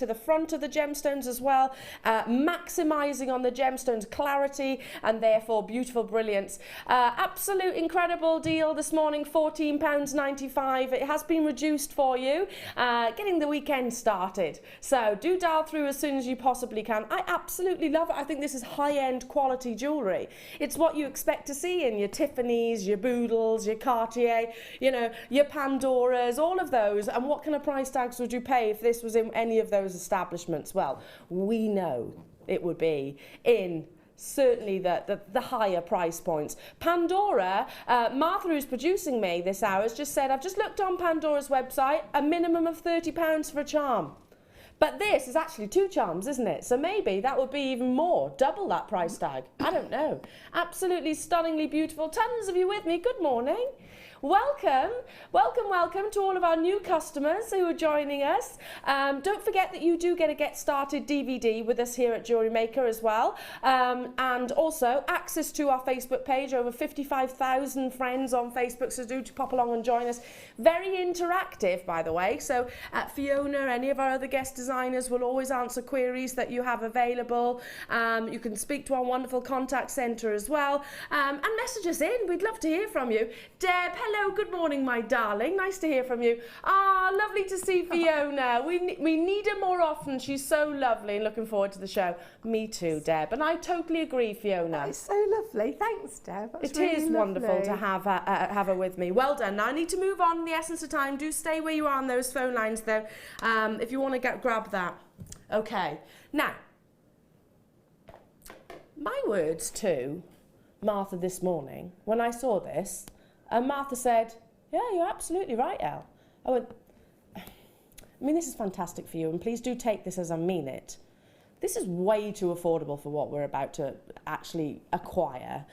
to the front of the gemstones as well, maximising on the gemstones' clarity and therefore beautiful brilliance. Absolute incredible deal this morning, £14.95. It has been reduced for you, getting the weekend started. So do dial through as soon as you possibly can. I absolutely love it. I think this is high-end quality jewellery. It's what you expect to see in your Tiffany's, your Boodles, your Cartier, you know, your Pandoras, all of those. And what kind of price tags would you pay if this was in any of those establishments? Well, we know it would be in certainly the higher price points. Pandora, Martha, who's producing me this hour, has just said, I've just looked on Pandora's website, a minimum of £30 for a charm. But this is actually 2 charms, isn't it? So maybe that would be even more, double that price tag. I don't know. Absolutely stunningly beautiful. Tons of you with me. Good morning. Welcome, welcome, welcome to all of our new customers who are joining us. Don't forget that you do get a Get Started DVD with us here at Jewellery Maker as well. And also access to our Facebook page, over 55,000 friends on Facebook, so do pop along and join us. Very interactive, by the way. So Fiona, any of our other guest designers will always answer queries that you have available. You can speak to our wonderful contact centre as well. And message us in. We'd love to hear from you. Deb, hello, good morning, my darling. Nice to hear from you. Ah, lovely to see Fiona. We need her more often. She's so lovely and looking forward to the show. Me too, Deb. And I totally agree, Fiona. Oh, it's so lovely. Thanks, Deb. That's It really is lovely. wonderful to have her with me. Well done. Now I need to move on in the essence of time. Do stay where you are on those phone lines, though, if you want to grab that. Okay. Now, my words to Martha this morning, when I saw this, and Martha said, yeah, you're absolutely right, Elle. I went, I mean, this is fantastic for you, and please do take this as I mean it. This is way too affordable for what we're about to actually acquire.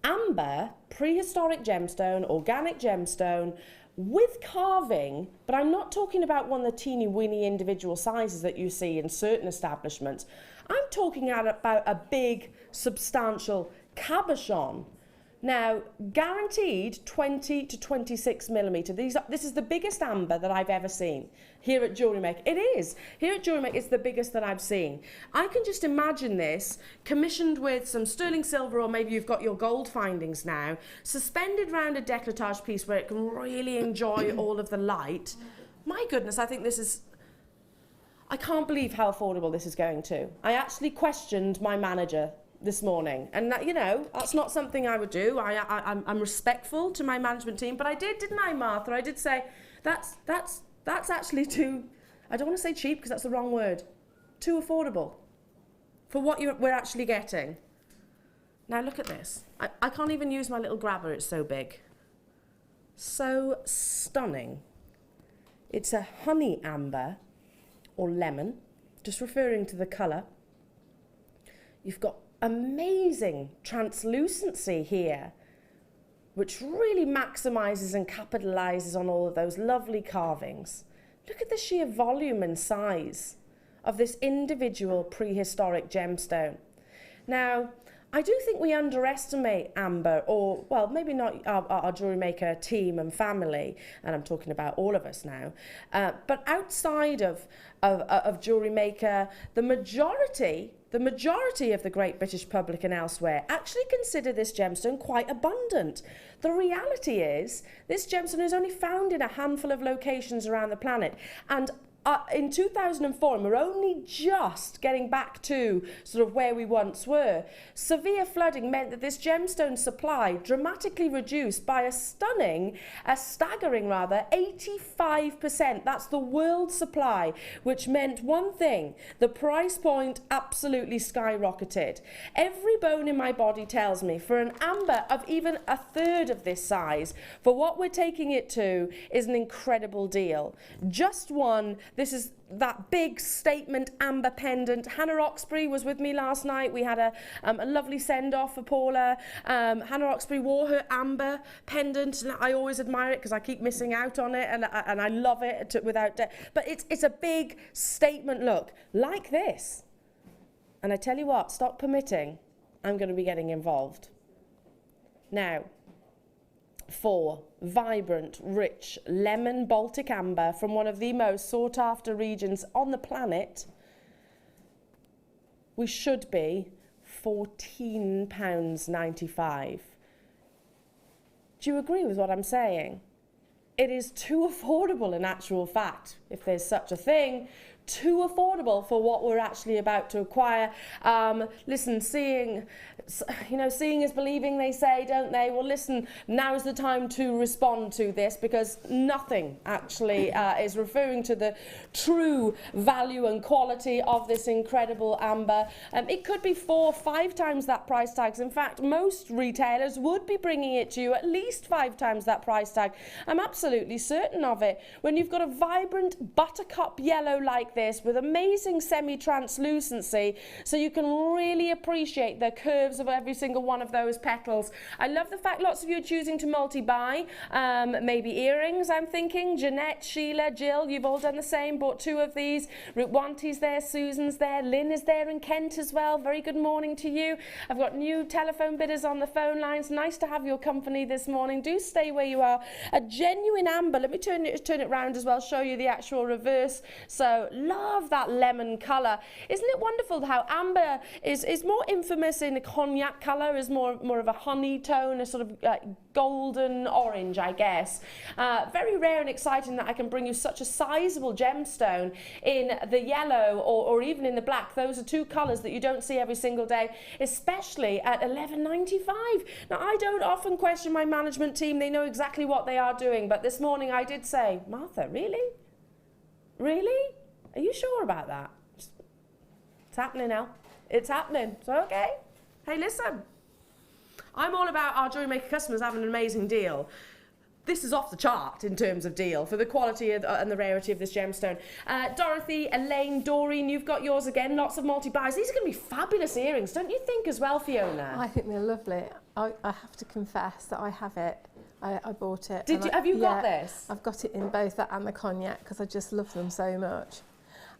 Amber, prehistoric gemstone, organic gemstone, with carving, but I'm not talking about one of the teeny weeny individual sizes that you see in certain establishments. I'm talking about a big, substantial cabochon. Now, guaranteed 20 to 26 millimetre. This is the biggest amber that I've ever seen here at Jewellery Maker. It is. Here at Jewellery Maker, it's the biggest that I've seen. I can just imagine this commissioned with some sterling silver, or maybe you've got your gold findings now, suspended round a décolletage piece where it can really enjoy all of the light. My goodness, I think this is... I can't believe how affordable this is going to. I actually questioned my manager this morning, and that, you know, that's not something I would do. I'm respectful to my management team, but I did, didn't I, Martha? I did say that's actually too, I don't want to say cheap because that's the wrong word, too affordable for what we're actually getting. Now look at this. I can't even use my little grabber, it's so big. So stunning. It's a honey amber or lemon, just referring to the colour. You've got amazing translucency here, which really maximises and capitalises on all of those lovely carvings. Look at the sheer volume and size of this individual prehistoric gemstone. Now, I do think we underestimate amber, or, well, maybe not our Jewellery Maker team and family, and I'm talking about all of us now, but outside of Jewellery Maker, the majority of the great British public and elsewhere actually consider this gemstone quite abundant. The reality is, this gemstone is only found in a handful of locations around the planet, and in 2004, and we're only just getting back to sort of where we once were, severe flooding meant that this gemstone supply dramatically reduced by a staggering 85%. That's the world supply, which meant one thing: the price point absolutely skyrocketed. Every bone in my body tells me for an amber of even a third of this size, for what we're taking it to, is an incredible deal. Just one. This is that big statement amber pendant. Hannah Roxbury was with me last night. We had a lovely send-off for Paula. Hannah Roxbury wore her amber pendant, and I always admire it because I keep missing out on it, and I love it without doubt. But it's a big statement look like this. And I tell you what, stock permitting, I'm going to be getting involved. Now, for vibrant, rich lemon Baltic amber from one of the most sought after regions on the planet, we should be £14.95. Do you agree with what I'm saying? It is too affordable in actual fact, if there's such a thing, too affordable for what we're actually about to acquire. Listen, seeing is believing, they say, don't they? Well, listen, now's the time to respond to this, because nothing actually is referring to the true value and quality of this incredible amber. It could be 4 or 5 times that price tag. In fact, most retailers would be bringing it to you at least 5 times that price tag. I'm absolutely certain of it. When you've got a vibrant buttercup yellow like this with amazing semi-translucency, so you can really appreciate the curves of every single one of those petals. I love the fact lots of you are choosing to multi-buy. Maybe earrings, I'm thinking. Jeanette, Sheila, Jill, you've all done the same, bought 2 of these. Rutwanti's there, Susan's there, Lynn is there, and Kent as well. Very good morning to you. I've got new telephone bidders on the phone lines. Nice to have your company this morning. Do stay where you are. A genuine amber. Let me turn it round as well, show you the actual reverse. So love that lemon colour. Isn't it wonderful how amber is more infamous in a cognac colour, is more of a honey tone, a sort of golden orange, I guess. Very rare and exciting that I can bring you such a sizable gemstone in the yellow or even in the black. Those are 2 colours that you don't see every single day, especially at £11.95. Now, I don't often question my management team. They know exactly what they are doing. But this morning I did say, Martha, really? Really? Are you sure about that? It's happening now. It's happening. So, okay. Hey, listen. I'm all about our Jewellery Maker customers having an amazing deal. This is off the chart in terms of deal for the quality and the rarity of this gemstone. Dorothy, Elaine, Doreen, you've got yours again. Lots of multi-buys. These are going to be fabulous earrings, don't you think as well, Fiona? I think they're lovely. I have to confess that I have it. I bought it. Have you got this? I've got it in both that and the cognac because I just love them so much.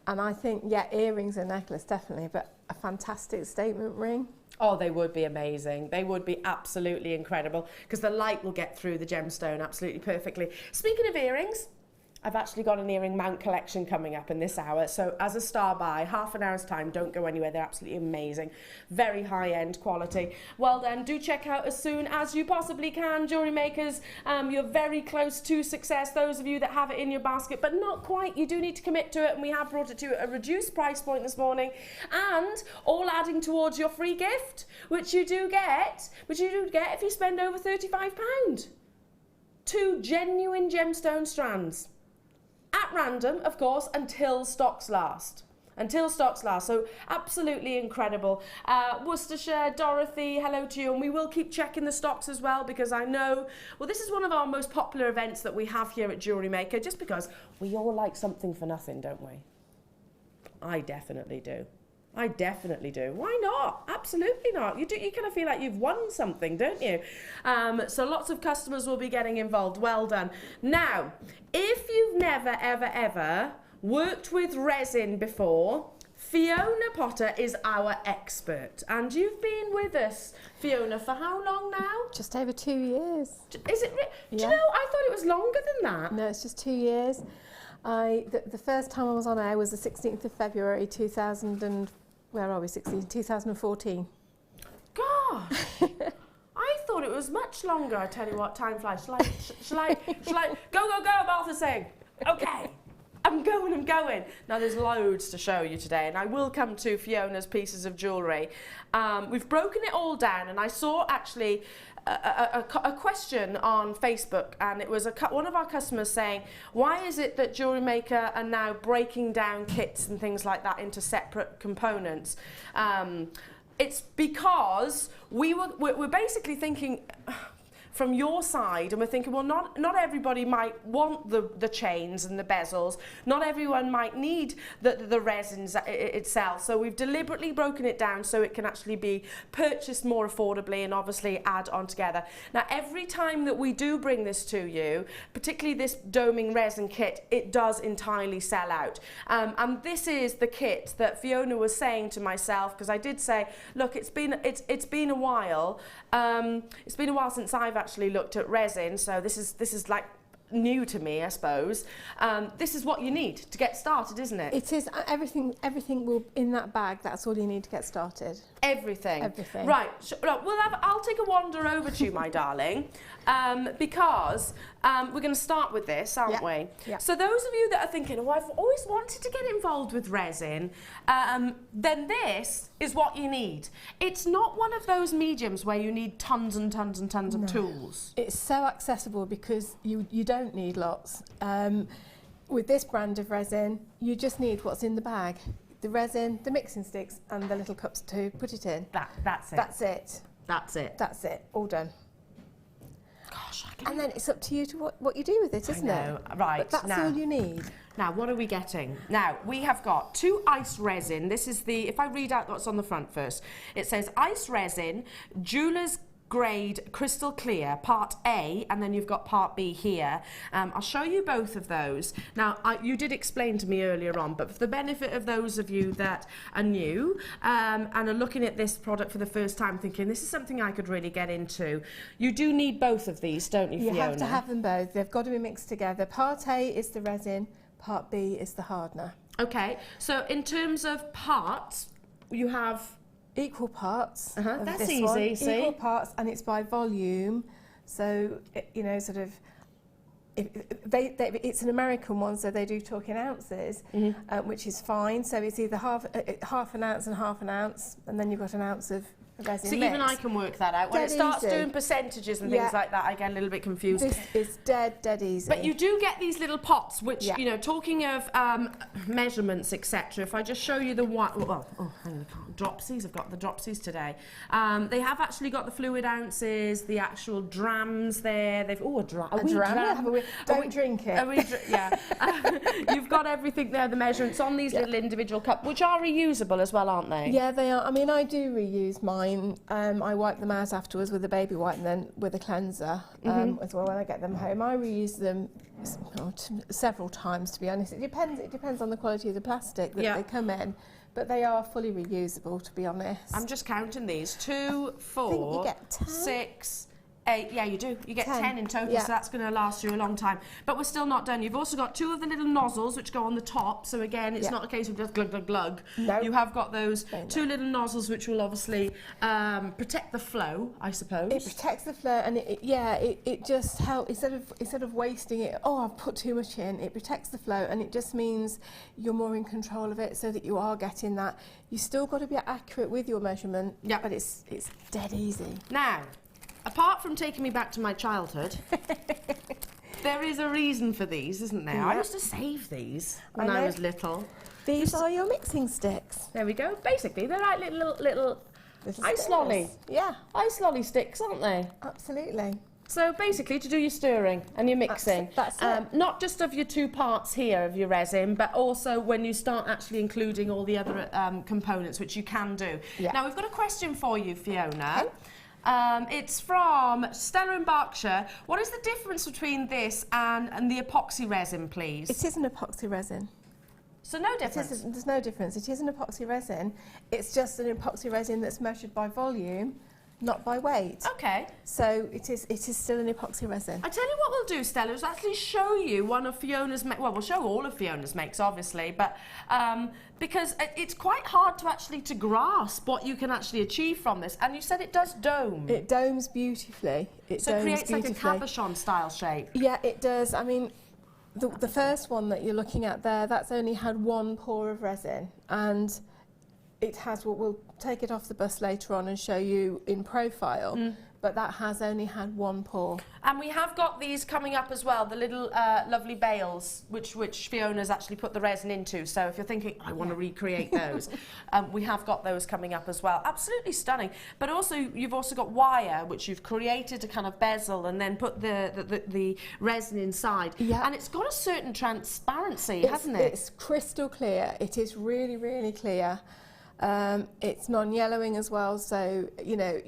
And I think, yeah, earrings and necklace, definitely, but a fantastic statement ring. Oh, they would be amazing. They would be absolutely incredible because the light will get through the gemstone absolutely perfectly. Speaking of earrings, I've actually got an earring mount collection coming up in this hour. So as a star buy, half an hour's time, don't go anywhere. They're absolutely amazing. Very high-end quality. Well then, do check out as soon as you possibly can, Jewellery Makers. You're very close to success. Those of you that have it in your basket, but not quite. You do need to commit to it, and we have brought it to a reduced price point this morning. And all adding towards your free gift, which you do get if you spend over £35. 2 genuine gemstone strands. At random, of course, until stocks last. Until stocks last. So absolutely incredible. Worcestershire, Dorothy, hello to you. And we will keep checking the stocks as well because I know, well, this is one of our most popular events that we have here at Jewellery Maker just because we all like something for nothing, don't we? I definitely do. I definitely do. Why not? Absolutely not. You kind of feel like you've won something, don't you? So lots of customers will be getting involved. Well done. Now, if you've never, ever, ever worked with resin before, Fiona Potter is our expert. And you've been with us, Fiona, for how long now? Just over 2 years. Is it? Do you know, I thought it was longer than that. No, it's just 2 years. The first time I was on air was the 16th of February 2014. Gosh, I thought it was much longer. I tell you what, time flies. Shall I go, Martha's saying, okay, I'm going. Now there's loads to show you today, and I will come to Fiona's pieces of jewellery. We've broken it all down, and I saw actually a question on Facebook, and it was one of our customers saying, why is it that Jewellery Maker are now breaking down kits and things like that into separate components? It's because we're basically thinking from your side, and we're thinking, well, not everybody might want the chains and the bezels. Not everyone might need the resins itself. So we've deliberately broken it down so it can actually be purchased more affordably and obviously add on together. Now, every time that we do bring this to you, particularly this doming resin kit, it does entirely sell out. And this is the kit that Fiona was saying to myself, because I did say, look, it's been a while. It's been a while since I've actually looked at resin, so this is like new to me, I suppose. This is what you need to get started, isn't it? It is. Everything will in that bag. That's all you need to get started. Everything. Everything. Right. I'll take a wander over to you, my darling, because we're going to start with this, aren't we? Yeah. So those of you that are thinking, oh, I've always wanted to get involved with resin, then this is what you need. It's not one of those mediums where you need tons and tons and tons of tools. It's so accessible because you don't need lots. With this brand of resin, you just need what's in the bag. The resin, the mixing sticks and the little cups to put it in. That's it. That's it. That's it. That's it. All done. Gosh, and then it's up to you to what you do with it, isn't it? Right. But that's all you need. Now, what are we getting? Now, we have got 2 ice resin. This is the, if I read out what's on the front first, it says ice resin, jeweler's grade crystal clear, part A, and then you've got part B here. I'll show you both of those. Now, you did explain to me earlier on, but for the benefit of those of you that are new and are looking at this product for the first time thinking, this is something I could really get into, you do need both of these, don't you, Fiona? You have to have them both. They've got to be mixed together. Part A is the resin, part B is the hardener. Okay, so in terms of parts, you have equal parts. That's easy, see? Equal parts, and it's by volume. So, you know, sort of, it's an American one, so they do talk in ounces, which is fine. So it's either half an ounce and half an ounce, and then you've got an ounce of resin so mix. even I can work that out. When it starts doing percentages and things like that, I get a little bit confused. This is dead easy. But you do get these little pots, which, you know, talking of measurements, etc. If I just show you the one, dropsies, I've got the dropsies today. They have actually got the fluid ounces, the actual drams there. They've a dram. Don't drink it. You've got everything there, the measurements on these little individual cups, which are reusable as well, aren't they? Yeah, they are. I mean, I do reuse mine. I wipe them out afterwards with a baby wipe and then with a cleanser as well when I get them home. I reuse them several times, to be honest. It depends on the quality of the plastic that they come in, but they are fully reusable, to be honest. I'm just counting these. 2, 4, I think you get 10. 6, 8. Yeah, you do. You get 10 in total, so that's going to last you a long time. But we're still not done. You've also got 2 of the little nozzles which go on the top. So again, it's not a case of just glug, glug, glug. No. You have got those 2 little nozzles which will obviously protect the flow, I suppose. It protects the flow, and it just helps instead of wasting it. Oh, I've put too much in. It protects the flow, and it just means you're more in control of it, so that you are getting that. You still got to be accurate with your measurement. Yeah. But it's dead easy. Now, apart from taking me back to my childhood, there is a reason for these, isn't there? I used to save these when I was little. These are your mixing sticks. There we go. Basically, they're like little ice lolly. Yeah. Ice lolly sticks, aren't they? Absolutely. So basically, to do your stirring and your mixing. That's it. Not just of your 2 parts here of your resin, but also when you start actually including all the other components, which you can do. Yeah. Now, we've got a question for you, Fiona. Okay. It's from Stella in Berkshire. What is the difference between this and the epoxy resin, please? It is an epoxy resin. So no difference? There's no difference. It is an epoxy resin. It's just an epoxy resin that's measured by volume, not by weight. Okay. So it is still an epoxy resin. I tell you what we'll do, Stella, is actually show you one of Fiona's well, we'll show all of Fiona's makes, obviously, but because it's quite hard to grasp what you can actually achieve from this. And you said it does dome. It domes beautifully. So it creates like a cabochon style shape. Yeah, it does. I mean, the first one that you're looking at there, that's only had 1 pour of resin, and it has we'll take it off the bus later on and show you in profile, but that has only had 1 pour. And we have got these coming up as well, the little lovely bales, which Fiona's actually put the resin into. So if you're thinking, I want to recreate those, we have got those coming up as well. Absolutely stunning. But also, you've also got wire, which you've created a kind of bezel and then put the resin inside. Yeah. And it's got a certain transparency, hasn't it? It's crystal clear. It is really, really clear. It's non-yellowing as well, so you know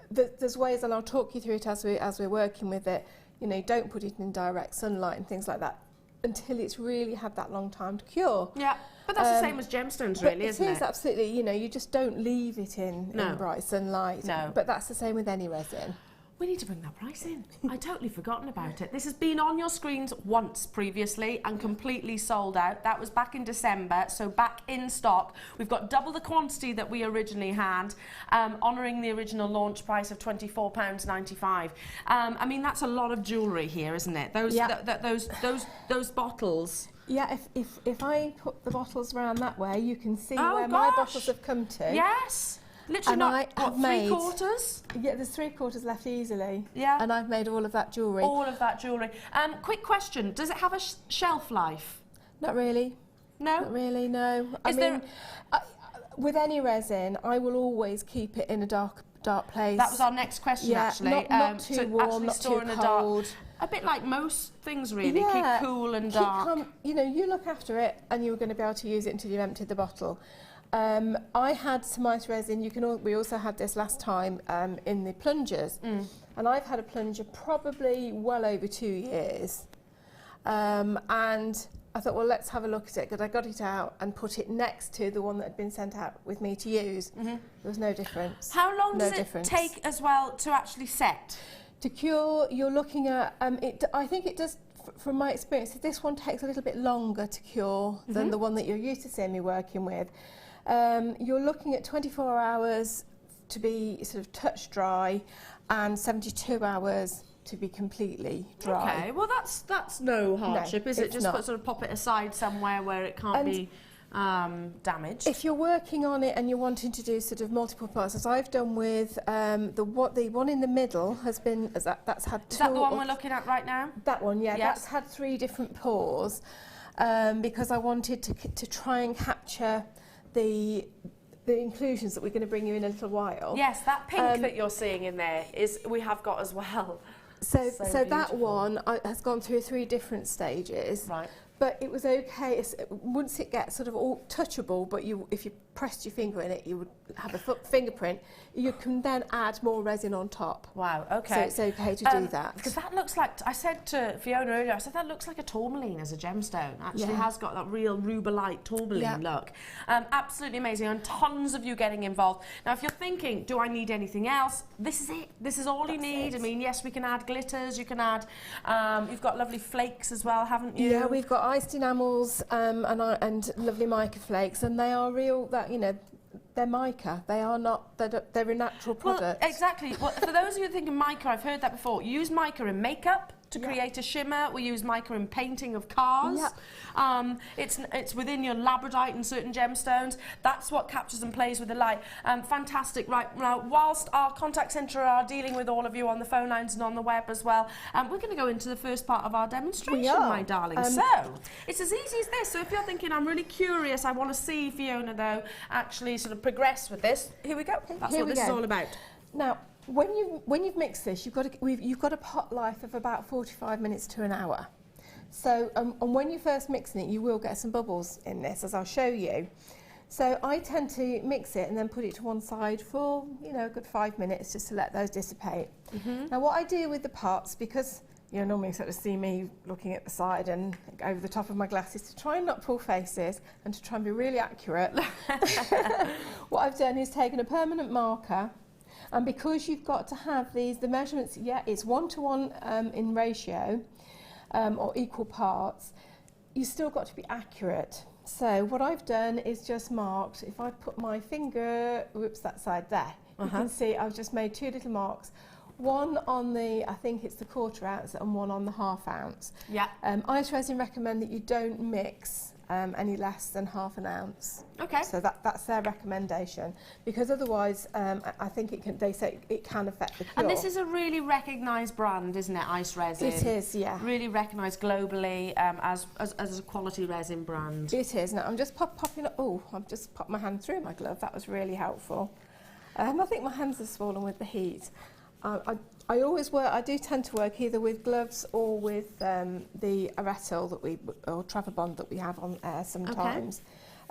there's ways, and I'll talk you through it as we're working with it. You know, don't put it in direct sunlight and things like that until it's really had that long time to cure. Yeah, but that's the same as gemstones, really, isn't it? It is, absolutely. You know, you just don't leave it in bright sunlight. No. But that's the same with any resin. We need to bring that price in. I'd totally forgotten about it. This has been on your screens once previously and completely sold out. That was back in December, so back in stock. We've got double the quantity that we originally had, honouring the original launch price of £24.95. I mean, that's a lot of jewellery here, isn't it? Those bottles. Yeah, if I put the bottles around that way, you can see where gosh. my bottles have come to. Yes. Literally And not, I have what, made, 3/4? Yeah, there's 3/4 left easily. Yeah. And I've made all of that jewellery. All of that jewellery. Quick question, does it have a shelf life? Not really. No? Not really, no. I mean, with any resin, I will always keep it in a dark place. That was our next question, actually. Not too warm, not too cold. A bit like most things, really. Yeah. Keep cool and dark. You know, you look after it, and you're going to be able to use it until you've emptied the bottle. I had some ice resin. We also had this last time in the plungers, and I've had a plunger probably well over 2 years. And I thought, well, let's have a look at it, because I got it out and put it next to the one that had been sent out with me to use. There was no difference. How long does it take as well to actually set? To cure, you're looking at, I think it does, from my experience, this one takes a little bit longer to cure than the one that you're used to seeing me working with. You're looking at 24 hours to be sort of touch dry and 72 hours to be completely dry. Okay, well that's no hardship, is it? Just sort of pop it aside somewhere where it can't be damaged. If you're working on it and you're wanting to do sort of multiple parts, as I've done with the one in the middle has been that's had 2. Is that the one we're looking at right now? That one, yeah. That's had 3 different pours because I wanted to try and capture the inclusions that we're going to bring you in a little while. Yes, that pink that you're seeing in there we have got as well. So that one has gone through 3 different stages. Right. But it was okay. Once it gets sort of all touchable, but if you pressed your finger in it, you would have a fingerprint. You can then add more resin on top. Wow, okay. So it's okay to do that. Because that looks like, I said to Fiona earlier, I said that looks like a tourmaline as a gemstone. Actually has got that real rubelite tourmaline look. Absolutely amazing, and tons of you getting involved. Now, if you're thinking, do I need anything else? This is it. This is all you need. I mean, yes, we can add glitters. You can add, you've got lovely flakes as well, haven't you? Yeah, we've got iced enamels and lovely mica flakes, and they are real. They're mica. They are not. They're a natural product. Well, exactly. Well, for those of you thinking mica, I've heard that before. You use mica in makeup to create a shimmer. We use mica in painting of cars. It's within your labradite and certain gemstones. That's what captures and plays with the light. Fantastic. Right, now, whilst our contact centre are dealing with all of you on the phone lines and on the web as well, we're going to go into the first part of our demonstration, my darling. So, it's as easy as this. So if you're thinking, I'm really curious, I want to see Fiona, though, actually sort of progress with this, here we go. That's what this is all about. Now, when you've mixed this, you've got a pot life of about 45 minutes to an hour. So, and when you're first mixing it, you will get some bubbles in this, as I'll show you. So I tend to mix it and then put it to one side for, a good 5 minutes just to let those dissipate. Now, what I do with the pots, because you normally sort of see me looking at the side and over the top of my glasses, to try and not pull faces and to try and be really accurate, what I've done is taken a permanent marker. And because you've got to have the measurements, it's 1:1 in ratio, or equal parts, you've still got to be accurate. So what I've done is just marked, if I put my finger, that side there, you can see I've just made 2 little marks. One on I think it's the 1/4 ounce, and one on the 1/2 ounce. Yeah. Ice resin recommend that you don't mix any less than 1/2 ounce. Okay. So that's their recommendation, because otherwise, I think they say it can affect the cure. And this is a really recognised brand, isn't it? Ice resin. It is, yeah. Really recognised globally as a quality resin brand. It is. Now I'm just popping. Oh, I've just popped my hand through my glove. That was really helpful. I think my hands are swollen with the heat. I always work. I do tend to work either with gloves or with the Aretal or Travelbond that we have on air sometimes.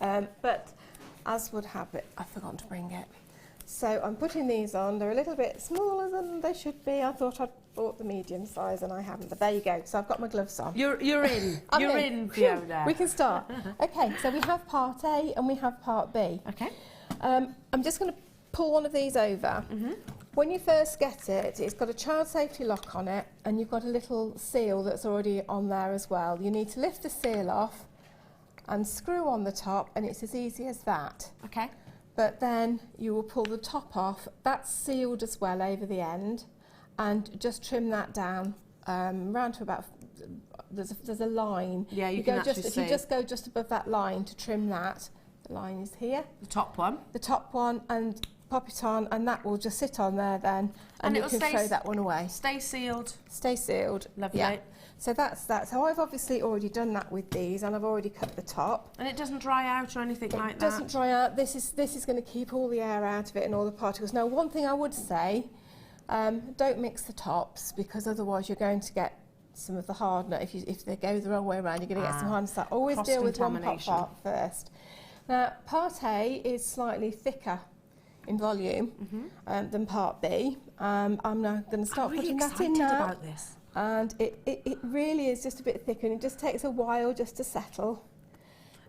Okay. But as would happen, I've forgotten to bring it. So I'm putting these on. They're a little bit smaller than they should be. I thought I'd bought the medium size and I haven't. But there you go. So I've got my gloves on. You're in. You're in, Fiona. We can start. Okay. So we have part A and we have part B. Okay. I'm just going to pull one of these over. When you first get it, it's got a child safety lock on it, and you've got a little seal that's already on there as well. You need to lift the seal off and screw on the top, and it's as easy as that. Okay. But then you will pull the top off. That's sealed as well over the end, and just trim that down round to about. There's a line. Yeah, you can actually see. If you just go just above that line to trim that, the line is here. The top one. The top one, and pop it on, and that will just sit on there then, and you can throw that one away. Stay sealed. Stay sealed. Lovely. Yeah. So that's that. So I've obviously already done that with these, and I've already cut the top. And it doesn't dry out or anything like that? It doesn't dry out. This is going to keep all the air out of it and all the particles. Now, one thing I would say, don't mix the tops, because otherwise you're going to get some of the hardener. If they go the wrong way around, you're going to get some hardness. So always deal with one part first. Now, part A is slightly thicker in volume than part B. I'm now going to start putting that in now. About this. And it really is just a bit thicker, and it just takes a while just to settle.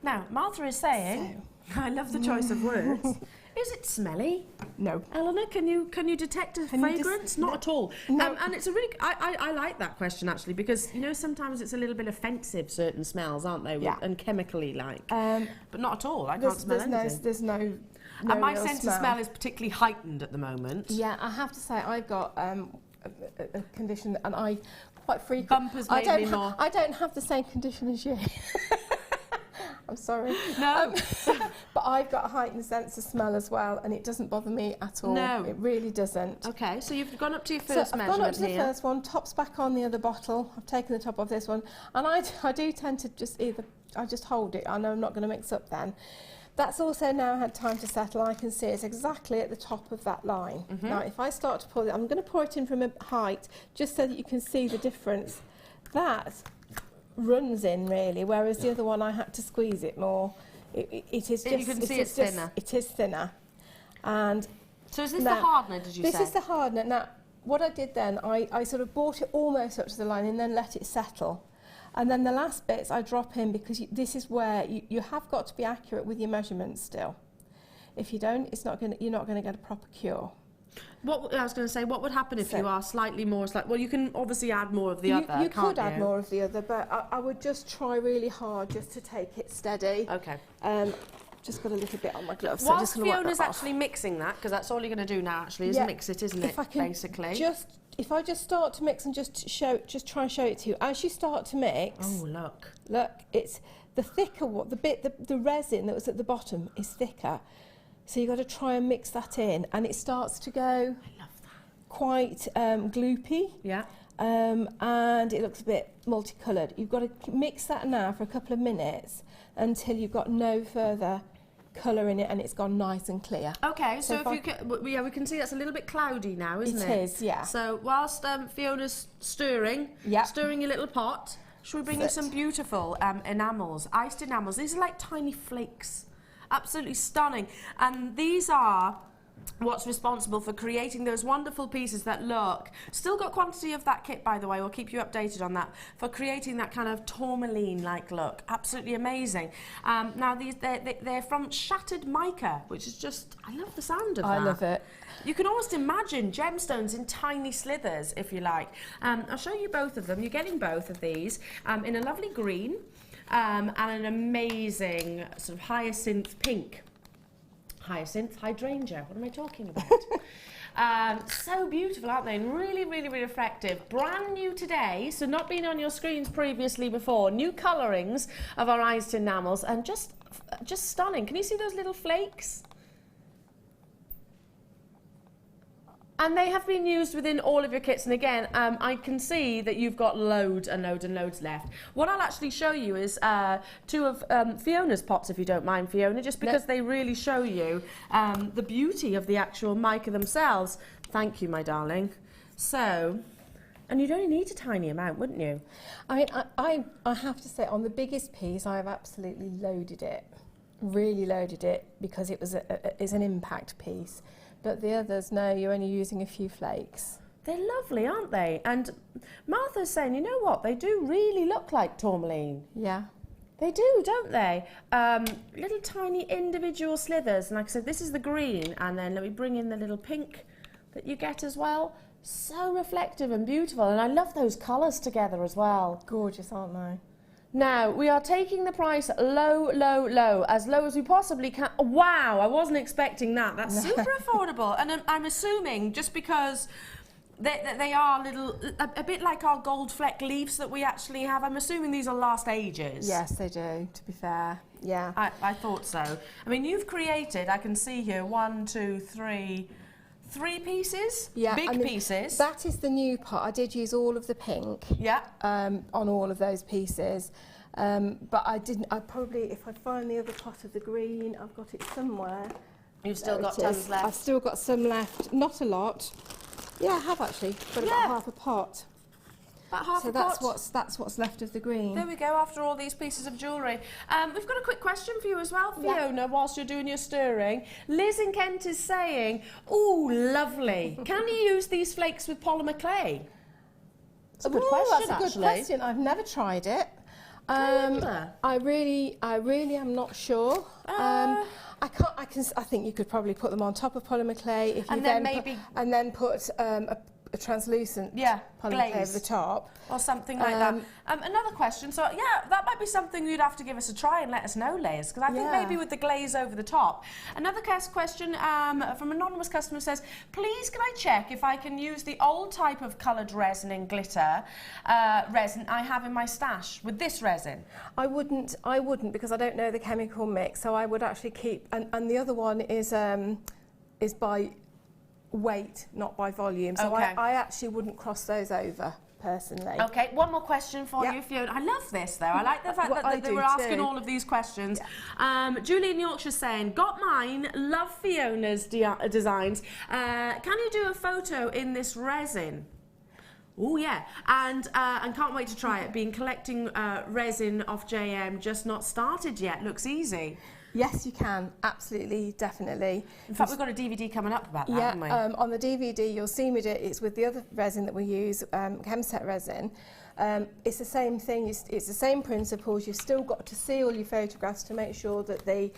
Now, Martha is saying, I love the choice of words. Is it smelly? No. Elena, can you detect a fragrance? Not at all. No. And it's a really, I like that question actually, because you know sometimes it's a little bit offensive, certain smells, aren't they? Yeah. And chemically like. But not at all. I can't smell anything. There's no and my sense of smell is particularly heightened at the moment. Yeah, I have to say I've got a condition, and I quite frequently. Bumpers maybe more. I don't have the same condition as you. I'm sorry. No. But I've got a heightened sense of smell as well, and it doesn't bother me at all. No. It really doesn't. Okay, so you've gone up to your first measurement I've gone up to the here. first one, top's back on the other bottle. I've taken the top off this one, and I do tend to just I just hold it. I know I'm not going to mix up then. That's also now had time to settle. I can see it's exactly at the top of that line. Now, if I start to pour it, I'm going to pour it in from a height, just so that you can see the difference. That runs in really, whereas the other one I had to squeeze it more. It is just. You can see it's thinner. It is thinner. And so is this the hardener? Did you say? This is the hardener. Now, what I did then, I sort of brought it almost up to the line and then let it settle. And then the last bits I drop in, because this is where you have got to be accurate with your measurements still. If you don't, you're not going to get a proper cure. What I was going to say, what would happen if you are slightly more, well, you can obviously add more of the other, you could add more of the other, but I would just try really hard just to take it steady. Okay. Just got a little bit on my gloves. Whilst Fiona's actually mixing that, because that's all you're going to do now actually, is mix it, isn't it, basically? If I just start to mix and just try and show it to you, as you start to mix. Oh, look. Look, it's the thicker one, the resin that was at the bottom is thicker. So you've got to try and mix that in, and it starts to go I love that. Quite gloopy. Yeah. And it looks a bit multicoloured. You've got to mix that now for a couple of minutes until you've got no further colour in it, and it's gone nice and clear. Okay, so if you can, we can see that's a little bit cloudy now, isn't it? It is, yeah. So whilst Fiona's stirring your little pot, should we bring you some beautiful enamels, iced enamels? These are like tiny flakes, absolutely stunning, and these are what's responsible for creating those wonderful pieces that look. Still got quantity of that kit, by the way, we'll keep you updated on that, for creating that kind of tourmaline-like look. Absolutely amazing. Now, they're from shattered mica, which is just, I love the sound of that. I love it. You can almost imagine gemstones in tiny slithers, if you like. I'll show you both of them. You're getting both of these in a lovely green and an amazing sort of hyacinth pink. Hyacinth, hydrangea, what am I talking about? So beautiful, aren't they? And really, really, really effective. Brand new today, so not been on your screens previously before. New colourings of our iced enamels, and just stunning. Can you see those little flakes? And they have been used within all of your kits, and again, I can see that you've got loads and loads and loads left. What I'll actually show you is two of Fiona's pots, if you don't mind, Fiona, just because they really show you the beauty of the actual mica themselves. Thank you, my darling. So, and you'd only need a tiny amount, wouldn't you? I mean, I have to say, on the biggest piece, I have absolutely loaded it, really loaded it, because it was it's an impact piece. But the others, no, you're only using a few flakes. They're lovely, aren't they? And Martha's saying, you know what, they do really look like tourmaline. Yeah. They do, don't they? Little tiny individual slithers. And like I said, this is the green. And then let me bring in the little pink that you get as well. So reflective and beautiful, and I love those colours together as well. Gorgeous, aren't they? Now, we are taking the price low, low, low, as low as we possibly can. Wow, I wasn't expecting that. That's super affordable. And I'm assuming, just because they are a bit like our gold fleck leaves that we actually have, I'm assuming these will last ages. Yes, they do, to be fair. Yeah. I thought so. I mean, you've created, I can see here, 1, 2, 3... 3 pieces, big pieces. That is the new part. I did use all of the pink on all of those pieces. But I probably, if I find the other pot of the green, I've got it somewhere. You've still got tons left. I've still got some left, not a lot. Yeah, I have actually, but about half a pot. About half a pot. So that's what's left of the green. There we go, after all these pieces of jewellery. We've got a quick question for you as well, Fiona, whilst you're doing your stirring. Liz in Kent is saying, ooh, lovely. Can you use these flakes with polymer clay? That's a good question, that's a good question. I've never tried it. I really am not sure. I think you could probably put them on top of polymer clay if you then put a translucent polymer clay over the top. Or something like that. Another question, so yeah, that might be something you'd have to give us a try and let us know, Liz, because I think maybe with the glaze over the top. Another question from an anonymous customer says, please can I check if I can use the old type of coloured resin and glitter resin I have in my stash with this resin? I wouldn't because I don't know the chemical mix, so I would actually keep, and the other one is by weight, not by volume, so I actually wouldn't cross those over personally. Okay, one more question for you, Fiona. I love this though. I like the fact that they were asking all of these questions. Julie in Yorkshire saying, got mine, love Fiona's designs. Can you do a photo in this resin? Oh yeah, and can't wait to try it. Been collecting resin off JM, just not started yet. Looks easy. Yes, you can. Absolutely, definitely. In fact, we've got a DVD coming up about that, haven't we? On the DVD, you'll see me do it. It's with the other resin that we use, Chemset resin. It's the same thing. It's the same principles. You've still got to seal your photographs to make sure that the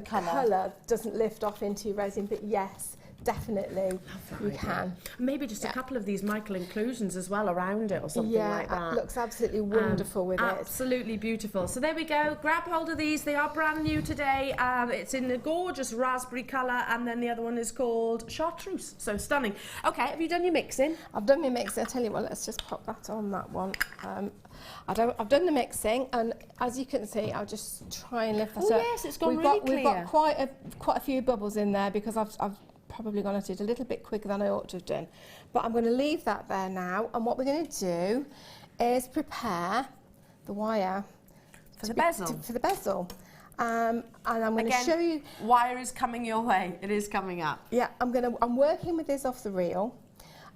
colour doesn't lift off into your resin. But yes, definitely you can. Maybe just a couple of these micro inclusions as well around it or something like that. Yeah, it looks absolutely wonderful with it. Absolutely beautiful. So there we go. Grab hold of these. They are brand new today. It's in a gorgeous raspberry colour, and then the other one is called chartreuse. So stunning. Okay, have you done your mixing? I've done my mixing. I tell you what, let's just pop that on that one. I've done the mixing, and as you can see, I'll just try and lift that up. Oh yes, it's gone really clear. We've got quite a few bubbles in there because I've probably gone at it a little bit quicker than I ought to have done. But I'm going to leave that there now, and what we're going to do is prepare the wire for the bezel. For the bezel. And I'm going to show you. Wire is coming your way. It is coming up. Yeah, I'm working with this off the reel.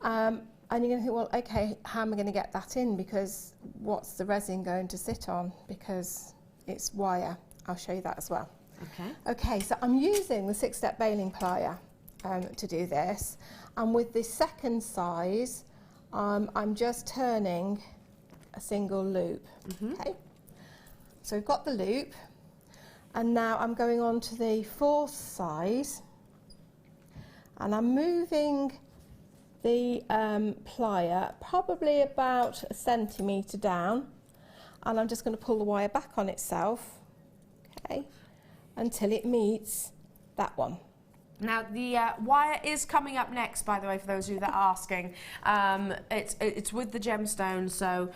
And you're going to think, well, okay, how am I going to get that in? Because what's the resin going to sit on? Because it's wire. I'll show you that as well. Okay. Okay, so I'm using the 6-step baling plier to do this. And with the second size, I'm just turning a single loop. Okay. So we've got the loop. And now I'm going on to the 4th size. And I'm moving the plier probably about 1 centimetre down, and I'm just going to pull the wire back on itself, okay, until it meets that one. Now the wire is coming up next, by the way, for those of you that are asking. It's with the gemstone, so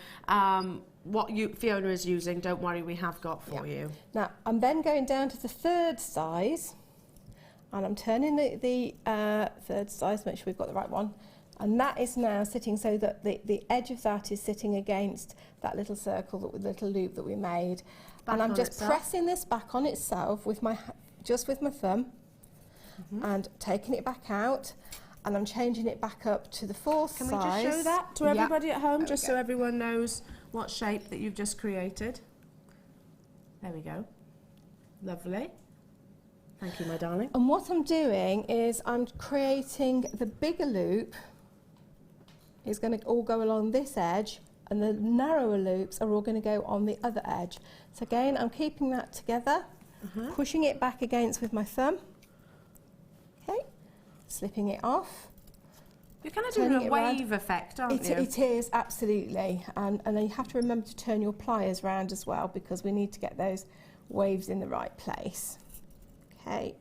what Fiona is using, don't worry, we have got for you. Now I'm then going down to the 3rd size, and I'm turning the 3rd size, make sure we've got the right one. And that is now sitting so that the edge of that is sitting against that little circle, that little loop that we made. And I'm just pressing this back on itself with just with my thumb, and taking it back out, and I'm changing it back up to the 4th size. Can we just show that to everybody at home, just so everyone knows what shape that you've just created? There we go. Lovely. Thank you, my darling. And what I'm doing is I'm creating the bigger loop. Is going to all go along this edge, and the narrower loops are all going to go on the other edge. So again, I'm keeping that together, pushing it back against with my thumb, okay, slipping it off, You're kind of doing a wave effect, aren't you? It is, absolutely. And then you have to remember to turn your pliers round as well, because we need to get those waves in the right place. Okay.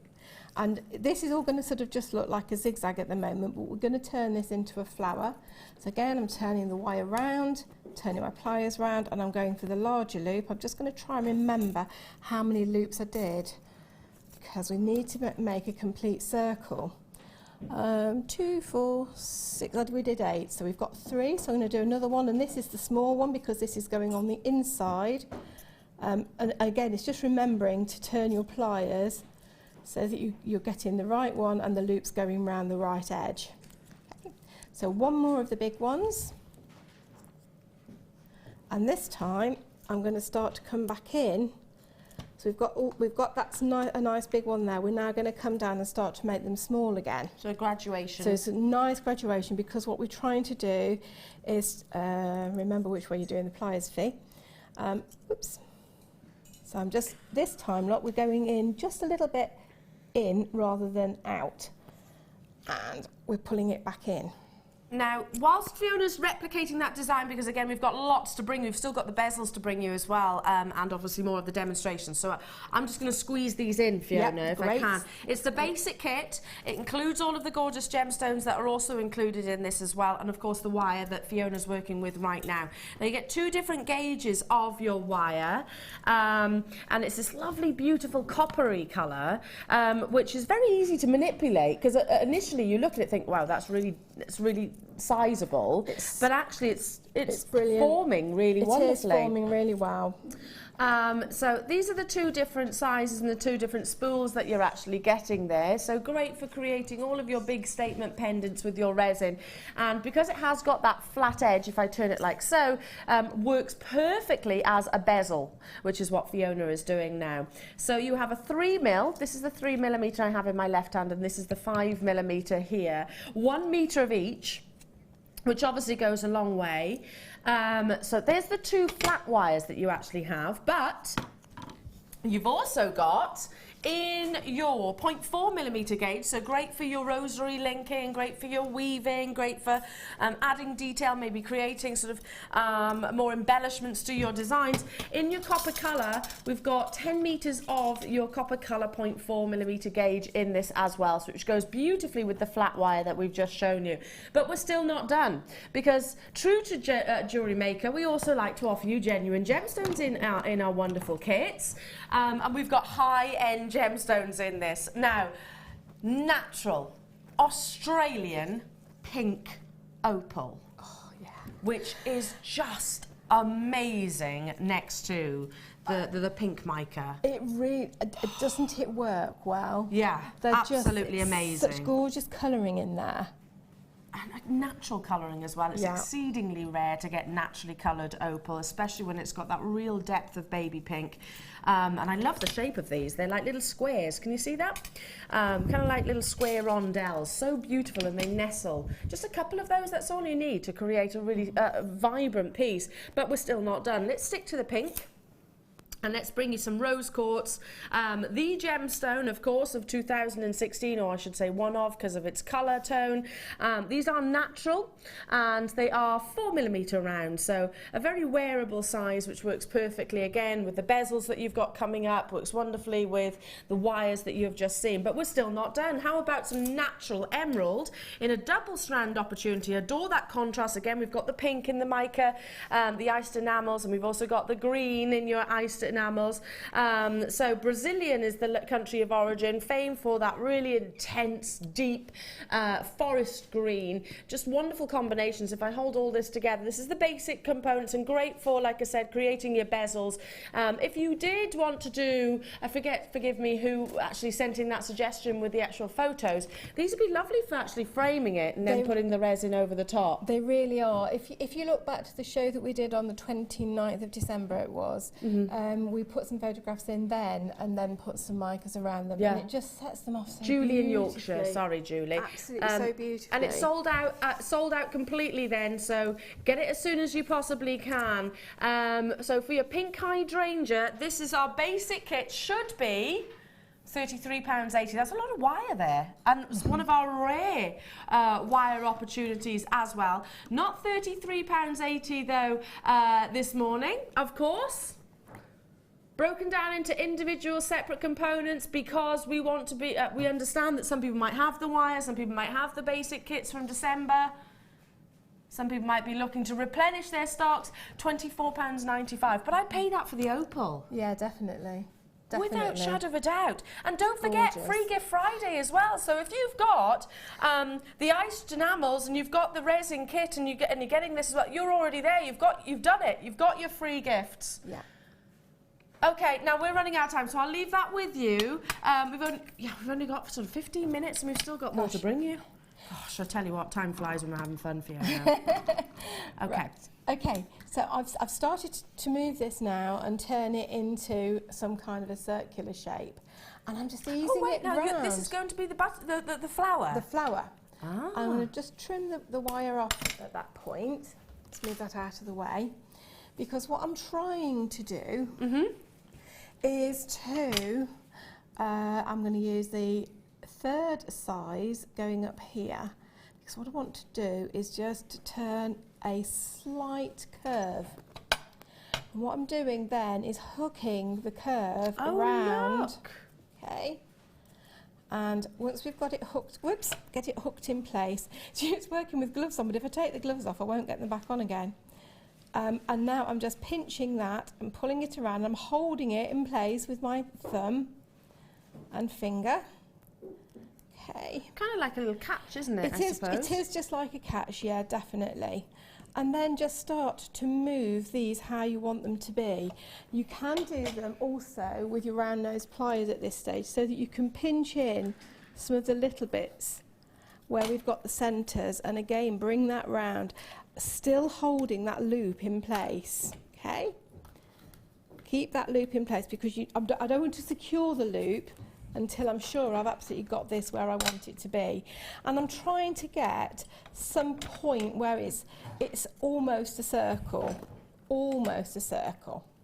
And this is all going to sort of just look like a zigzag at the moment, but we're going to turn this into a flower. So again, I'm turning the wire round, turning my pliers round, and I'm going for the larger loop. I'm just going to try and remember how many loops I did, because we need to make a complete circle. 2, 4, 6, we did 8, so we've got 3, so I'm going to do another one, and this is the small one because this is going on the inside. And again, it's just remembering to turn your pliers so that you're getting the right one and the loop's going round the right edge. Okay. So one more of the big ones, and this time I'm going to start to come back in. So we've got that's a nice big one there. We're now going to come down and start to make them small again. So graduation. So it's a nice graduation, because what we're trying to do is remember which way you're doing the pliers, Fee. Oops. So I'm just, this time, look, we're going in just a little bit in rather than out, and we're pulling it back in. Now, whilst Fiona's replicating that design, because again we've got lots to bring you, we've still got the bezels to bring you as well, and obviously more of the demonstrations. So I'm just going to squeeze these in, Fiona, if I can. It's the basic kit. It includes all of the gorgeous gemstones that are also included in this as well, and of course the wire that Fiona's working with right now. Now you get 2 different gauges of your wire, and it's this lovely, beautiful coppery colour, which is very easy to manipulate, because initially you look at it and think, wow, that's really sizable, but actually it's brilliant. Forming really wonderfully. It is forming really well. So these are the 2 different sizes and the 2 different spools that you're actually getting there. So great for creating all of your big statement pendants with your resin. And because it has got that flat edge, if I turn it like so, works perfectly as a bezel, which is what Fiona is doing now. So you have a 3mm, this is the 3mm I have in my left hand, and this is the 5mm here. 1 metre of each, which obviously goes a long way. So there's the 2 flat wires that you actually have, but you've also got in your 0.4mm gauge, so great for your rosary linking, great for your weaving, great for adding detail, maybe creating sort of more embellishments to your designs. In your copper colour, we've got 10 metres of your copper colour 0.4mm gauge in this as well, so which goes beautifully with the flat wire that we've just shown you. But we're still not done, because true to Jewellery Maker, we also like to offer you genuine gemstones in our wonderful kits, and we've got high-end gemstones in this. Now, natural Australian pink opal, which is just amazing next to the pink mica. It really, doesn't it work well? Yeah, they're absolutely just amazing. Such gorgeous colouring in there. And natural colouring as well. It's exceedingly rare to get naturally coloured opal, especially when it's got that real depth of baby pink. And I love the shape of these. They're like little squares. Can you see that? Kind of like little square rondelles. So beautiful, and they nestle. Just a couple of those, that's all you need to create a really vibrant piece. But we're still not done. Let's stick to the pink. And let's bring you some rose quartz. The gemstone, of course, of 2016, or I should say one of, because of its colour tone. These are natural, and they are 4mm round, so a very wearable size, which works perfectly, again, with the bezels that you've got coming up, works wonderfully with the wires that you've just seen. But we're still not done. How about some natural emerald in a double strand opportunity? Adore that contrast. Again, we've got the pink in the mica, the iced enamels, and we've also got the green in your iced enamels. So Brazilian is the country of origin, famed for that really intense, deep forest green. Just wonderful combinations. If I hold all this together, this is the basic components, and great for, like I said, creating your bezels. If you did want to do, forgive me who actually sent in that suggestion with the actual photos, these would be lovely for actually framing it and then putting the resin over the top. They really are. If you look back to the show that we did on the 29th of December, it was, we put some photographs in then, and then put some micas around them, and it just sets them off so Julie in Yorkshire, sorry Julie. Absolutely so beautiful. And it's sold out completely then, so get it as soon as you possibly can. So for your pink hydrangea, this is our basic kit, should be £33.80. That's a lot of wire there, and it's one of our rare wire opportunities as well. Not £33.80 though this morning, of course. Broken down into individual separate components because we want to be, we understand that some people might have the wire, some people might have the basic kits from December. Some people might be looking to replenish their stocks. £24.95, but I'd pay that for the Opal. Yeah, definitely. Without shadow of a doubt. And don't forget, Free Gift Friday as well. So if you've got the iced enamels and you've got the resin kit and you're getting this as well, you're already there. You've done it. You've got your free gifts. Yeah. Okay, now we're running out of time, so I'll leave that with you. We've only got sort of 15 minutes and we've still got more to bring you. Gosh, I tell you what, time flies when we're having fun, Fiona. Okay. Right. Okay, so I've started to move this now and turn it into some kind of a circular shape. And I'm just easing it round. This is going to be the flower? The flower. Ah. I'm going to just trim the wire off at that point. Let's move that out of the way. Because what I'm trying to do is to, I'm going to use the third size going up here, because what I want to do is just to turn a slight curve. And what I'm doing then is hooking the curve around. Look. Okay. And once we've got it hooked, get it hooked in place. So it's working with gloves on, but if I take the gloves off, I won't get them back on again. And now I'm just pinching that and pulling it around. I'm holding it in place with my thumb and finger. Okay. Kind of like a little catch, isn't it? It is just like a catch, yeah, definitely. And then just start to move these how you want them to be. You can do them also with your round nose pliers at this stage, so that you can pinch in some of the little bits where we've got the centres, and again bring that round, still holding that loop in place. Okay, keep that loop in place, because I don't want to secure the loop until I'm sure I've absolutely got this where I want it to be. And I'm trying to get some point where it's almost a circle,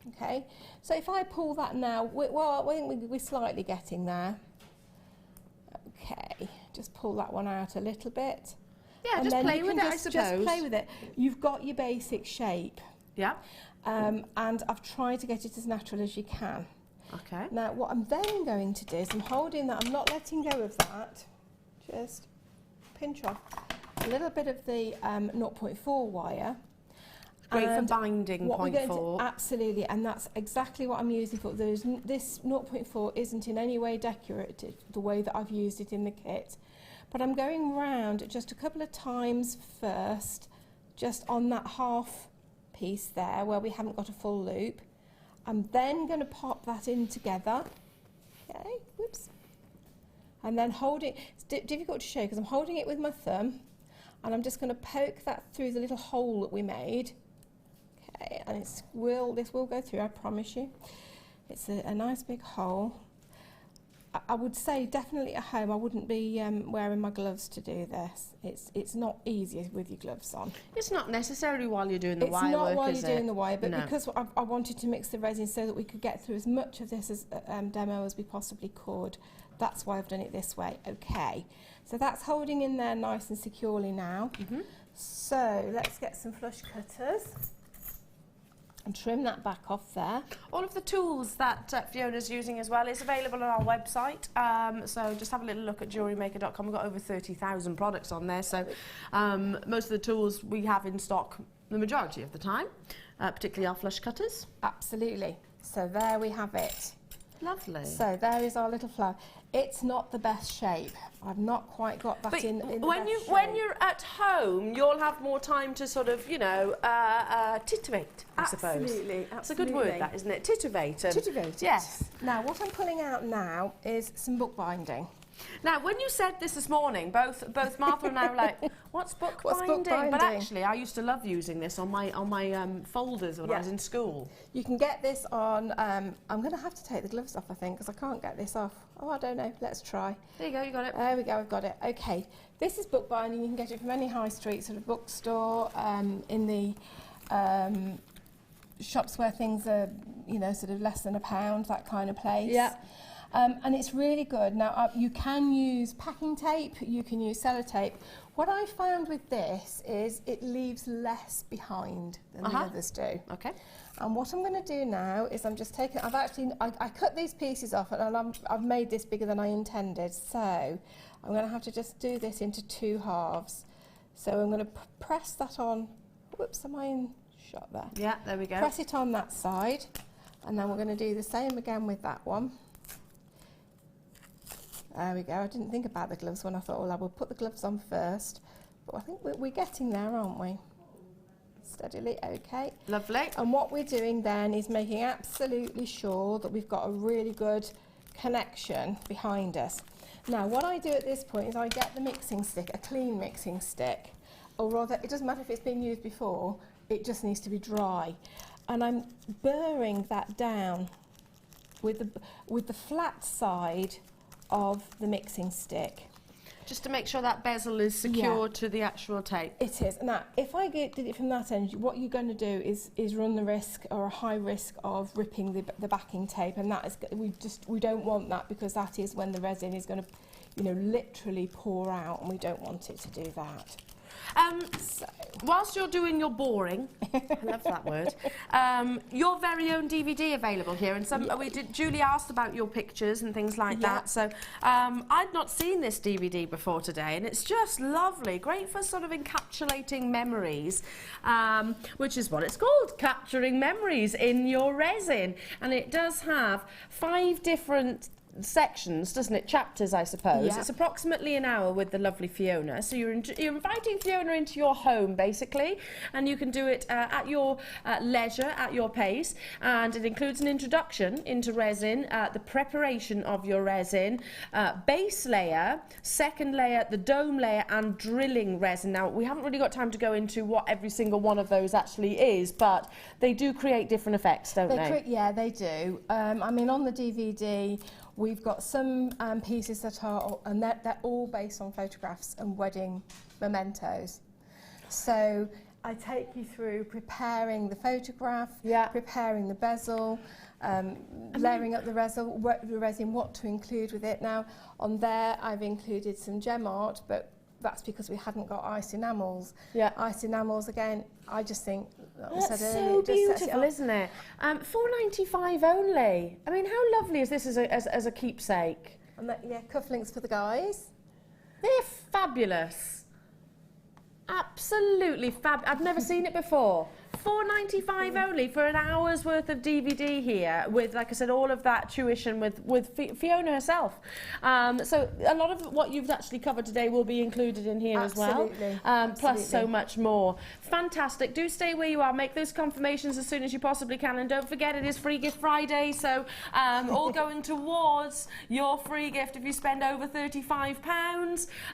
okay? So if I pull that now, I think we're slightly getting there. Okay, just pull that one out a little bit. Yeah, and just then play with it, I suppose. Just play with it. You've got your basic shape. Yeah. And I've tried to get it as natural as you can. Okay. Now, what I'm then going to do is I'm holding that, I'm not letting go of that, just pinch off a little bit of the 0.4 wire. Great for binding, 0.4. Absolutely, and that's exactly what I'm using for. This 0.4 isn't in any way decorated the way that I've used it in the kit. But I'm going round just a couple of times first, just on that half piece there where we haven't got a full loop. I'm then going to pop that in together, okay, whoops, and then hold it. It's difficult to show because I'm holding it with my thumb, and I'm just going to poke that through the little hole that we made, okay, and this will go through, I promise you. It's a nice big hole. I would say definitely at home I wouldn't be wearing my gloves to do this. It's not easy with your gloves on. It's not necessarily while you're doing the wire work, It's not while you're doing the wire, but No. because I wanted to mix the resin so that we could get through as much of this as demo as we possibly could. That's why I've done it this way. Okay, so that's holding in there nice and securely now. So let's get some flush cutters and trim that back off there. All of the tools that Fiona's using as well is available on our website. So just have a little look at JewelleryMaker.com. We've got over 30,000 products on there. So most of the tools we have in stock the majority of the time, particularly our flush cutters. Absolutely. So there we have it. Lovely. So there is our little flower. It's not the best shape. I've not quite got that but in the when you're at home, you'll have more time to sort of, you know, titivate, I suppose. Absolutely. It's a good word, that, isn't it? Titivate. Titivate. Yes. Now, what I'm pulling out now is some bookbinding. Now, when you said this morning, both Martha and I were like, "What's bookbinding?" But actually, I used to love using this on my folders when I was in school. You can get this on. I'm going to have to take the gloves off, I think, because I can't get this off. Oh, I don't know. Let's try. There you go. You got it. There we go. I've got it. Okay. This is bookbinding. You can get it from any high street sort of bookstore, in the shops where things are, you know, sort of less than £1, that kind of place. Yeah. And it's really good. Now, you can use packing tape, you can use sellotape. What I found with this is it leaves less behind than the others do. Okay. And what I'm going to do now is I'm just taking, I cut these pieces off and I've made this bigger than I intended. So I'm going to have to just do this into 2 halves. So I'm going to press that on. Whoops, am I in shot there? Yeah, there we go. Press it on that side. And then we're going to do the same again with that one. There we go. I didn't think about the gloves when I thought, well, I will put the gloves on first. But I think we're getting there, aren't we? Steadily, okay. Lovely. And what we're doing then is making absolutely sure that we've got a really good connection behind us. Now, what I do at this point is I get the mixing stick, a clean mixing stick, or rather, it doesn't matter if it's been used before, it just needs to be dry. And I'm burring that down with the flat side of the mixing stick. Just to make sure that bezel is secured to the actual tape. It is. Now, if I did it from that end, what you're going to do is run the risk, or a high risk, of ripping the backing tape, and that is we don't want that, because that is when the resin is going to, you know, literally pour out, and we don't want it to do that. Whilst you're doing your boring, I love that word, your very own DVD available here, and Julie asked about your pictures and things like that, so I'd not seen this DVD before today, and it's just lovely, great for sort of encapsulating memories, which is what it's called, capturing memories in your resin, and it does have 5 different sections, doesn't it? Chapters, I suppose. Yeah. It's approximately an hour with the lovely Fiona. So you're inviting Fiona into your home, basically, and you can do it at your leisure, at your pace. And it includes an introduction into resin, the preparation of your resin, base layer, second layer, the dome layer, and drilling resin. Now, we haven't really got time to go into what every single one of those actually is, but they do create different effects, don't they? Yeah, they do. I mean, on the DVD, we've got some pieces that are, and they're all based on photographs and wedding mementos. So I take you through preparing the photograph, preparing the bezel, layering up the resin, what to include with it. Now, on there, I've included some gem art, but that's because we hadn't got ice enamels. Yeah. Ice enamels, again, I just think... That's so beautiful, isn't it? $4.95 only. I mean, how lovely is this as a keepsake? And cufflinks for the guys. They're fabulous. Absolutely fab. I've never seen it before. $4.95 only for an hour's worth of DVD here, with, like I said, all of that tuition with Fiona herself. So a lot of what you've actually covered today will be included in here as well. Plus so much more. Fantastic. Do stay where you are. Make those confirmations as soon as you possibly can, and don't forget it is Free Gift Friday. So all going towards your free gift if you spend over £35,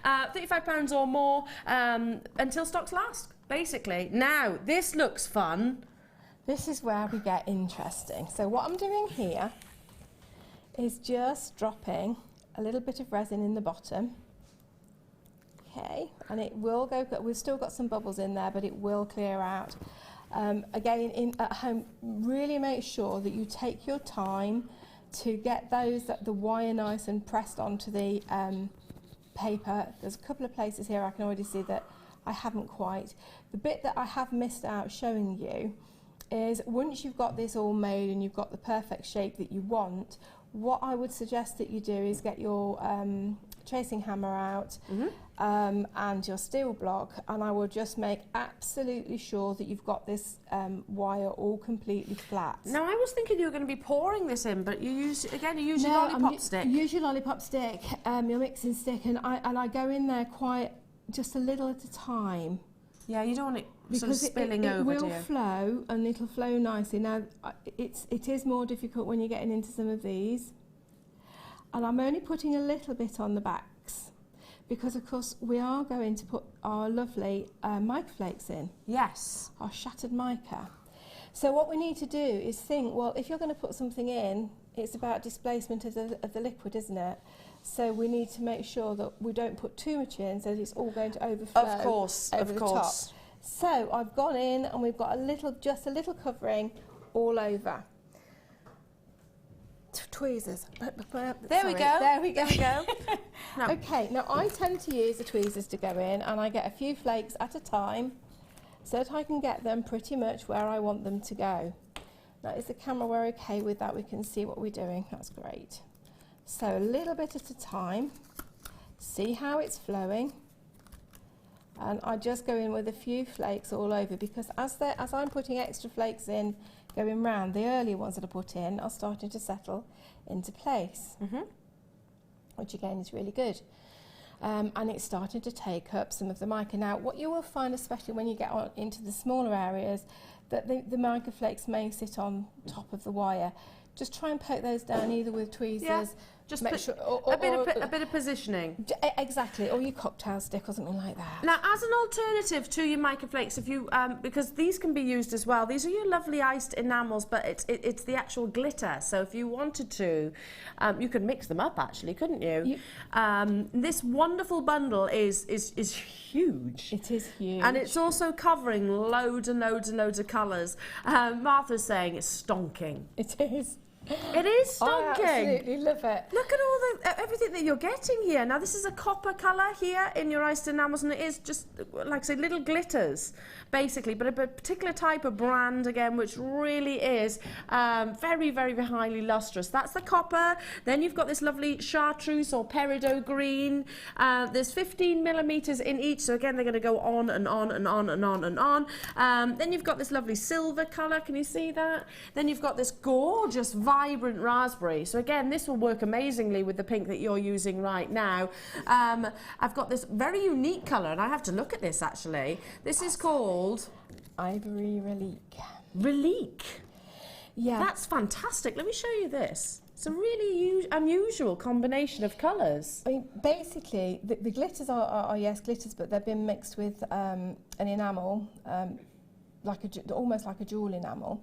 £35 or more, until stocks last. Basically. Now, this looks fun. This is where we get interesting. So what I'm doing here is just dropping a little bit of resin in the bottom. Okay, and it will go, we've still got some bubbles in there, but it will clear out. Again, at home, really make sure that you take your time to get the wire nice and pressed onto the paper. There's a couple of places here I can already see that I haven't quite. The bit that I have missed out showing you is, once you've got this all made and you've got the perfect shape that you want, what I would suggest that you do is get your tracing hammer out and your steel block, and I will just make absolutely sure that you've got this wire all completely flat. Now, I was thinking you were going to be pouring this in, but you use your lollipop stick. Use your lollipop stick, your mixing stick, and I go in there quite just a little at a time. Yeah, you don't want it sort of spilling over, do you? It will flow, and it'll flow nicely. Now, it is more difficult when you're getting into some of these. And I'm only putting a little bit on the backs, because, of course, we are going to put our lovely mica flakes in. Yes. Our shattered mica. So what we need to do is think, well, if you're going to put something in, it's about displacement of the liquid, isn't it? So we need to make sure that we don't put too much in, so that it's all going to overflow. Of course, over the top. So I've gone in, and we've got just a little covering all over. tweezers. There we go. There we go. No. Okay, now I tend to use the tweezers to go in, and I get a few flakes at a time so that I can get them pretty much where I want them to go. Now, is the camera we're okay with that? We can see what we're doing. That's great. So a little bit at a time. See how it's flowing. And I just go in with a few flakes all over, because as I'm putting extra flakes in, going round, the earlier ones that I put in are starting to settle into place, which again is really good. And it's starting to take up some of the mica. Now, what you will find, especially when you get on into the smaller areas, that the mica flakes may sit on top of the wire. Just try and poke those down either with tweezers. Just make sure, a bit of positioning. Exactly, or your cocktail stick or something like that. Now, as an alternative to your mica flakes, if you because these can be used as well. These are your lovely iced enamels, but it's the actual glitter. So if you wanted to, you could mix them up actually, couldn't you? This wonderful bundle is huge. It is huge, and it's also covering loads and loads and loads of colours. Martha's saying it's stonking. It is. It is stonking. I absolutely love it. Look at all everything that you're getting here. Now, this is a copper colour here in your iced enamels, and it is just, like I say, little glitters, basically, but a particular type of brand, again, which really is very, very highly lustrous. That's the copper. Then you've got this lovely chartreuse or peridot green. There's 15 millimetres in each, so again, they're going to go on and on and on and on and on. Then you've got this lovely silver colour. Can you see that? Then you've got this gorgeous vibrant raspberry. So again, this will work amazingly with the pink that you're using right now. I've got this very unique colour, and I have to look at this actually. This is called Ivory Relique. Relique. Yeah. That's fantastic. Let me show you this. It's a really unusual combination of colours. I mean, basically, the glitters are yes, glitters, but they've been mixed with an enamel, almost like a jewel enamel,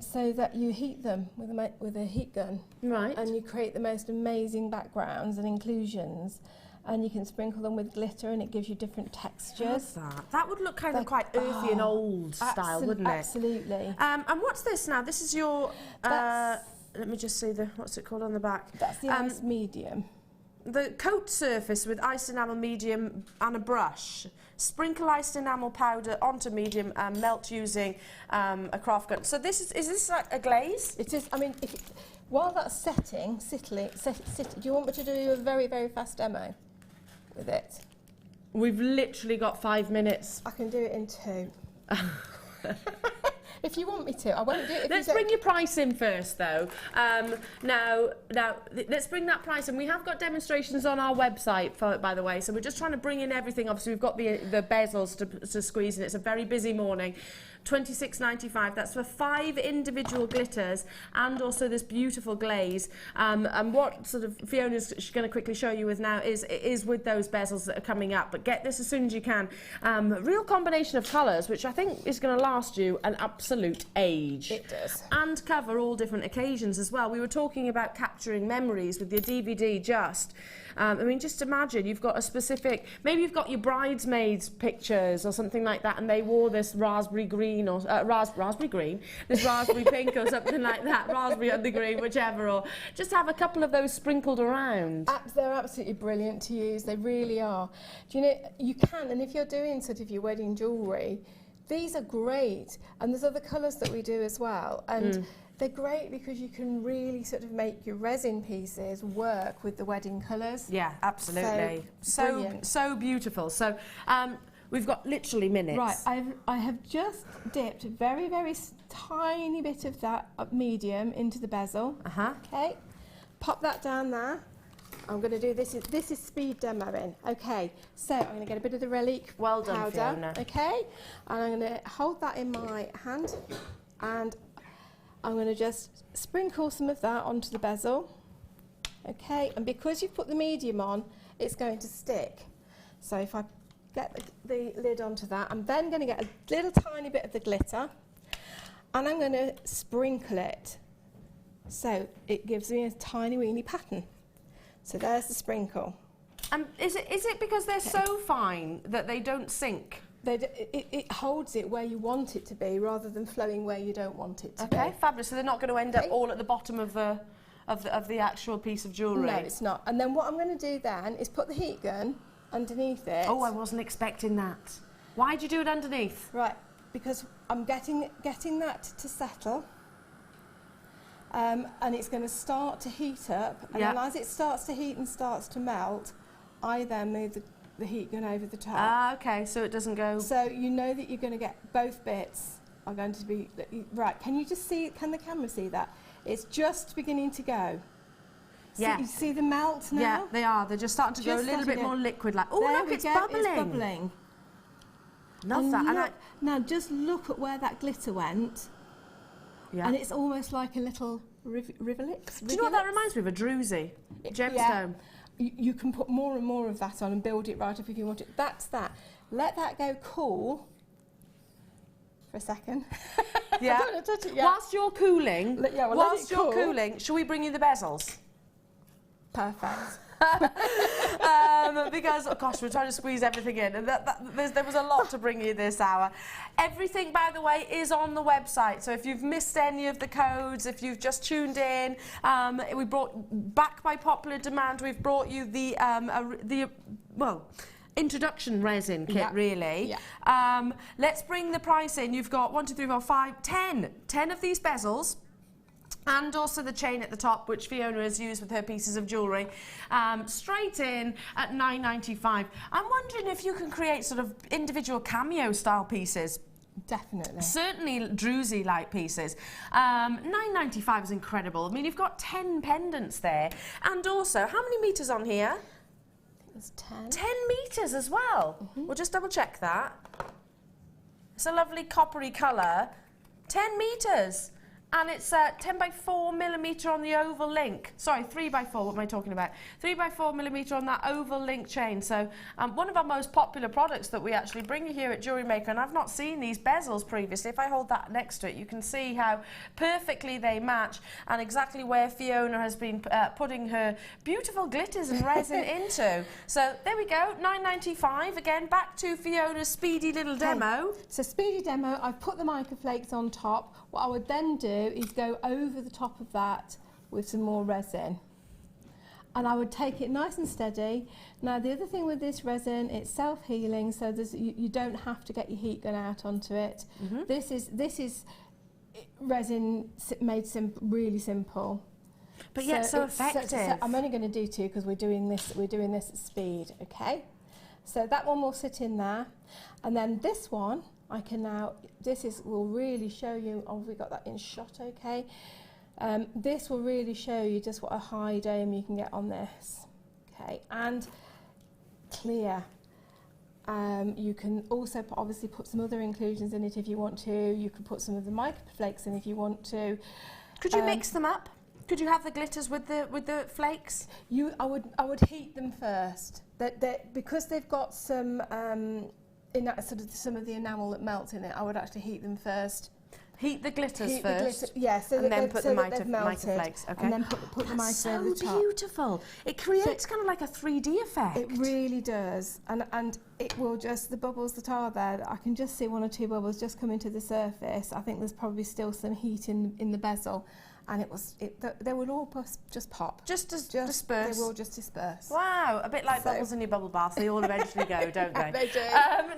so that you heat them with a heat gun, right? And you create the most amazing backgrounds and inclusions, and you can sprinkle them with glitter, and it gives you different textures. That would look kind of quite earthy and old style, wouldn't it? Absolutely. And what's this now? This is your. Let me just see what's it called on the back. That's the ice medium. The coat surface with iced enamel medium and a brush. Sprinkle iced enamel powder onto medium and melt using a craft gun. So is this like a glaze? It is. I mean, while that's setting, do you want me to do a very, very fast demo with it? We've literally got 5 minutes. I can do it in 2. If you want me to, I won't do it. Let's bring your price in first, though. Now, let's bring that price in. We have got demonstrations on our website, by the way, so we're just trying to bring in everything. Obviously, we've got the bezels to squeeze in. It's a very busy morning. £26.95. That's for 5 individual glitters and also this beautiful glaze. And what sort of Fiona's going to quickly show you with now is with those bezels that are coming up. But get this as soon as you can. Real combination of colours, which I think is going to last you an absolute age. It does. And cover all different occasions as well. We were talking about capturing memories with your DVD just. I mean, just imagine you've got a specific, maybe you've got your bridesmaids pictures or something like that, and they wore this raspberry green or raspberry green, this raspberry pink or something like that, raspberry and the green, whichever, or just have a couple of those sprinkled around. They're absolutely brilliant to use. They really are. Do you know, you can, and if you're doing sort of your wedding jewellery, these are great. And there's other colours that we do as well. And they're great because you can really sort of make your resin pieces work with the wedding colours. Yeah, absolutely. So beautiful. So we've got literally minutes. Right, I have just dipped a very, very tiny bit of that medium into the bezel. Okay, pop that down there. I'm going to do this. This is speed demoing. Okay, so I'm going to get a bit of the relique well done, powder. Fiona. Okay, and I'm going to hold that in my hand, and I'm going to just sprinkle some of that onto the bezel. Okay, and because you've put the medium on, it's going to stick. So if I get the lid onto that, I'm then going to get a little tiny bit of the glitter, and I'm going to sprinkle it. So it gives me a tiny weeny pattern. So there's the sprinkle. And is it because they're so fine that they don't sink? It holds it where you want it to be rather than flowing where you don't want it to be. Okay, fabulous. So they're not going to end up all at the bottom of the of the actual piece of jewellery. No, it's not. And then what I'm going to do then is put the heat gun underneath it. Oh, I wasn't expecting that. Why'd you do it underneath? Right, because I'm getting that to settle. And it's going to start to heat up. And then as it starts to heat and starts to melt, I then move the heat gun over the top. Ah, okay, so it doesn't go... So you know that you're going to get both bits are going to be... Right, can you just see, can the camera see that? It's just beginning to go. Yeah. So you see the melt now? Yeah, they are. They're just starting to go a little bit more liquid. Like, oh, look, it's bubbling. It's bubbling. Love that. Look, now just look at where that glitter went. Yeah. And it's almost like a little rivulet. Do you know what that reminds me of? A druzy. Gemstone. Yeah. You can put more and more of that on and build it right up if you want it. That's that. Let that go cool for a second. Yeah. I don't want to touch it yet. Whilst you're cooling, whilst you're cooling, shall we bring you the bezels? Perfect. Because, oh gosh, we're trying to squeeze everything in, and there was a lot to bring you this hour. Everything, by the way, is on the website, so if you've missed any of the codes, if you've just tuned in, we brought, back by popular demand, we've brought you the introduction resin kit, really. Yeah. Let's bring the price in. You've got 1, 2, 3, 4, 5, 10 of these bezels. And also the chain at the top, which Fiona has used with her pieces of jewellery, straight in at £9.95. I'm wondering if you can create sort of individual cameo style pieces. Definitely. Certainly druzy-like pieces. £9.95 is incredible. I mean, you've got 10 pendants there. And also, how many metres on here? I think it's 10. 10 metres as well. Mm-hmm. We'll just double check that. It's a lovely coppery colour. 10 metres. And it's 10 by 4 millimetre on the oval link. Sorry, 3 by 4, what am I talking about? 3 by 4 millimetre on that oval link chain. So one of our most popular products that we actually bring you here at Jewellery Maker, and I've not seen these bezels previously. If I hold that next to it, you can see how perfectly they match and exactly where Fiona has been putting her beautiful glitters and resin into. So there we go, £9.95. Again, back to Fiona's speedy little demo. So speedy demo, I've put the mica flakes on top. What I would then do is go over the top of that with some more resin. And I would take it nice and steady. Now the other thing with this resin, it's self-healing, so you don't have to get your heat gun out onto it. Mm-hmm. This is resin made really simple. But yet so effective. So I'm only going to do 2 because we're doing this at speed, okay? So that one will sit in there. And then this one, I can now, will really show you, oh, we got that in shot, okay? This will really show you just what a high dome you can get on this, okay? And clear. You can also obviously put some other inclusions in it if you want to. You can put some of the mica flakes in if you want to. Could you mix them up? Could you have the glitters with the flakes? I would heat them first. Because they've got some some of the enamel that melts in it, I would actually heat them first. Heat the glitters first. Yeah, so and then put the mica flakes. Okay. And then put the mica over the top. So beautiful. It creates kind of like a 3D effect. It really does. And it will just, the bubbles that are there, I can just see 1 or 2 bubbles just coming to the surface. I think there's probably still some heat in the bezel. And they will all just pop. Just disperse. They will just disperse. Wow, a bit like bubbles in your bubble bath. They all eventually go, don't they? They do.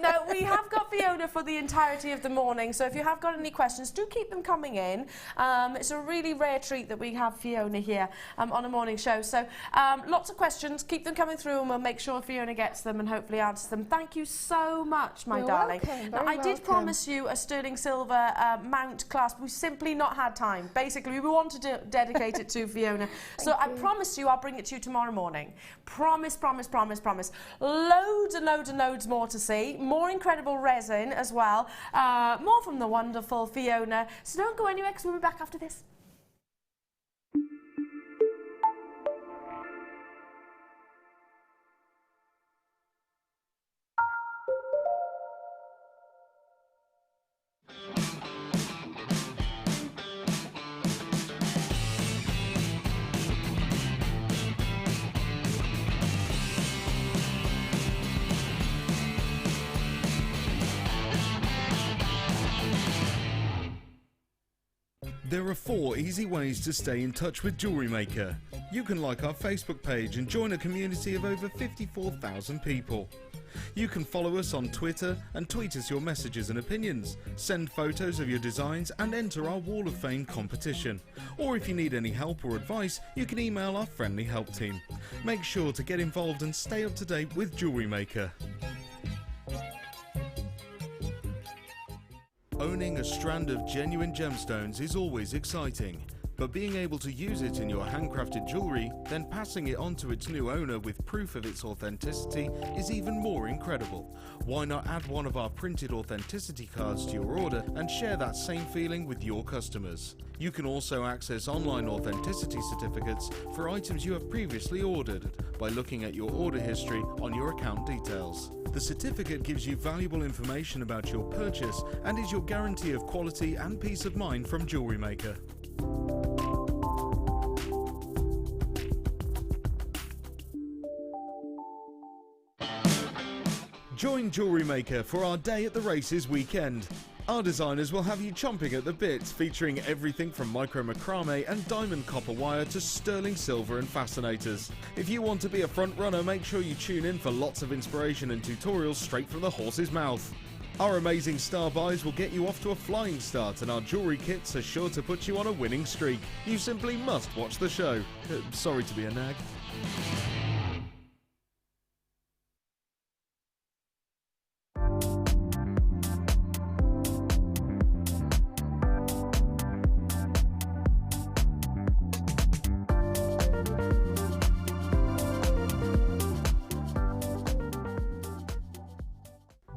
No, we have got Fiona for the entirety of the morning, so if you have got any questions, do keep them coming in. It's a really rare treat that we have Fiona here on a morning show. So lots of questions, keep them coming through and we'll make sure Fiona gets them and hopefully answers them. Thank you so much, my darling. Welcome, now, I did promise you a sterling silver mount clasp. We've simply not had time. Basically, we want to dedicate it to Fiona. So I promise you I'll bring it to you tomorrow morning. Promise, promise, promise, promise. Loads and loads and loads more to see. More incredible resin as well. More from the wonderful Fiona. So don't go anywhere because we'll be back after this. There are 4 easy ways to stay in touch with Jewellery Maker. You can like our Facebook page and join a community of over 54,000 people. You can follow us on Twitter and tweet us your messages and opinions, send photos of your designs and enter our Wall of Fame competition. Or if you need any help or advice, you can email our friendly help team. Make sure to get involved and stay up to date with Jewellery Maker. Owning a strand of genuine gemstones is always exciting, but being able to use it in your handcrafted jewellery, then passing it on to its new owner with proof of its authenticity is even more incredible. Why not add one of our printed authenticity cards to your order and share that same feeling with your customers? You can also access online authenticity certificates for items you have previously ordered by looking at your order history on your account details. The certificate gives you valuable information about your purchase and is your guarantee of quality and peace of mind from Jewellery Maker. Join Jewellery Maker for our Day at the Races weekend. Our designers will have you chomping at the bit, featuring everything from micro macrame and diamond copper wire to sterling silver and fascinators. If you want to be a front runner, make sure you tune in for lots of inspiration and tutorials straight from the horse's mouth. Our amazing star buys will get you off to a flying start, and our jewellery kits are sure to put you on a winning streak. You simply must watch the show. Sorry to be a nag.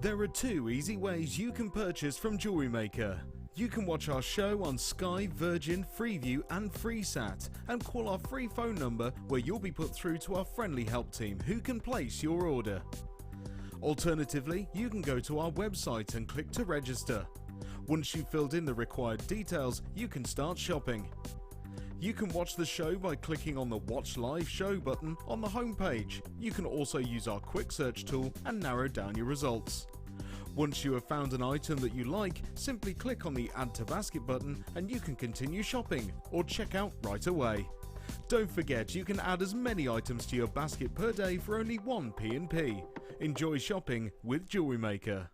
There are 2 easy ways you can purchase from Jewellery Maker. You can watch our show on Sky, Virgin, Freeview and FreeSat and call our free phone number where you'll be put through to our friendly help team who can place your order. Alternatively, you can go to our website and click to register. Once you've filled in the required details, you can start shopping. You can watch the show by clicking on the Watch Live Show button on the homepage. You can also use our quick search tool and narrow down your results. Once you have found an item that you like, simply click on the Add to Basket button and you can continue shopping or check out right away. Don't forget, you can add as many items to your basket per day for only 1 P&P. Enjoy shopping with Jewellery Maker.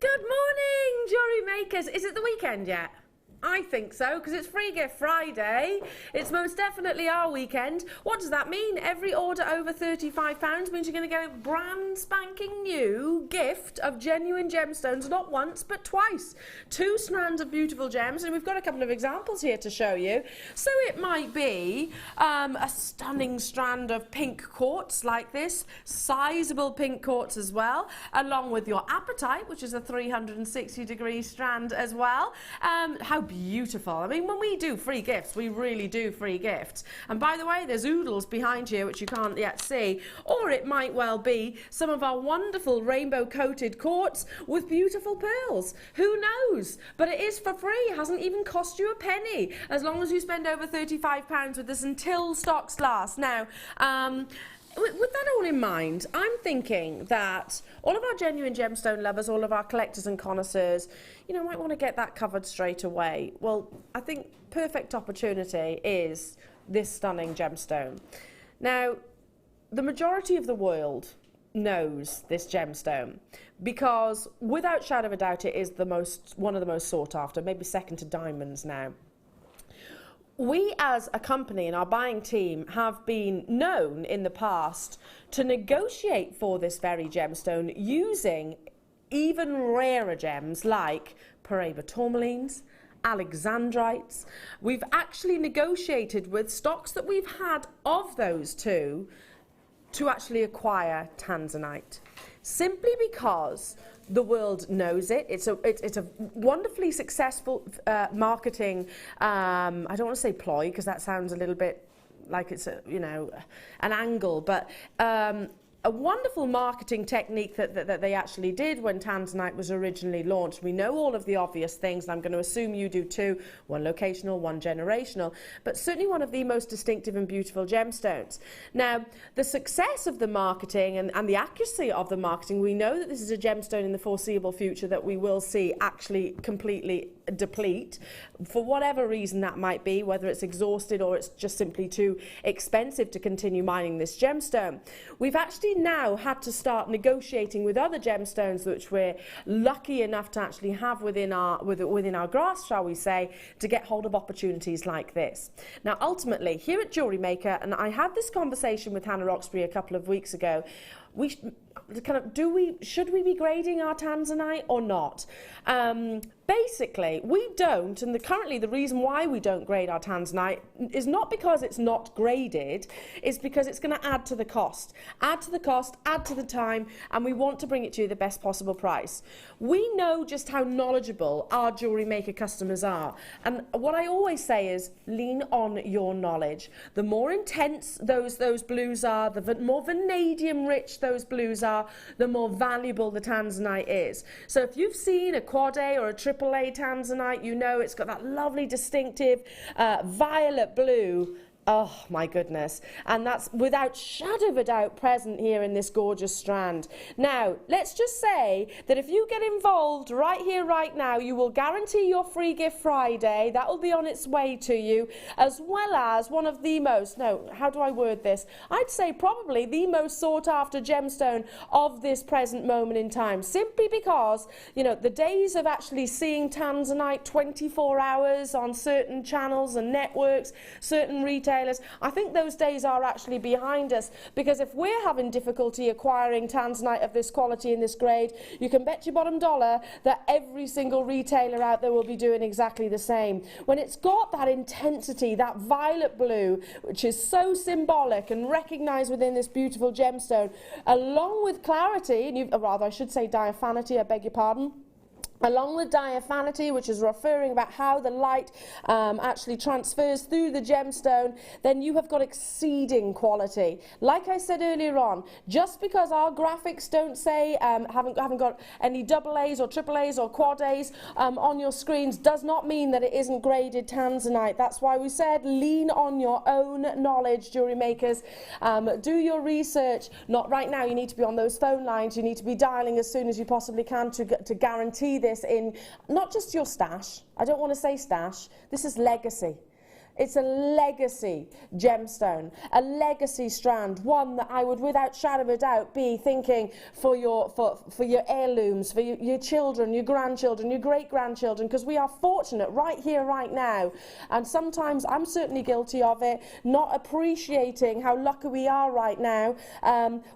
Good morning, Jewellery Makers. Is it the weekend yet? I think so, because it's Free Gift Friday. It's most definitely our weekend. What does that mean? Every order over £35 means you're going to get a brand spanking new gift of genuine gemstones, not once, but twice. 2 strands of beautiful gems, and we've got a couple of examples here to show you. So it might be a stunning strand of pink quartz like this, sizable pink quartz as well, along with your apatite, which is a 360-degree strand as well. How beautiful. I mean, when we do free gifts, we really do free gifts. And by the way, there's oodles behind you, which you can't yet see. Or it might well be some of our wonderful rainbow-coated quartz with beautiful pearls. Who knows? But it is for free. It hasn't even cost you a penny, as long as you spend over £35 with us until stocks last. Now, with that all in mind, I'm thinking that all of our genuine gemstone lovers, all of our collectors and connoisseurs, you know, might want to get that covered straight away. Well, I think perfect opportunity is this stunning gemstone. Now, the majority of the world knows this gemstone because, without shadow of a doubt, it is one of the most sought after, maybe second to diamonds now. We as a company and our buying team have been known in the past to negotiate for this very gemstone using even rarer gems like Peridot tourmalines, alexandrites. We've actually negotiated with stocks that we've had of those two to actually acquire Tanzanite, simply because the world knows it. It's a wonderfully successful marketing, I don't want to say ploy because that sounds a little bit like it's a, you know, an angle, but a wonderful marketing technique that they actually did when Tanzanite was originally launched. We know all of the obvious things, and I'm going to assume you do too, one locational, one generational, but certainly one of the most distinctive and beautiful gemstones. Now, the success of the marketing and the accuracy of the marketing, we know that this is a gemstone in the foreseeable future that we will see actually completely deplete, for whatever reason that might be, whether it's exhausted or it's just simply too expensive to continue mining this gemstone. We've actually now had to start negotiating with other gemstones which we're lucky enough to actually have within our grasp, shall we say, to get hold of opportunities like this. Now, ultimately, here at Jewellery Maker, and I had this conversation with Hannah Roxbury a couple of weeks ago, should we be grading our Tanzanite or not? Basically, we don't, and currently the reason why we don't grade our Tanzanite is not because it's not graded, it's because it's going to add to the cost, add to the time, and we want to bring it to you the best possible price. We know just how knowledgeable our Jewellery Maker customers are, and what I always say is lean on your knowledge. The more intense those blues are, the more vanadium rich those blues are, the more valuable the Tanzanite is. So if you've seen a quad A or a triple A Tanzanite, you know it's got that lovely distinctive violet blue. Oh my goodness, and that's without shadow of a doubt present here in this gorgeous strand. Now, let's just say that if you get involved right here, right now, you will guarantee your free gift Friday. That will be on its way to you, as well as one of the most, no, how do I word this? I'd say probably the most sought after gemstone of this present moment in time, simply because, you know, the days of actually seeing Tanzanite 24 hours on certain channels and networks, certain retailers, I think those days are actually behind us, because if we're having difficulty acquiring Tanzanite of this quality and this grade, you can bet your bottom dollar that every single retailer out there will be doing exactly the same. When it's got that intensity, that violet blue, which is so symbolic and recognised within this beautiful gemstone, along with clarity, and I should say diaphanity, I beg your pardon, along with diaphanity, which is referring about how the light actually transfers through the gemstone, then you have got exceeding quality. Like I said earlier on, just because our graphics don't say haven't got any double A's or triple A's or quad A's on your screens, does not mean that it isn't graded Tanzanite. That's why we said lean on your own knowledge, jewellery makers. Do your research. Not right now. You need to be on those phone lines. You need to be dialing as soon as you possibly can to guarantee this in not just your stash. I don't want to say stash. This is legacy. It's a legacy gemstone, a legacy strand, one that I would without shadow of a doubt be thinking for your heirlooms, for your children, your grandchildren, your great-grandchildren, because we are fortunate right here, right now, and sometimes I'm certainly guilty of it, not appreciating how lucky we are right now.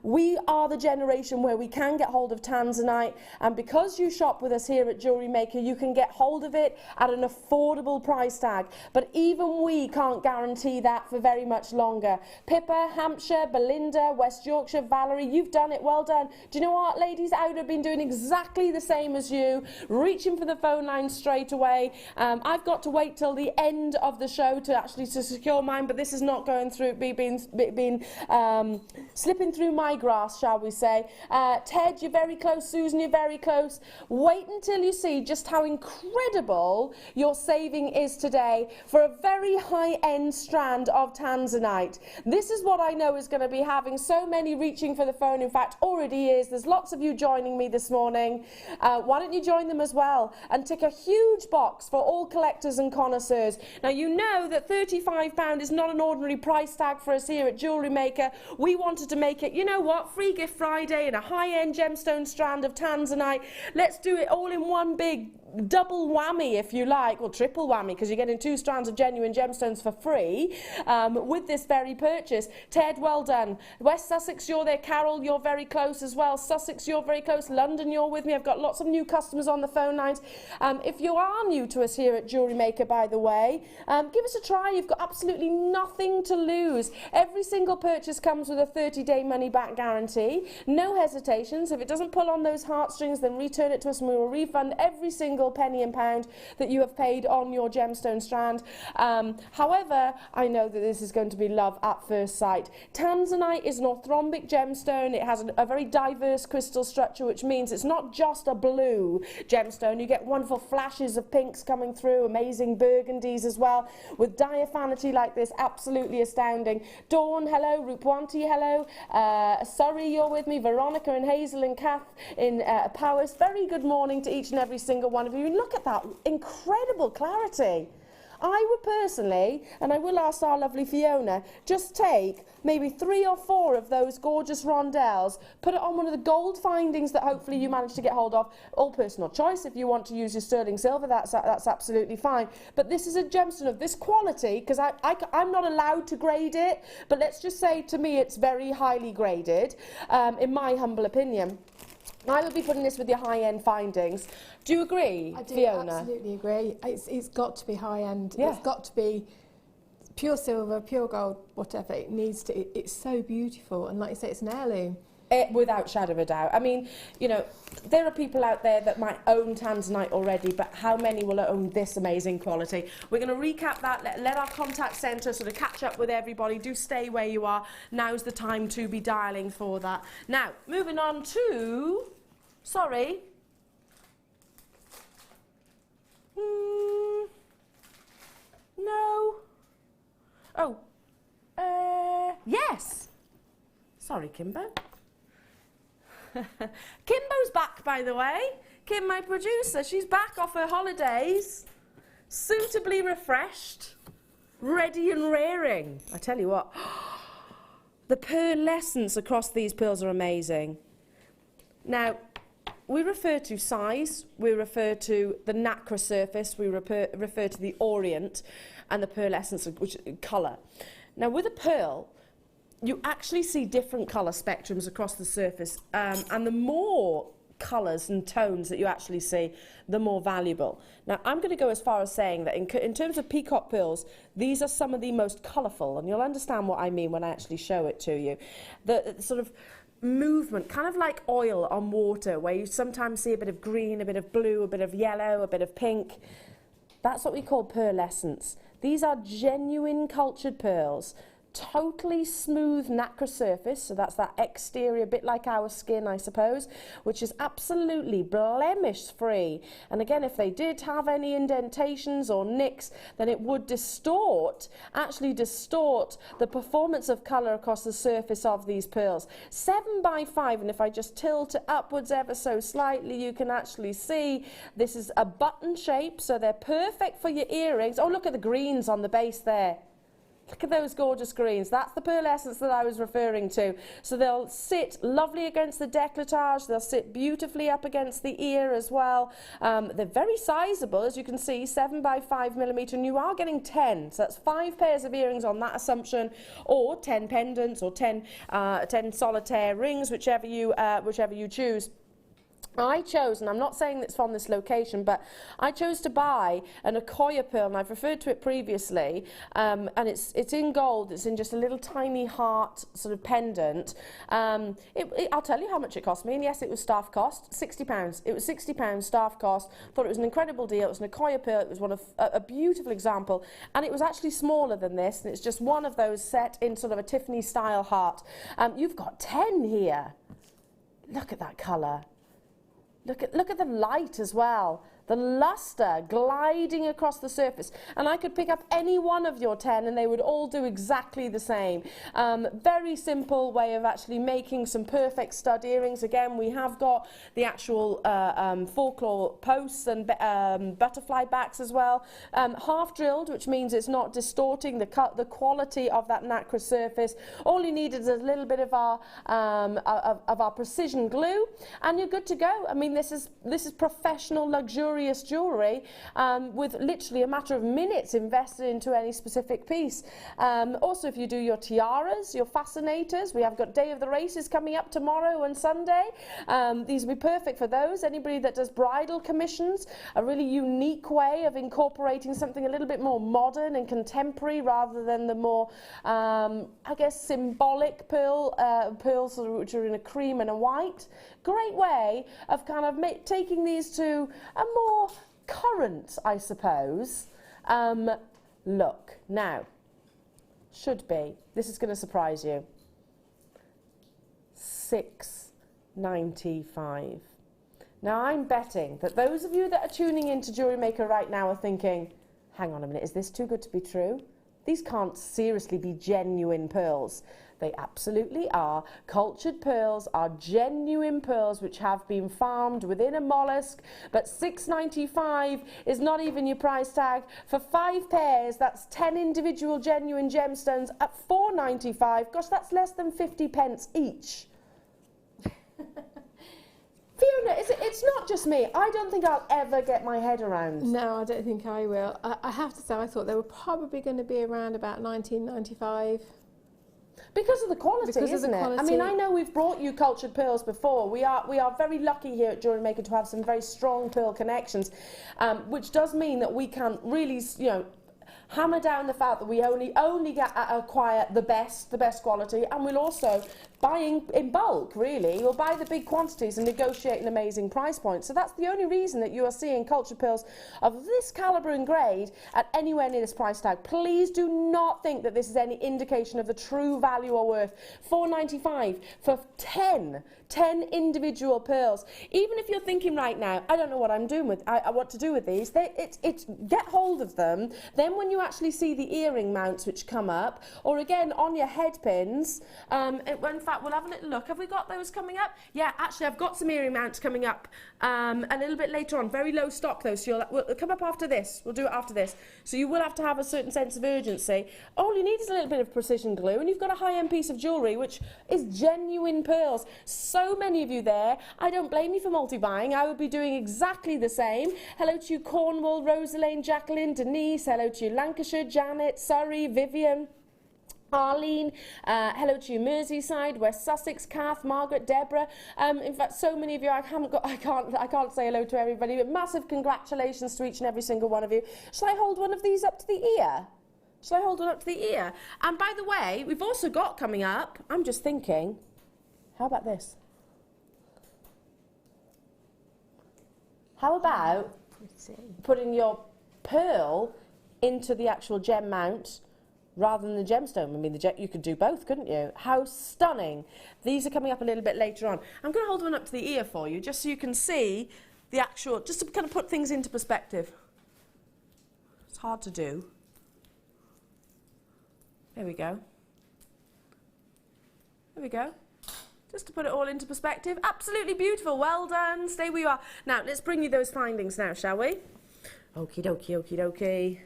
We are the generation where we can get hold of Tanzanite, and because you shop with us here at Jewellery Maker, you can get hold of it at an affordable price tag, but even we can't guarantee that for very much longer. Pippa, Hampshire, Belinda, West Yorkshire, Valerie, you've done it, well done. Do you know what, ladies? I would have been doing exactly the same as you, reaching for the phone line straight away. I've got to wait till the end of the show to secure mine, but this is not going through, slipping through my grasp, shall we say. Ted, you're very close. Susan, you're very close. Wait until you see just how incredible your saving is today for a very high-end strand of Tanzanite. This is what I know is going to be having so many reaching for the phone. In fact, already is. There's lots of you joining me this morning. Why don't you join them as well and tick a huge box for all collectors and connoisseurs. Now, you know that £35 is not an ordinary price tag for us here at Jewellery Maker. We wanted to make it, you know what, Free Gift Friday and a high-end gemstone strand of Tanzanite. Let's do it all in one big double whammy, if you like, or triple whammy, because you're getting 2 strands of genuine gemstones for free with this very purchase. Ted, well done. West Sussex, you're there. Carol, you're very close as well. Sussex, you're very close. London, you're with me. I've got lots of new customers on the phone lines. If you are new to us here at Jewellery Maker, by the way, give us a try. You've got absolutely nothing to lose. Every single purchase comes with a 30-day money-back guarantee. No hesitations. If it doesn't pull on those heartstrings, then return it to us and we will refund every single single penny and pound that you have paid on your gemstone strand. However, I know that this is going to be love at first sight. Tanzanite is an orthorhombic gemstone. It has a very diverse crystal structure, which means it's not just a blue gemstone. You get wonderful flashes of pinks coming through, amazing burgundies as well, with diaphanity like this, absolutely astounding. Dawn, hello. Rupwanti, hello. Sorry, you're with me. Veronica and Hazel and Kath in Powys. Very good morning to each and every single one of you. And look at that incredible clarity. I would personally, and I will ask our lovely Fiona, just take maybe 3 or 4 of those gorgeous rondelles, put it on one of the gold findings that hopefully you managed to get hold of. All personal choice. If you want to use your sterling silver, that's absolutely fine. But this is a gemstone of this quality, because I'm not allowed to grade it, but let's just say to me it's very highly graded, in my humble opinion. I would be putting this with your high-end findings. Do you agree, I do, Fiona? absolutely agree. It's got to be high-end. Yeah. It's got to be pure silver, pure gold, whatever. It needs to. It's so beautiful, and like you say, it's an heirloom. Without shadow of a doubt. I mean, you know, there are people out there that might own Tanzanite already, but how many will own this amazing quality? We're going to recap that, let our contact centre sort of catch up with everybody. Do stay where you are. Now's the time to be dialing for that. Now, moving on to... Sorry. No. Oh. Yes. Sorry, Kimbo. Kimbo's back, by the way. Kim, my producer, she's back off her holidays, suitably refreshed, ready and raring. I tell you what, the pearlescence across these pearls are amazing. Now, we refer to size, we refer to the nacre surface, we refer to the orient and the pearlescence, which is colour. Now, with a pearl, you actually see different colour spectrums across the surface, and the more colours and tones that you actually see, the more valuable. Now, I'm going to go as far as saying that in terms of peacock pearls, these are some of the most colourful, and you'll understand what I mean when I actually show it to you. The sort of movement, kind of like oil on water, where you sometimes see a bit of green, a bit of blue, a bit of yellow, a bit of pink. That's what we call pearlescence. These are genuine cultured pearls, totally smooth nacre surface, so that's that exterior, bit like our skin, I suppose, which is absolutely blemish free. And again, if they did have any indentations or nicks, then it would actually distort the performance of colour across the surface of these pearls. 7 by 5, and if I just tilt it upwards ever so slightly, you can actually see this is a button shape, so they're perfect for your earrings. Oh, look at the greens on the base there. Look at those gorgeous greens. That's the pearlescence that I was referring to. So they'll sit lovely against the décolletage. They'll sit beautifully up against the ear as well. They're very sizable, as you can see, 7 by 5 millimetre, and you are getting 10. So that's 5 pairs of earrings on that assumption, or 10 pendants, or 10 solitaire rings, whichever you choose. I chose, and I'm not saying it's from this location, but I chose to buy an Okoye pearl, and I've referred to it previously, and it's in gold. It's in just a little tiny heart sort of pendant. I'll tell you how much it cost me, and yes, it was staff cost, £60. It was £60 staff cost. Thought it was an incredible deal. It was an Okoye pearl. It was one of a beautiful example, and it was actually smaller than this, and it's just one of those set in sort of a Tiffany style heart. You've got 10 here. Look at that colour. Look at the light as well. The luster gliding across the surface. And I could pick up any one of your 10 and they would all do exactly the same. Very simple way of actually making some perfect stud earrings. Again, we have got the actual four-claw posts and butterfly backs as well. Half drilled, which means it's not distorting the quality of that nacre surface. All you need is a little bit of our precision glue, and you're good to go. I mean, this is professional, luxurious jewellery with literally a matter of minutes invested into any specific piece. Also, if you do your tiaras, your fascinators, we have got Day of the Races coming up tomorrow and Sunday. These will be perfect for those. Anybody that does bridal commissions, a really unique way of incorporating something a little bit more modern and contemporary rather than the more, I guess, symbolic pearls which are in a cream and a white. Great way of kind of taking these to a more current, I suppose, look. Now, should be, this is going to surprise you, $6.95. Now, I'm betting that those of you that are tuning into Jewellery Maker right now are thinking, hang on a minute, is this too good to be true? These can't seriously be genuine pearls. They absolutely are. Cultured pearls are genuine pearls which have been farmed within a mollusk, but $6.95 is not even your price tag. For 5 pairs, that's 10 individual genuine gemstones at $4.95. Gosh, that's less than 50 pence each. Fiona, it's not just me. I don't think I'll ever get my head around. No, I don't think I will. I have to say, I thought they were probably going to be around about $19.95. Because of the quality, isn't it? I mean, I know we've brought you cultured pearls before. We are very lucky here at Jewellery Maker to have some very strong pearl connections, which does mean that we can really, you know, hammer down the fact that we only acquire the best quality, and we'll also buy in bulk, really. You'll buy the big quantities and negotiate an amazing price point. So that's the only reason that you are seeing cultured pearls of this calibre and grade at anywhere near this price tag. Please do not think that this is any indication of the true value or worth. $4.95 for 10 individual pearls. Even if you're thinking right now, I don't know what I'm doing with, what to do with these, it's get hold of them. Then when you actually see the earring mounts which come up, or again on your head pins, in fact, we'll have a little look. Have we got those coming up? Yeah, actually, I've got some earring mounts coming up a little bit later on. Very low stock, though, so we'll come up after this. We'll do it after this. So you will have to have a certain sense of urgency. All you need is a little bit of precision glue, and you've got a high-end piece of jewellery, which is genuine pearls. So many of you there. I don't blame you for multi-buying. I would be doing exactly the same. Hello to you, Cornwall, Rosalane, Jacqueline, Denise. Hello to you, Lancashire, Janet, Surrey, Vivian, Arlene, hello to you, Merseyside, West Sussex, Kath, Margaret, Deborah. In fact, so many of you, I can't say hello to everybody, but massive congratulations to each and every single one of you. Shall I hold one of these up to the ear? Shall I hold one up to the ear? And by the way, we've also got coming up, I'm just thinking, how about this? How about putting your pearl into the actual gem mount rather than the gemstone? I mean, you could do both, couldn't you? How stunning. These are coming up a little bit later on. I'm going to hold one up to the ear for you, just so you can see the actual, just to kind of put things into perspective. It's hard to do. There we go. There we go. Just to put it all into perspective. Absolutely beautiful. Well done. Stay where you are. Now, let's bring you those findings now, shall we? Okie dokie, okie dokie.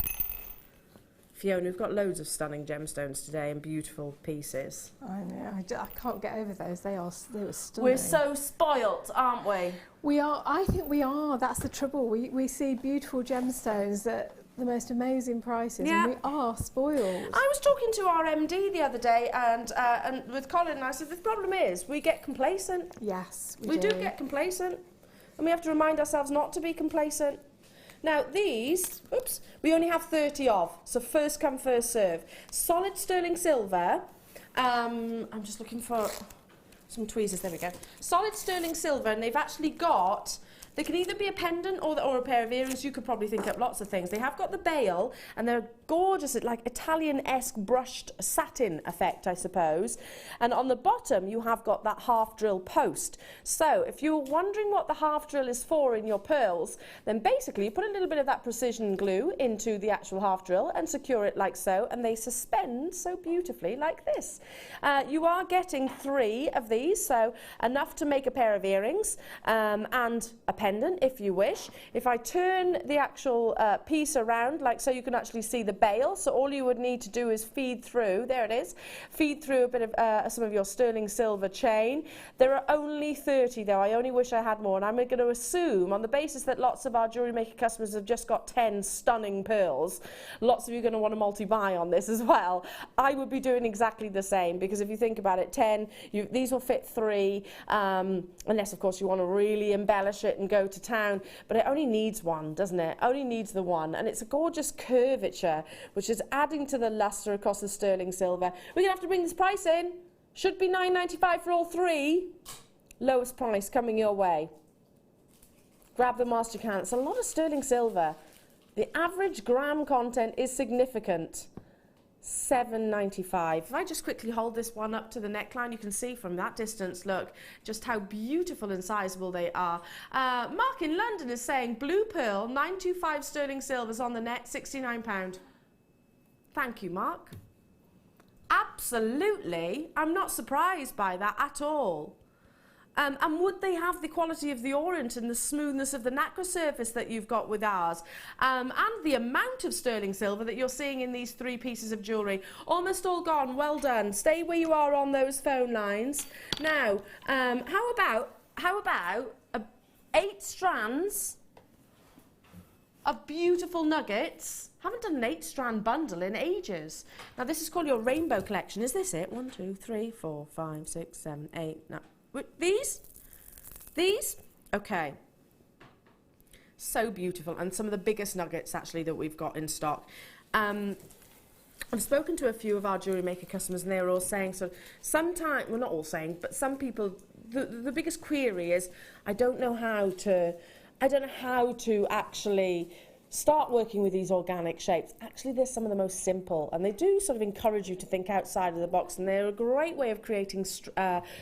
Fiona, we've got loads of stunning gemstones today and beautiful pieces. I know, I can't get over those. They were stunning. We're so spoilt, aren't we? We are. I think we are. That's the trouble. We see beautiful gemstones at the most amazing prices, yeah. And we are spoiled. I was talking to our MD the other day, and with Colin, and I said the problem is we get complacent. Yes, we do get complacent, and we have to remind ourselves not to be complacent. Now these, oops, we only have 30 of, so first come, first serve. Solid sterling silver, I'm just looking for some tweezers, there we go. Solid sterling silver, and they've actually got, they can either be a pendant or a pair of earrings. You could probably think up lots of things. They have got the bail, and they're gorgeous, like Italian-esque brushed satin effect, I suppose. And on the bottom, you have got that half drill post. So if you're wondering what the half drill is for in your pearls, then basically you put a little bit of that precision glue into the actual half drill and secure it like so, and they suspend so beautifully like this. You are getting 3 of these, so enough to make a pair of earrings and a pendant if you wish. If I turn the actual piece around like so, you can actually see the bail, so all you would need to do is feed through, there it is, feed through a bit of some of your sterling silver chain. There are only 30 though. I only wish I had more, and I'm going to assume on the basis that lots of our Jewellery Maker customers have just got 10 stunning pearls, lots of you are going to want to multi-buy on this as well. I would be doing exactly the same, because if you think about it, 10, these will fit 3, unless of course you want to really embellish it and go to town, but it only needs 1, doesn't it? Only needs the 1, and it's a gorgeous curvature which is adding to the luster across the sterling silver. We're gonna have to bring this price in. Should be $9.95 for all 3. Lowest price coming your way. grab them whilst you can. It's a lot of sterling silver. The average gram content is significant. £7.95. If I just quickly hold this one up to the neckline, you can see from that distance, look, just how beautiful and sizable they are. Mark in London is saying blue pearl, 925 sterling silvers on the net, £69. Thank you, Mark. Absolutely. I'm not surprised by that at all. And would they have the quality of the orient and the smoothness of the nacre surface that you've got with ours? And the amount of sterling silver that you're seeing in these 3 pieces of jewellery. Almost all gone. Well done. Stay where you are on those phone lines. Now, how about 8 strands of beautiful nuggets? Haven't done an 8-strand bundle in ages. Now, this is called your rainbow collection. Is this it? 1, 2, 3, 4, 5, 6, 7, 8, 9. These? Okay. So beautiful, and some of the biggest nuggets actually that we've got in stock. I've spoken to a few of our Jewellery Maker customers, and they were all saying, so sometimes, well, not all saying, but some people, the biggest query is, I don't know how to actually start working with these organic shapes. Actually, they're some of the most simple, and they do sort of encourage you to think outside of the box, and they're a great way of creating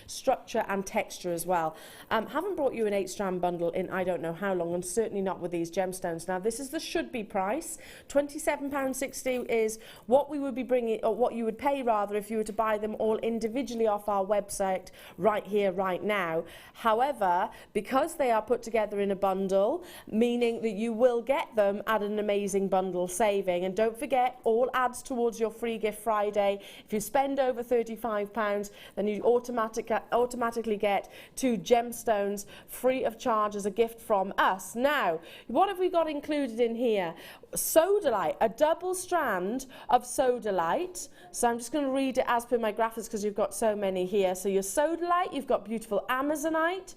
structure and texture as well. Haven't brought you an 8-strand bundle in I don't know how long, and certainly not with these gemstones. Now, this is the should-be price. £27.60 is what we would be bringing, or what you would pay rather, if you were to buy them all individually off our website right here, right now. However, because they are put together in a bundle, meaning that you will get them at an amazing bundle saving. And don't forget, all adds towards your free gift Friday. If you spend over £35, then you automatically get 2 gemstones free of charge as a gift from us. Now, what have we got included in here? Sodalite, a double strand of sodalite. So I'm just going to read it as per my graphics because you've got so many here. So your sodalite, you've got beautiful amazonite,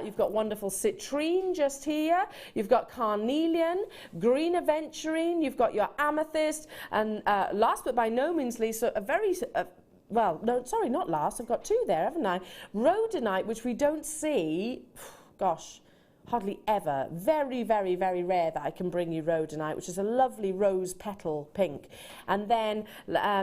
you've got wonderful citrine just here, you've got carnelian, green aventurine, you've got your amethyst, and last but by no means least, so a very well, no, sorry, not last, I've got 2 there, haven't I? Rhodonite, which we don't see, gosh, hardly ever. Very, very, very rare that I can bring you rhodonite, which is a lovely rose petal pink. And then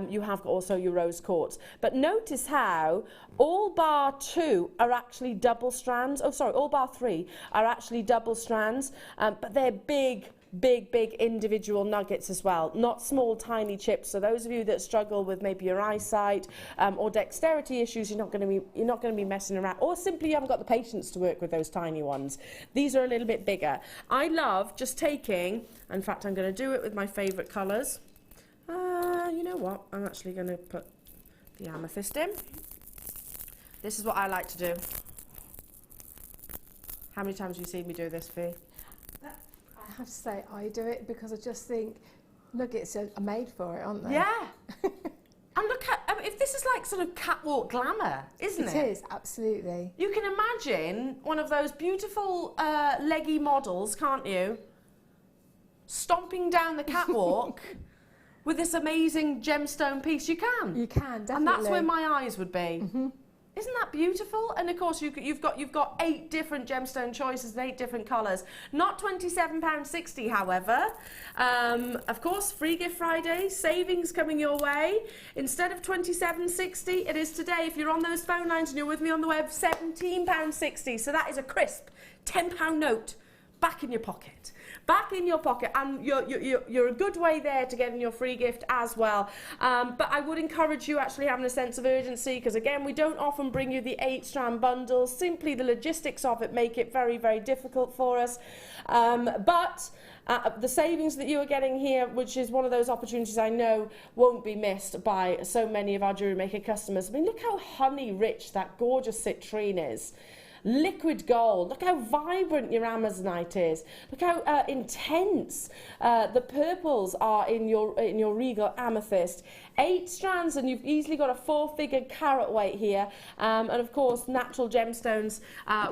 you have also your rose quartz. But notice how all bar 2 are actually double strands. Oh, sorry, all bar 3 are actually double strands, but they're big individual nuggets as well, not small tiny chips. So those of you that struggle with maybe your eyesight or dexterity issues, you're not going to be messing around, or simply you haven't got the patience to work with those tiny ones. These are a little bit bigger. I love just taking, in fact I'm going to do it with my favourite colours. You know what, I'm actually going to put the amethyst in. This is what I like to do. How many times have you seen me do this, Fee? I have to say I do it because I just think nuggets are made for it, aren't they? Yeah. And look at, I mean, if this is like sort of catwalk glamour, isn't it? It is, absolutely. You can imagine one of those beautiful leggy models, can't you? Stomping down the catwalk with this amazing gemstone piece. You can. You can, definitely. And that's where my eyes would be. Mm-hmm. Isn't that beautiful? And of course you've got 8 different gemstone choices and 8 different colours. Not £27.60, however. Of course, free gift Friday, savings coming your way. Instead of £27.60, it is today. If you're on those phone lines and you're with me on the web, £17.60. So that is a crisp £10 note back in your pocket. Back in your pocket, and you're a good way there to getting your free gift as well. But I would encourage you actually having a sense of urgency, because again, we don't often bring you the 8-strand bundles. Simply the logistics of it make it very, very difficult for us. But the savings that you are getting here, which is one of those opportunities I know won't be missed by so many of our Jewellery Maker customers. I mean, look how honey rich that gorgeous citrine is. Liquid gold, look how vibrant your amazonite is, look how intense the purples are in your regal amethyst. 8 strands, and you've easily got a 4-figure carat weight here, and of course natural gemstones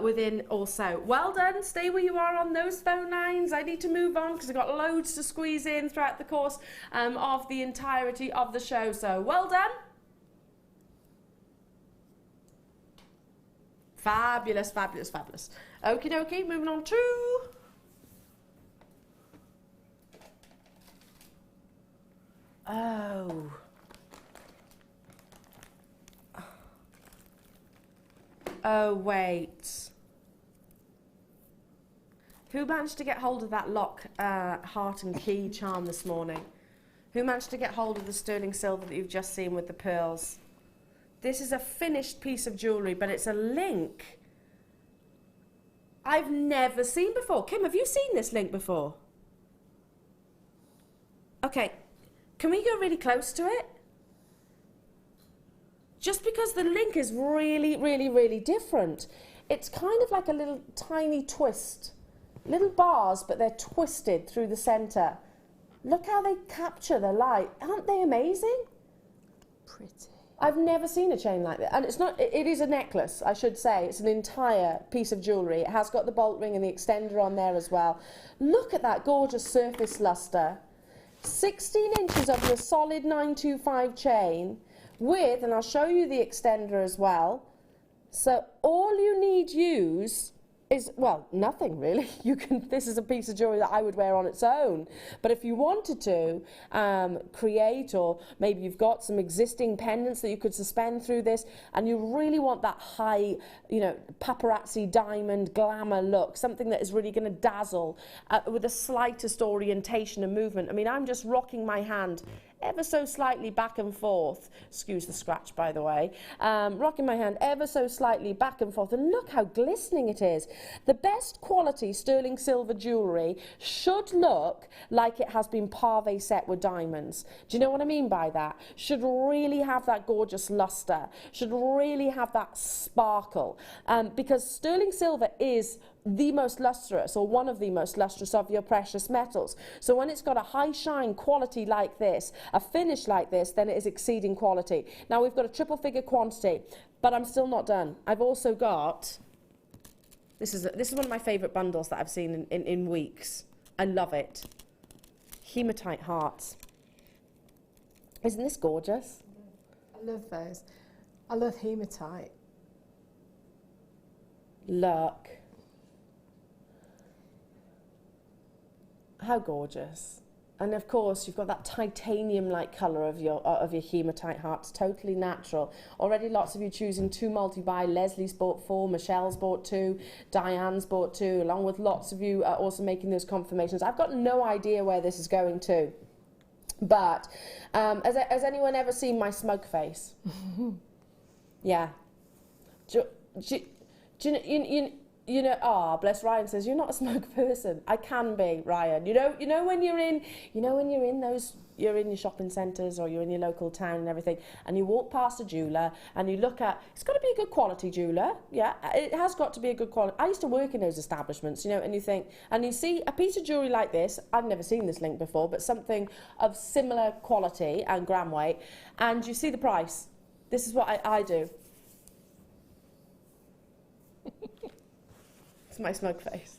within also. Well done, stay where you are on those phone lines. I need to move on because I've got loads to squeeze in throughout the course of the entirety of the show, so well done. Fabulous, fabulous, fabulous. Okie dokie, moving on to Oh. Oh, wait. Who managed to get hold of that lock, heart and key charm this morning? Who managed to get hold of the sterling silver that you've just seen with the pearls? This is a finished piece of jewellery, but it's a link I've never seen before. Kim, have you seen this link before? Okay, can we go really close to it? Just because the link is really, really, really different. It's kind of like a little tiny twist. Little bars, but they're twisted through the centre. Look how they capture the light. Aren't they amazing? Pretty. I've never seen a chain like that. And it's not, it is a necklace, I should say. It's an entire piece of jewellery. It has got the bolt ring and the extender on there as well. Look at that gorgeous surface lustre. 16 inches of the solid 925 chain with, and I'll show you the extender as well. So all you need use is, well, nothing really. You can. This is a piece of jewellery that I would wear on its own. But if you wanted to create, or maybe you've got some existing pendants that you could suspend through this, and you really want that high, you know, paparazzi diamond glamour look, something that is really going to dazzle with the slightest orientation and movement. I mean, I'm just rocking my hand ever so slightly back and forth. Excuse the scratch, by the way. Rocking my hand ever so slightly back and forth, and look how glistening it is. The best quality sterling silver jewellery should look like it has been parve set with diamonds. Do you know what I mean by that? Should really have that gorgeous lustre, should really have that sparkle, because sterling silver is the most lustrous, or one of the most lustrous of your precious metals. So when it's got a high shine quality like this, a finish like this, then it is exceeding quality. Now we've got a triple figure quantity, but I'm still not done. I've also got, this is one of my favourite bundles that I've seen in weeks. I love it. Hematite hearts. Isn't this gorgeous? I love those. I love hematite. Look. How gorgeous. And of course you've got that titanium-like colour of your hematite hearts, totally natural. Already lots of you choosing 2 multi-buy. Leslie's bought 4, Michelle's bought 2, Diane's bought 2, along with lots of you also making those confirmations. I've got no idea where this is going to, but has anyone ever seen my smug face? Yeah. You know, bless Ryan says, you're not a smug person. I can be, Ryan. You know when you're in your shopping centres, or you're in your local town and everything, and you walk past a jeweller and you look at, it's got to be a good quality jeweller. Yeah, it has got to be a good quality. I used to work in those establishments, you know, and you think, and you see a piece of jewellery like this, I've never seen this link before, but something of similar quality and gram weight, and you see the price. This is what I do. My smug face.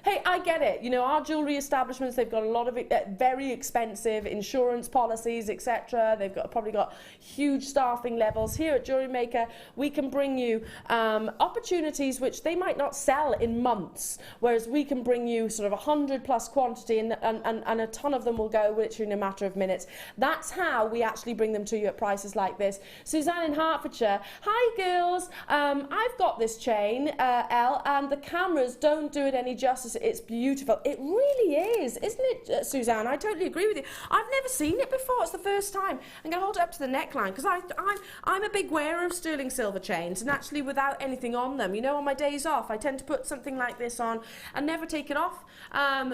Hey, I get it. You know, our jewellery establishments, they've got a lot of very expensive insurance policies, etc. They've probably got huge staffing levels. Here at Jewellery Maker, we can bring you opportunities which they might not sell in months, whereas we can bring you sort of 100+ quantity, and a ton of them will go literally in a matter of minutes. That's how we actually bring them to you at prices like this. Suzanne in Hertfordshire, hi girls, I've got this chain, Elle, and the cameras don't do it any justice. It's beautiful. It really is, isn't it, Suzanne? I totally agree with you. I've never seen it before. It's the first time. I'm going to hold it up to the neckline, because I'm a big wearer of sterling silver chains, and actually without anything on them. You know, on my days off, I tend to put something like this on and never take it off,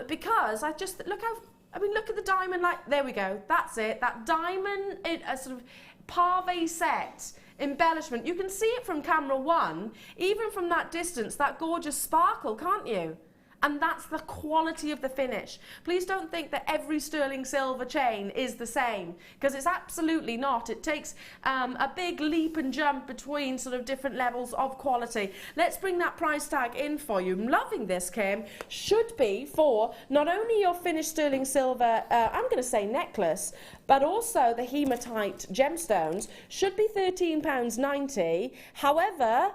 because I just, look at the diamond, like, there we go. That's it. That diamond, a sort of parve set embellishment. You can see it from camera 1, even from that distance, that gorgeous sparkle, can't you? And that's the quality of the finish. Please don't think that every sterling silver chain is the same, because it's absolutely not. It takes a big leap and jump between sort of different levels of quality. Let's bring that price tag in for you. I'm loving this, Kim. Should be for not only your finished sterling silver, I'm going to say necklace, but also the hematite gemstones. Should be £13.90. However,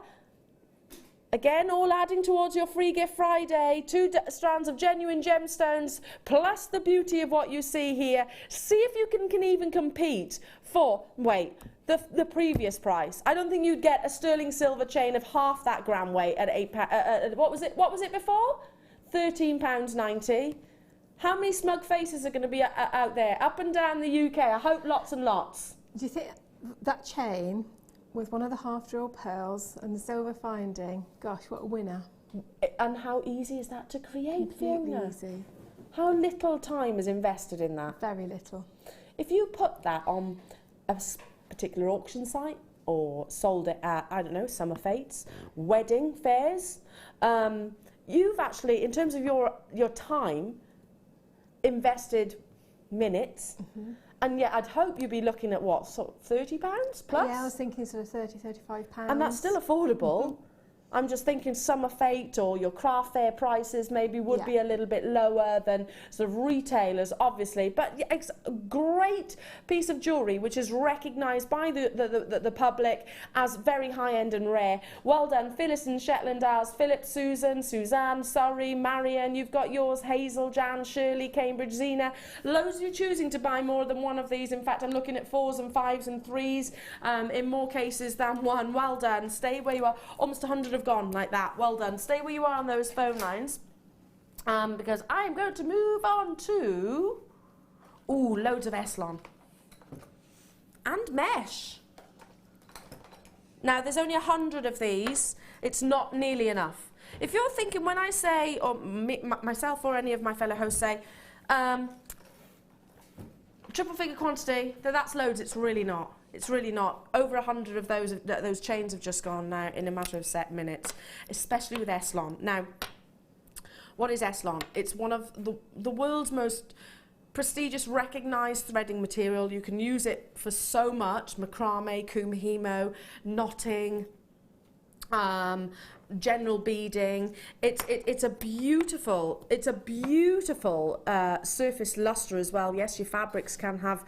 Again, all adding towards your free gift Friday. 2 strands of genuine gemstones, plus the beauty of what you see here. See if you can even compete for, wait, the previous price. I don't think you'd get a sterling silver chain of half that gram weight at what was it before? £13.90. How many smug faces are going to be out there, up and down the UK? I hope lots and lots. Do you think that chain with one of the half-drill pearls and the silver finding, gosh, what a winner. And how easy is that to create, Fiona? Easy. How little time is invested in that? Very little. If you put that on a particular auction site or sold it at, I don't know, summer fates, wedding fairs, you've actually, in terms of your time, invested minutes. Mm-hmm. And yet I'd hope you'd be looking at what, sort of £30 plus? Yeah, I was thinking sort of £30, £35. And that's still affordable. Mm-hmm. I'm just thinking summer fate or your craft fair prices maybe would be a little bit lower than sort of retailers, obviously. But yeah, it's a great piece of jewellery which is recognised by the public as very high-end and rare. Well done, Phyllis and Shetland Isles, Philip, Susan, Suzanne, Surrey, Marion, you've got yours, Hazel, Jan, Shirley, Cambridge, Zena. Loads of you choosing to buy more than one of these. In fact, I'm looking at 4s and 5s and 3s in more cases than one. Well done. Stay where you are. Almost 100 have gone like that. Well done. Stay where you are on those phone lines because I'm going to move on to loads of Eslon and mesh. Now there's only 100 of these. It's not nearly enough. If you're thinking, when I say, or myself or any of my fellow hosts say triple figure quantity, that's loads. It's really not. It's really not. Over 100 of those chains have just gone now in a matter of set minutes, especially with Eslon. Now, what is Eslon? It's one of the world's most prestigious, recognised threading material. You can use it for so much: macrame, kumihimo, knotting, general beading. It's a beautiful surface luster as well. Yes, your fabrics can have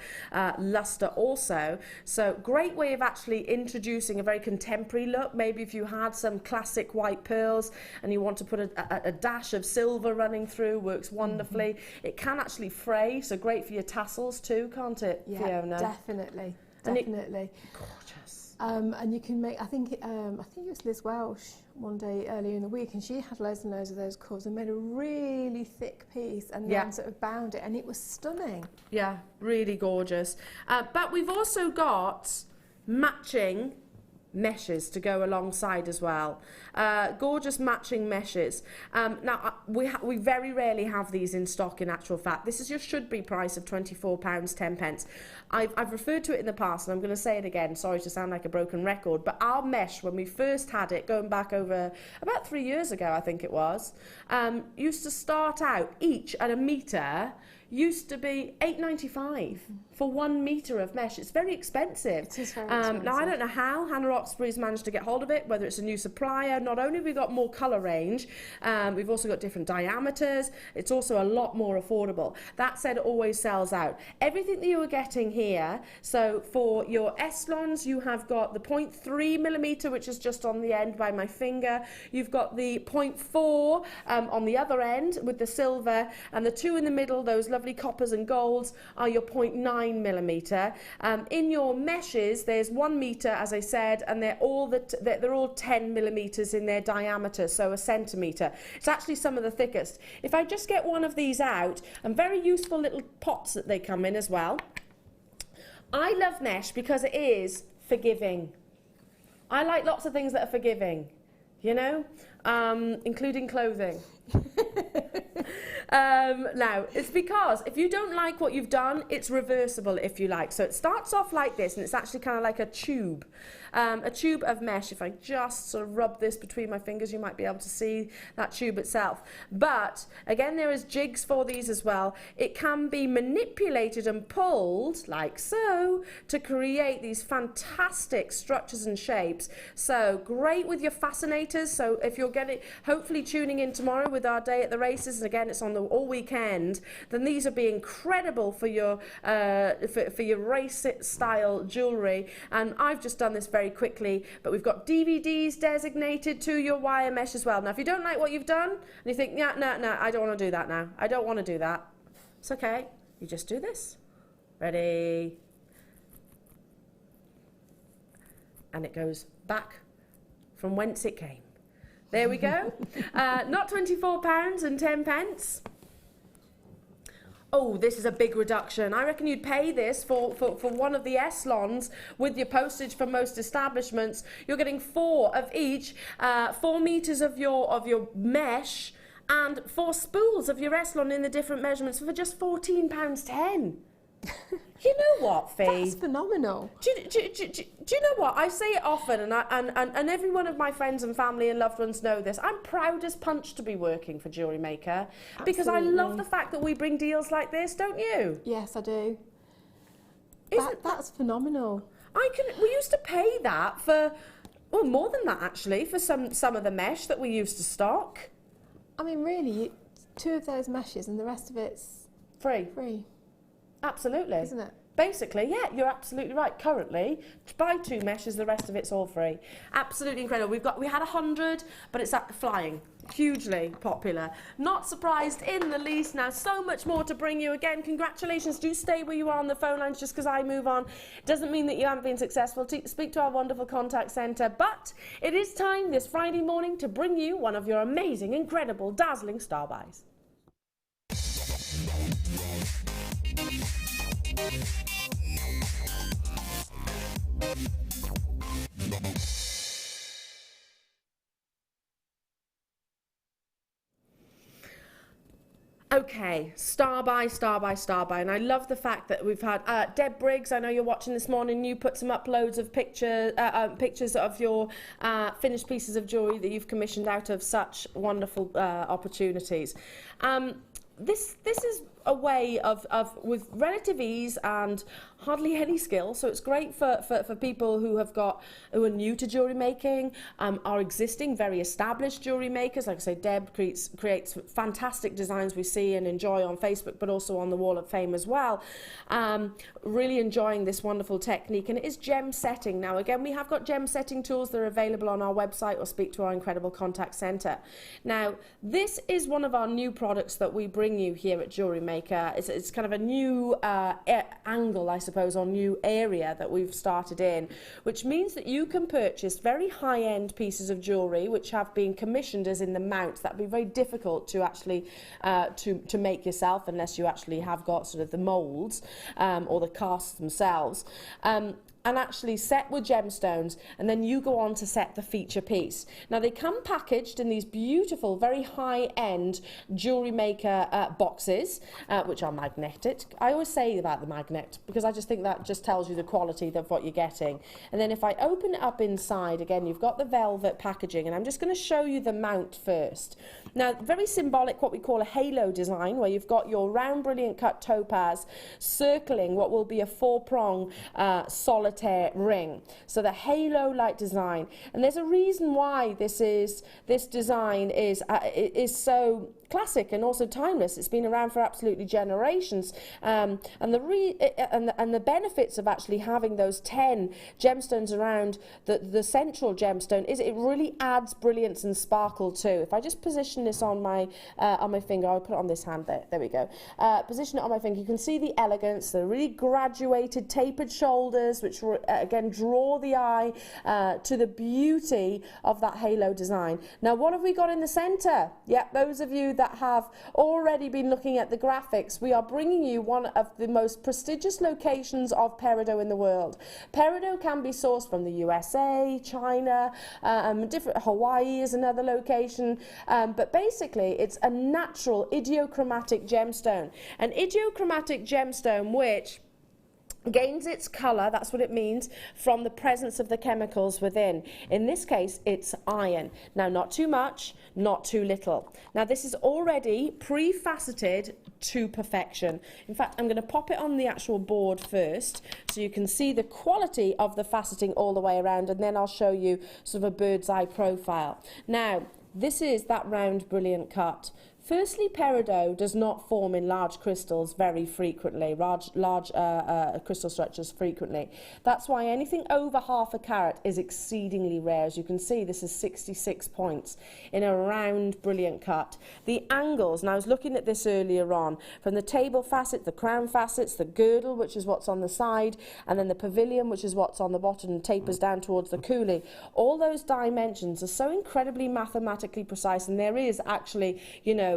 luster also. So great way of actually introducing a very contemporary look. Maybe if you had some classic white pearls and you want to put a dash of silver running through, works wonderfully. It can actually fray, so great for your tassels too, can't it, Fiona? Definitely. Gorgeous. And you can make, I think it was Liz Welsh one day earlier in the week, and she had loads and loads of those cords and made a really thick piece and then sort of bound it, and it was stunning. Yeah, really gorgeous. But we've also got matching meshes to go alongside as well. Gorgeous matching meshes. Now we very rarely have these in stock, in actual fact. This is your should be price of £24.10. I've referred to it in the past and I'm going to say it again, sorry to sound like a broken record, but our mesh, when we first had it, going back over about 3 years ago I think it was, used to start out each at a metre, used to be £8.95 for 1 metre of mesh. It's very expensive. It is very expensive. Now I don't know how Hannah Oxbury's managed to get hold of it, whether it's a new supplier. Not only have we got more colour range, we've also got different diameters. It's also a lot more affordable. That said, it always sells out. Everything that you are getting here, so for your Eslons, you have got the 0.3mm, which is just on the end by my finger. You've got the 0.4 on the other end with the silver, and the two in the middle, those lovely coppers and golds, are your 0.9mm. In your meshes, there's 1 metre, as I said, and they're all 10mm in their diameter, so a centimetre. It's actually some of the thickest. If I just get one of these out, and very useful little pots that they come in as well. I love mesh because it is forgiving. I like lots of things that are forgiving, you know, including clothing. Now, it's because if you don't like what you've done, it's reversible if you like. So it starts off like this, and it's actually kind of like a tube of mesh. If I just sort of rub this between my fingers, you might be able to see that tube itself. But again, there is jigs for these as well. It can be manipulated and pulled like so to create these fantastic structures and shapes. So great with your fascinators. So if you're hopefully tuning in tomorrow with our day at the races, and again it's on the all weekend, then these would be incredible for your race style jewellery. And I've just done this very quickly, but we've got DVDs designated to your wire mesh as well. Now, if you don't like what you've done, and you think, yeah, no, I don't want to do that now. I don't want to do that. It's okay. You just do this. Ready? And it goes back from whence it came. There we go. Not £24.10. Oh, this is a big reduction. I reckon you'd pay this for one of the Eslons with your postage for most establishments. You're getting 4 of each, 4 meters of your mesh, and 4 spools of your Eslon in the different measurements for just £14.10. You know what, Fee? That's phenomenal. Do you know what? I say it often, and every one of my friends and family and loved ones know this. I'm proud as punch to be working for Jewellery Maker, because I love the fact that we bring deals like this, don't you? Yes, I do. That's phenomenal. We used to pay that for, well, more than that actually, for some of the mesh that we used to stock. I mean, really, 2 of those meshes and the rest of it's free. Absolutely. Isn't it? Basically, yeah, you're absolutely right. Currently, to buy 2 meshes, the rest of it's all free. Absolutely incredible. We had 100, but it's flying. Hugely popular. Not surprised in the least. Now, so much more to bring you. Again, congratulations. Do stay where you are on the phone lines just because I move on. Doesn't mean that you haven't been successful. Speak to our wonderful contact centre. But it is time this Friday morning to bring you one of your amazing, incredible, dazzling star buys. Okay, star by, and I love the fact that we've had Deb Briggs. I know you're watching this morning. You put some uploads of pictures of your finished pieces of jewellery that you've commissioned out of such wonderful opportunities. This is a way of with relative ease and hardly any skill, so it's great for people who are new to jewellery making, are existing very established jewellery makers. Like I say, Deb creates fantastic designs we see and enjoy on Facebook, but also on the Wall of Fame as well. Really enjoying this wonderful technique, and it is gem setting. Now again, we have got gem setting tools that are available on our website, or speak to our incredible contact centre. Now this is one of our new products that we bring you here at Jewellery Maker. It's kind of a new angle, I suppose, or new area that we've started in, which means that you can purchase very high-end pieces of jewellery which have been commissioned as in the mount. That'd be very difficult to actually to make yourself unless you actually have got sort of the moulds or the casts themselves. And actually set with gemstones, and then you go on to set the feature piece. Now they come packaged in these beautiful, very high-end Jewellery Maker boxes, which are magnetic. I always say about the magnet because I just think that just tells you the quality of what you're getting. And then if I open it up inside, again, you've got the velvet packaging, and I'm just going to show you the mount first. Now, very symbolic, what we call a halo design, where you've got your round brilliant cut topaz circling what will be a 4-prong solitaire ring. So the halo-like design, and there's a reason why this design is so classic and also timeless. It's been around for absolutely generations, and the benefits of actually having those 10 gemstones around the central gemstone is it really adds brilliance and sparkle too. If I just position this on my finger, I'll put it on this hand there we go. Position it on my finger, you can see the elegance, the really graduated tapered shoulders, which again draw the eye to the beauty of that halo design. Now what have we got in the center? Yep, those of you that have already been looking at the graphics, we are bringing you one of the most prestigious locations of Peridot in the world. Peridot can be sourced from the USA, China, different Hawaii is another location, but basically it's a natural idiochromatic gemstone. An idiochromatic gemstone which gains its colour, that's what it means, from the presence of the chemicals within. In this case, it's iron. Now, not too much, not too little. Now, this is already pre-faceted to perfection. In fact, I'm going to pop it on the actual board first so you can see the quality of the faceting all the way around, and then I'll show you sort of a bird's eye profile. Now, this is that round brilliant cut Firstly, Peridot does not form in large crystals very frequently, large crystal structures frequently. That's why anything over half a carat is exceedingly rare. As you can see, this is 66 points in a round, brilliant cut. The angles, and I was looking at this earlier on, from the table facet, the crown facets, the girdle, which is what's on the side, and then the pavilion, which is what's on the bottom and tapers down towards the coolie. All those dimensions are so incredibly mathematically precise, and there is actually, you know,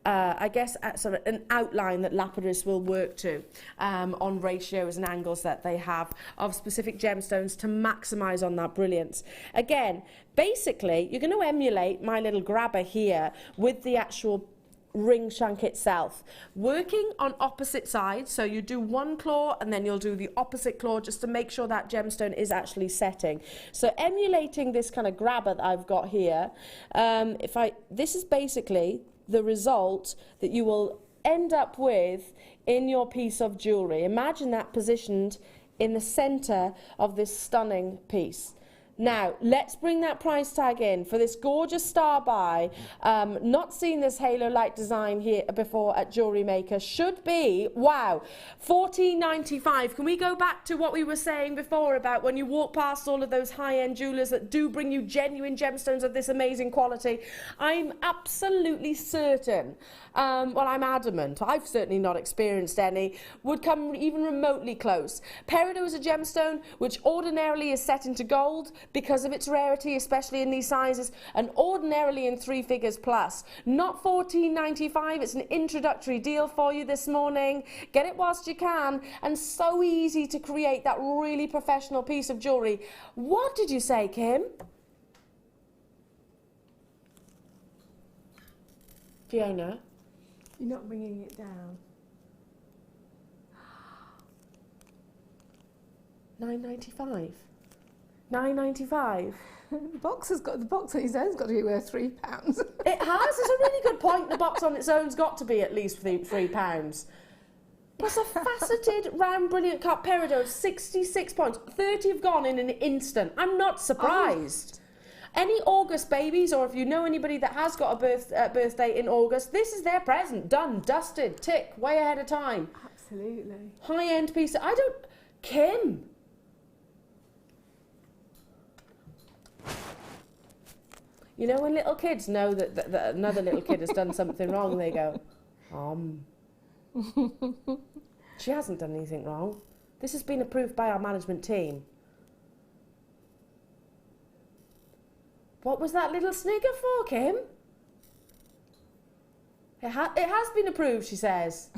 I guess sort of an outline that lapidarists will work to on ratios and angles that they have of specific gemstones to maximise on that brilliance. Again, basically, you're going to emulate my little grabber here with the actual ring shank itself, working on opposite sides. So you do one claw and then you'll do the opposite claw just to make sure that gemstone is actually setting. So emulating this kind of grabber that I've got here, this is basically the result that you will end up with in your piece of jewellery. Imagine that positioned in the centre of this stunning piece. Now, let's bring that price tag in for this gorgeous star buy. Not seen this halo light design here before at Jewellery Maker. Should be, wow, $14.95. Can we go back to what we were saying before about when you walk past all of those high-end jewellers that do bring you genuine gemstones of this amazing quality? I'm absolutely certain, well, I'm adamant, I've certainly not experienced any, would come even remotely close. Peridot is a gemstone which ordinarily is set into gold, because of its rarity, especially in these sizes, and ordinarily in 3 figures plus. Not $14.95, it's an introductory deal for you this morning. Get it whilst you can, and so easy to create that really professional piece of jewellery. What did you say, Kim? Fiona? You're not bringing it down. $9.95. $9.95. The box on its own's got to be worth £3. It has. It's a really good point. The box on its own's got to be at least £3. Plus a faceted, round, brilliant cut Peridot, 66 points. 30 have gone in an instant. I'm not surprised. Any August babies, or if you know anybody that has got a birthday in August, this is their present. Done, dusted, tick, way ahead of time. Absolutely. High-end piece. Kim. You know when little kids know that another little kid has done something wrong, they go, She hasn't done anything wrong. This has been approved by our management team. What was that little snigger for, Kim? It has been approved, she says.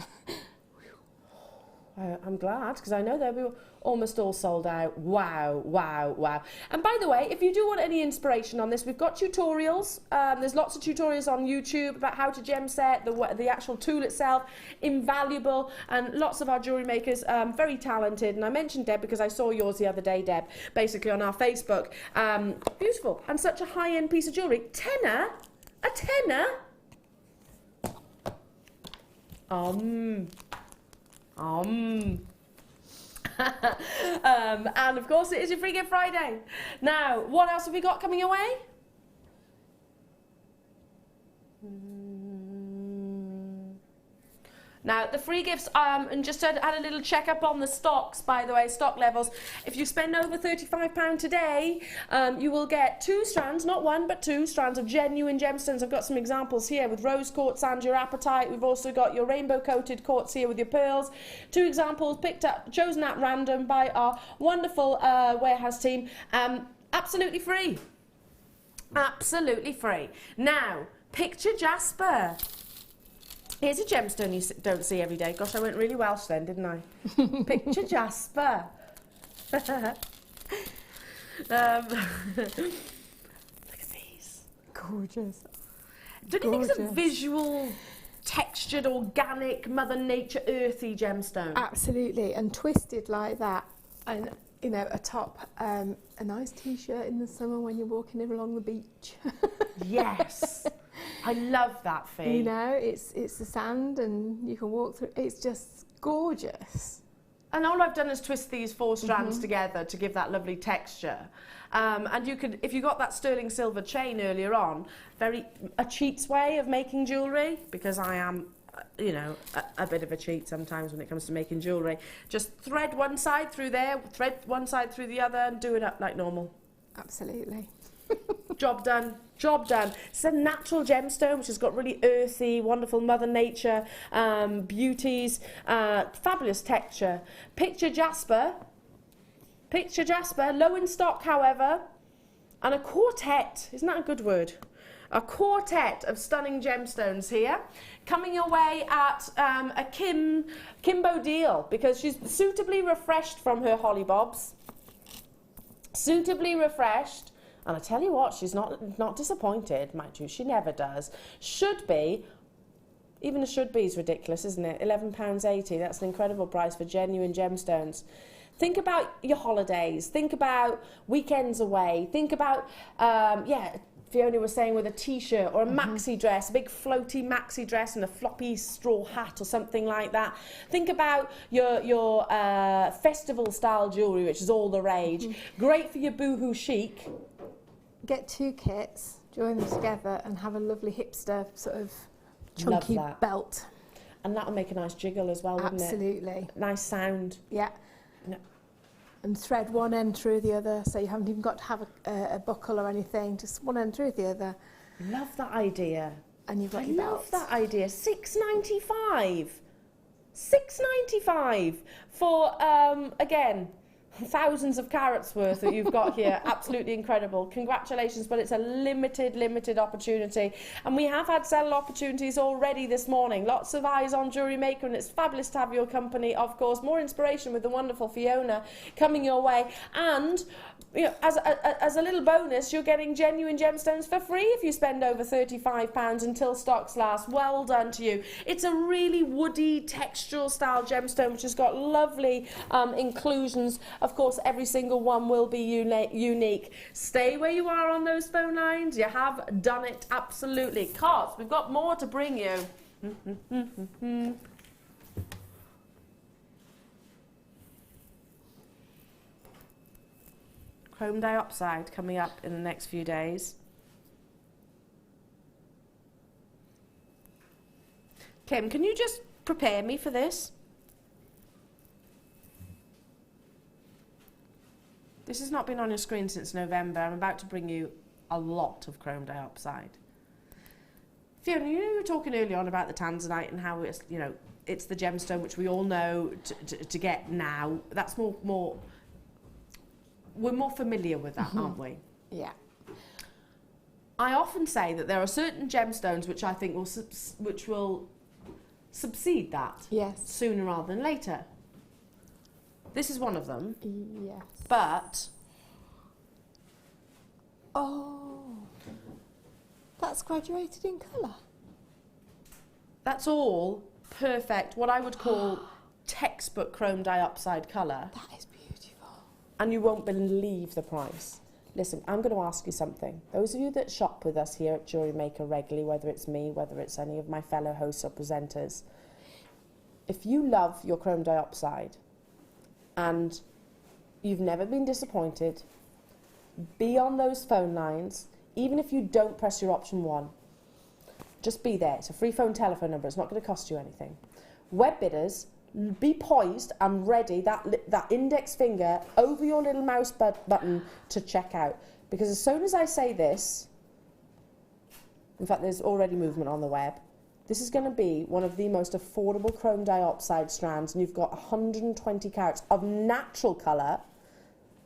I'm glad, because I know they'll be almost all sold out. Wow, wow, wow. And by the way, if you do want any inspiration on this, we've got tutorials. There's lots of tutorials on YouTube about how to gem set, the actual tool itself, invaluable, and lots of our jewellery makers, very talented. And I mentioned Deb because I saw yours the other day, Deb, basically on our Facebook. Beautiful, and such a high-end piece of jewellery. Tenner? A tenner? And of course it is your Free Gift Friday. Now, what else have we got coming away? Now, the free gifts, and just had a little check up on the stocks, by the way, stock levels. If you spend over £35 today, you will get 2 strands, not 1, but 2 strands of genuine gemstones. I've got some examples here with rose quartz and your apatite. We've also got your rainbow coated quartz here with your pearls. 2 examples chosen at random by our wonderful warehouse team. Absolutely free. Absolutely free. Now, picture Jasper. Here's a gemstone you don't see every day. Gosh, I went really Welsh then, didn't I? Picture Jasper. Look at these. Gorgeous. Don't you think it's a visual, textured, organic, Mother Nature, earthy gemstone? Absolutely, and twisted like that. And, you know, atop a nice T-shirt in the summer when you're walking along the beach. Yes. I love that thing. You know, it's the sand and you can walk through. It's just gorgeous. And all I've done is twist these 4 strands together to give that lovely texture. And you could, if you got that sterling silver chain earlier on, a cheat's way of making jewellery, because I am, you know, a bit of a cheat sometimes when it comes to making jewellery. Just thread one side through there, thread one side through the other, and do it up like normal. Absolutely. Job done. Job done. It's a natural gemstone which has got really earthy, wonderful Mother Nature beauties, fabulous texture. Picture Jasper. Picture Jasper, low in stock however, and a quartet, isn't that a good word? A quartet of stunning gemstones here, coming your way at a Kimbo deal, because she's suitably refreshed from her hollybobs. Suitably refreshed. And I tell you what, she's not disappointed, mind you, she never does. Should be, even a should be is ridiculous, isn't it? £11.80, that's an incredible price for genuine gemstones. Think about your holidays, think about weekends away, think about, yeah, Fiona was saying with a t-shirt or a maxi dress, a big floaty maxi dress and a floppy straw hat or something like that. Think about your festival style jewellery, which is all the rage. Great for your boohoo chic. Get 2 kits, join them together and have a lovely hipster sort of chunky belt. And that'll make a nice jiggle as well, wouldn't it? Absolutely. Nice sound. Yeah. No. And thread one end through the other, so you haven't even got to have a buckle or anything, just one end through the other. Love that idea. And you've got your belt. Love that idea. £6.95. £6.95 for, again, thousands of carats worth that you've got here. Absolutely incredible. Congratulations, but it's a limited opportunity. And we have had several opportunities already this morning. Lots of eyes on Jewellery Maker, and it's fabulous to have your company, of course. More inspiration with the wonderful Fiona coming your way. And you know, as a little bonus, you're getting genuine gemstones for free if you spend over £35 until stocks last. Well done to you. It's a really woody, textural style gemstone, which has got lovely inclusions. Of course, every single one will be unique. Stay where you are on those phone lines. You have done it, absolutely. Because we've got more to bring you. Chrome diopside coming up in the next few days. Kim, can you just prepare me for this? This has not been on your screen since November. I'm about to bring you a lot of chrome diopside. Fiona, you were talking earlier on about the Tanzanite and how it's, you know, it's the gemstone which we all know to get now. That's more we're more familiar with that, aren't we? Yeah. I often say that there are certain gemstones which I think will succeed that. Yes. Sooner rather than later. This is one of them. Yes. But oh, that's graduated in colour. That's all perfect, what I would call textbook chrome diopside colour. That is beautiful. And you won't believe the price. Listen, I'm going to ask you something. Those of you that shop with us here at Jewellery Maker regularly, whether it's me, whether it's any of my fellow hosts or presenters, if you love your chrome diopside and you've never been disappointed, be on those phone lines. Even if you don't press your option 1, just be there. It's a free phone telephone number. It's not going to cost you anything. Web bidders, be poised and ready, that index finger over your little mouse button to check out. Because as soon as I say this, in fact there's already movement on the web, this is going to be one of the most affordable chrome diopside strands, and you've got 120 carats of natural colour,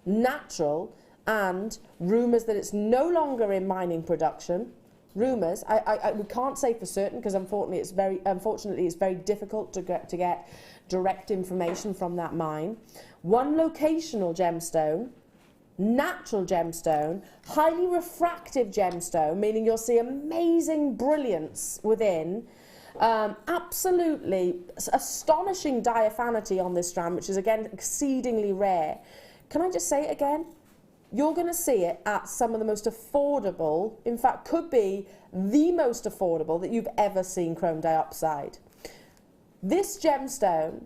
natural, and rumours that it's no longer in mining production. Rumours, we can't say for certain because unfortunately it's very difficult to get direct information from that mine. One locational gemstone, natural gemstone, highly refractive gemstone, meaning you'll see amazing brilliance within. Absolutely astonishing diaphanity on this strand, which is again exceedingly rare. Can I just say it again? You're going to see it at some of the most affordable, in fact could be the most affordable that you've ever seen chrome diopside. This gemstone,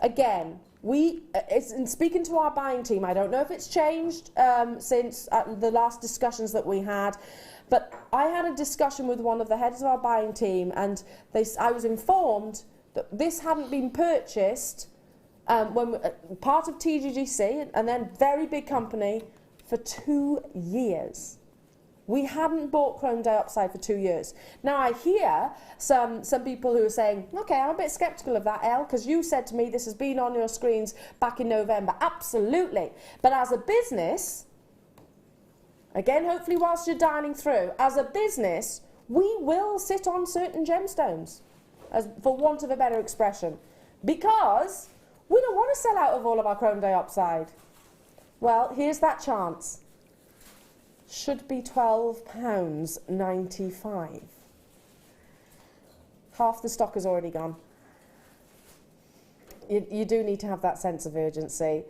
again, in speaking to our buying team, I don't know if it's changed since the last discussions that we had, but I had a discussion with one of the heads of our buying team, and I was informed that this hadn't been purchased when part of TGGC, and then very big company, for 2 years. We hadn't bought chrome diopside for 2 years. Now I hear some people who are saying, okay, I'm a bit sceptical of that, Elle, because you said to me this has been on your screens back in November. Absolutely. But as a business, again, hopefully whilst you're dining through, as a business, we will sit on certain gemstones, for want of a better expression, because we don't want to sell out of all of our chrome diopside. Well, here's that chance. Should be £12.95. Half the stock is already gone. You do need to have that sense of urgency.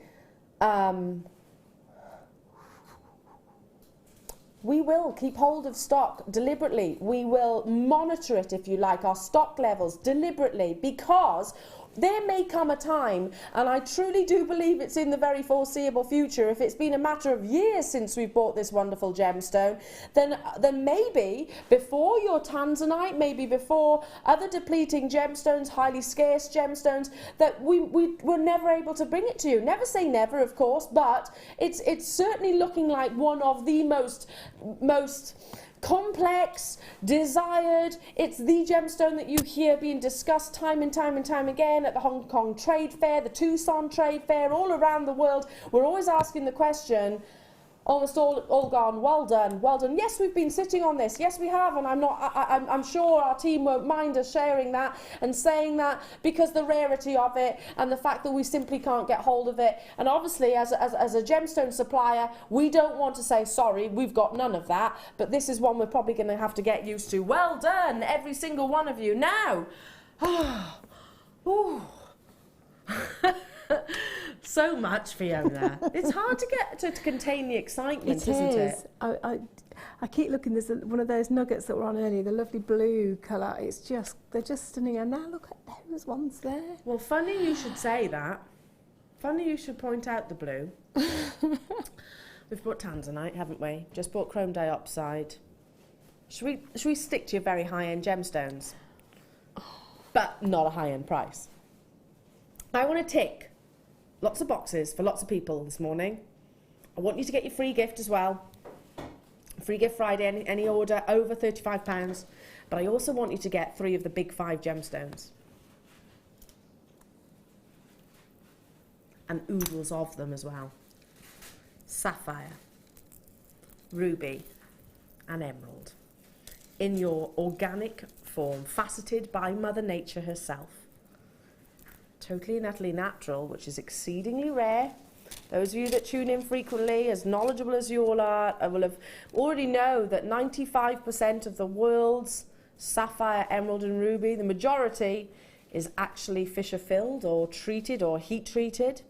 We will keep hold of stock deliberately. We will monitor it, if you like, our stock levels deliberately, because there may come a time, and I truly do believe it's in the very foreseeable future, if it's been a matter of years since we've bought this wonderful gemstone, then maybe before your Tanzanite, maybe before other depleting gemstones, highly scarce gemstones, that we were never able to bring it to you. Never say never, of course, but it's certainly looking like one of the most complex, desired. It's the gemstone that you hear being discussed time and time again at the Hong Kong Trade Fair, the Tucson Trade Fair, all around the world. We're always asking the question, almost all gone, well done, well done. Yes, we've been sitting on this. Yes, we have, and I'm sure our team won't mind us sharing that and saying that, because the rarity of it and the fact that we simply can't get hold of it. And obviously, as a gemstone supplier, we don't want to say, sorry, we've got none of that, but this is one we're probably going to have to get used to. Well done, every single one of you. Now, so much, Fiona. It's hard to get to contain the excitement, isn't it? I keep looking. There's one of those nuggets that were on earlier, the lovely blue colour. They're just stunning. And now look at those ones there. Well, funny you should say that. Funny you should point out the blue. We've bought Tanzanite, haven't we? Just bought chrome diopside. Should we stick to your very high-end gemstones? But not a high-end price. I want to tick lots of boxes for lots of people this morning. I want you to get your free gift as well. Free gift Friday, any order over £35. But I also want you to get 3 of the big 5 gemstones. And oodles of them as well. Sapphire, ruby and emerald. In your organic form, faceted by Mother Nature herself. Totally and utterly natural, which is exceedingly rare. Those of you that tune in frequently, as knowledgeable as you all are, will have already know that 95% of the world's sapphire, emerald and ruby, the majority, is actually fissure-filled or treated or heat-treated.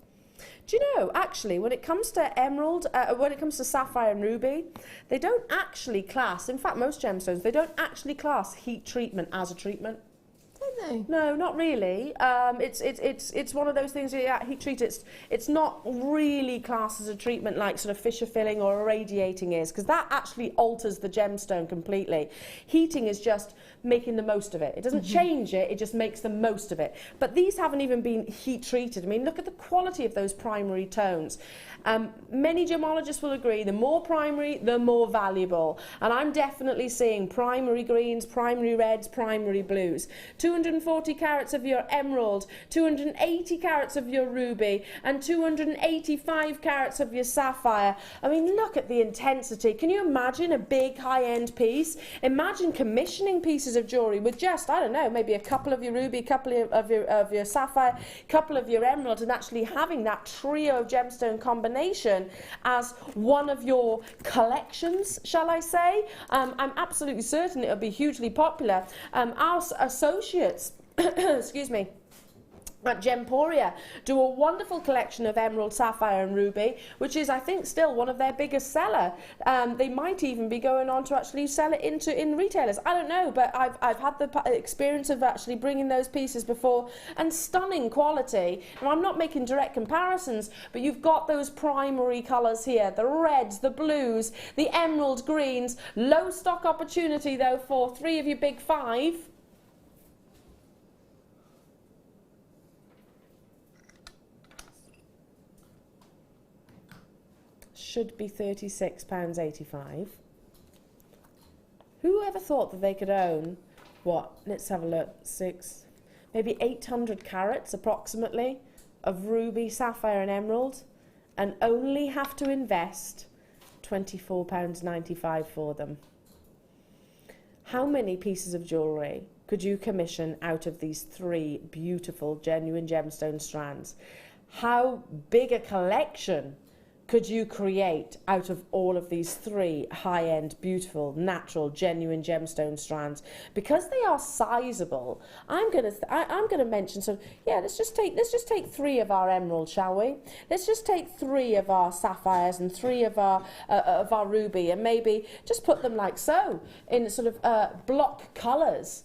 Do you know, actually, when it comes to emerald, when it comes to sapphire and ruby, they don't actually class, in fact, most gemstones, they don't actually class heat treatment as a treatment. No, not really. It's one of those things where, yeah, heat treat. It's not really classed as a treatment like sort of fissure filling or irradiating is, because that actually alters the gemstone completely. Heating is just making the most of it. It doesn't change it, it just makes the most of it. But these haven't even been heat treated. I mean, look at the quality of those primary tones. Many gemologists will agree, the more primary, the more valuable. And I'm definitely seeing primary greens, primary reds, primary blues. 240 carats of your emerald, 280 carats of your ruby, and 285 carats of your sapphire. I mean, look at the intensity. Can you imagine a big high-end piece? Imagine commissioning pieces of jewellery with just, I don't know, maybe a couple of your ruby, a couple of your sapphire, a couple of your emerald, and actually having that trio of gemstone combination as one of your collections, shall I say. I'm absolutely certain it'll be hugely popular. Our associates, excuse me, at Gemporia do a wonderful collection of emerald, sapphire and ruby, which is, I think, still one of their biggest seller. They might even be going on to actually sell it in retailers. I don't know, but I've had the experience of actually bringing those pieces before, and stunning quality. Now, I'm not making direct comparisons, but you've got those primary colours here, the reds, the blues, the emerald greens. Low stock opportunity though for 3 of your big 5. Should be £36.85. Who ever thought that they could own, what, let's have a look, maybe 800 carats approximately of ruby, sapphire and emerald, and only have to invest £24.95 for them? How many pieces of jewellery could you commission out of these 3 beautiful genuine gemstone strands? How big a collection could you create out of all of these 3 high-end, beautiful, natural, genuine gemstone strands? Because they are sizable, I'm gonna mention. So yeah, let's just take 3 of our emerald, shall we? Let's just take 3 of our sapphires and 3 of our ruby, and maybe just put them like so in sort of block colours.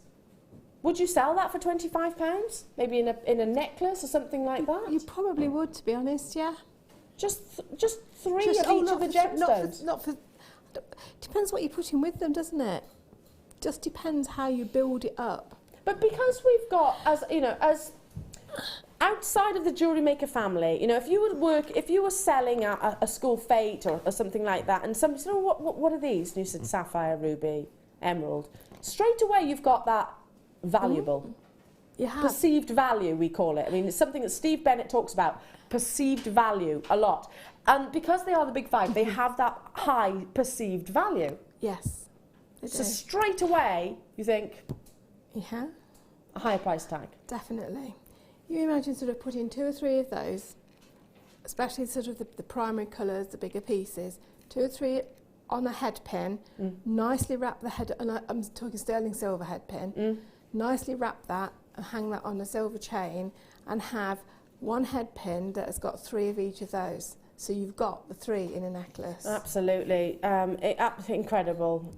Would you sell that for £25? Maybe in a necklace or something like that? You probably would, to be honest. Yeah. Just 3 of each of the gemstones. Not for. Depends what you're putting with them, doesn't it? Just depends how you build it up. But because we've got, as outside of the Jewellery Maker family, if you were selling a school fete or something like that, and somebody said, "Oh, what are these?" And you said sapphire, ruby, emerald. Straight away, you've got that valuable. You have. Perceived value, we call it. I mean, it's something that Steve Bennett talks about. Perceived value a lot, and because they are the big 5, they have that high perceived value. Yes. So straight away you think, yeah, a higher price tag. Definitely. You imagine sort of putting 2 or 3 of those, especially sort of the primary colours, the bigger pieces, 2 or 3 on a head pin, nicely wrap the head, and I'm talking sterling silver head pin, nicely wrap that and hang that on a silver chain, and have 1 head pin that has got 3 of each of those. So you've got the 3 in a necklace. Absolutely. Incredible.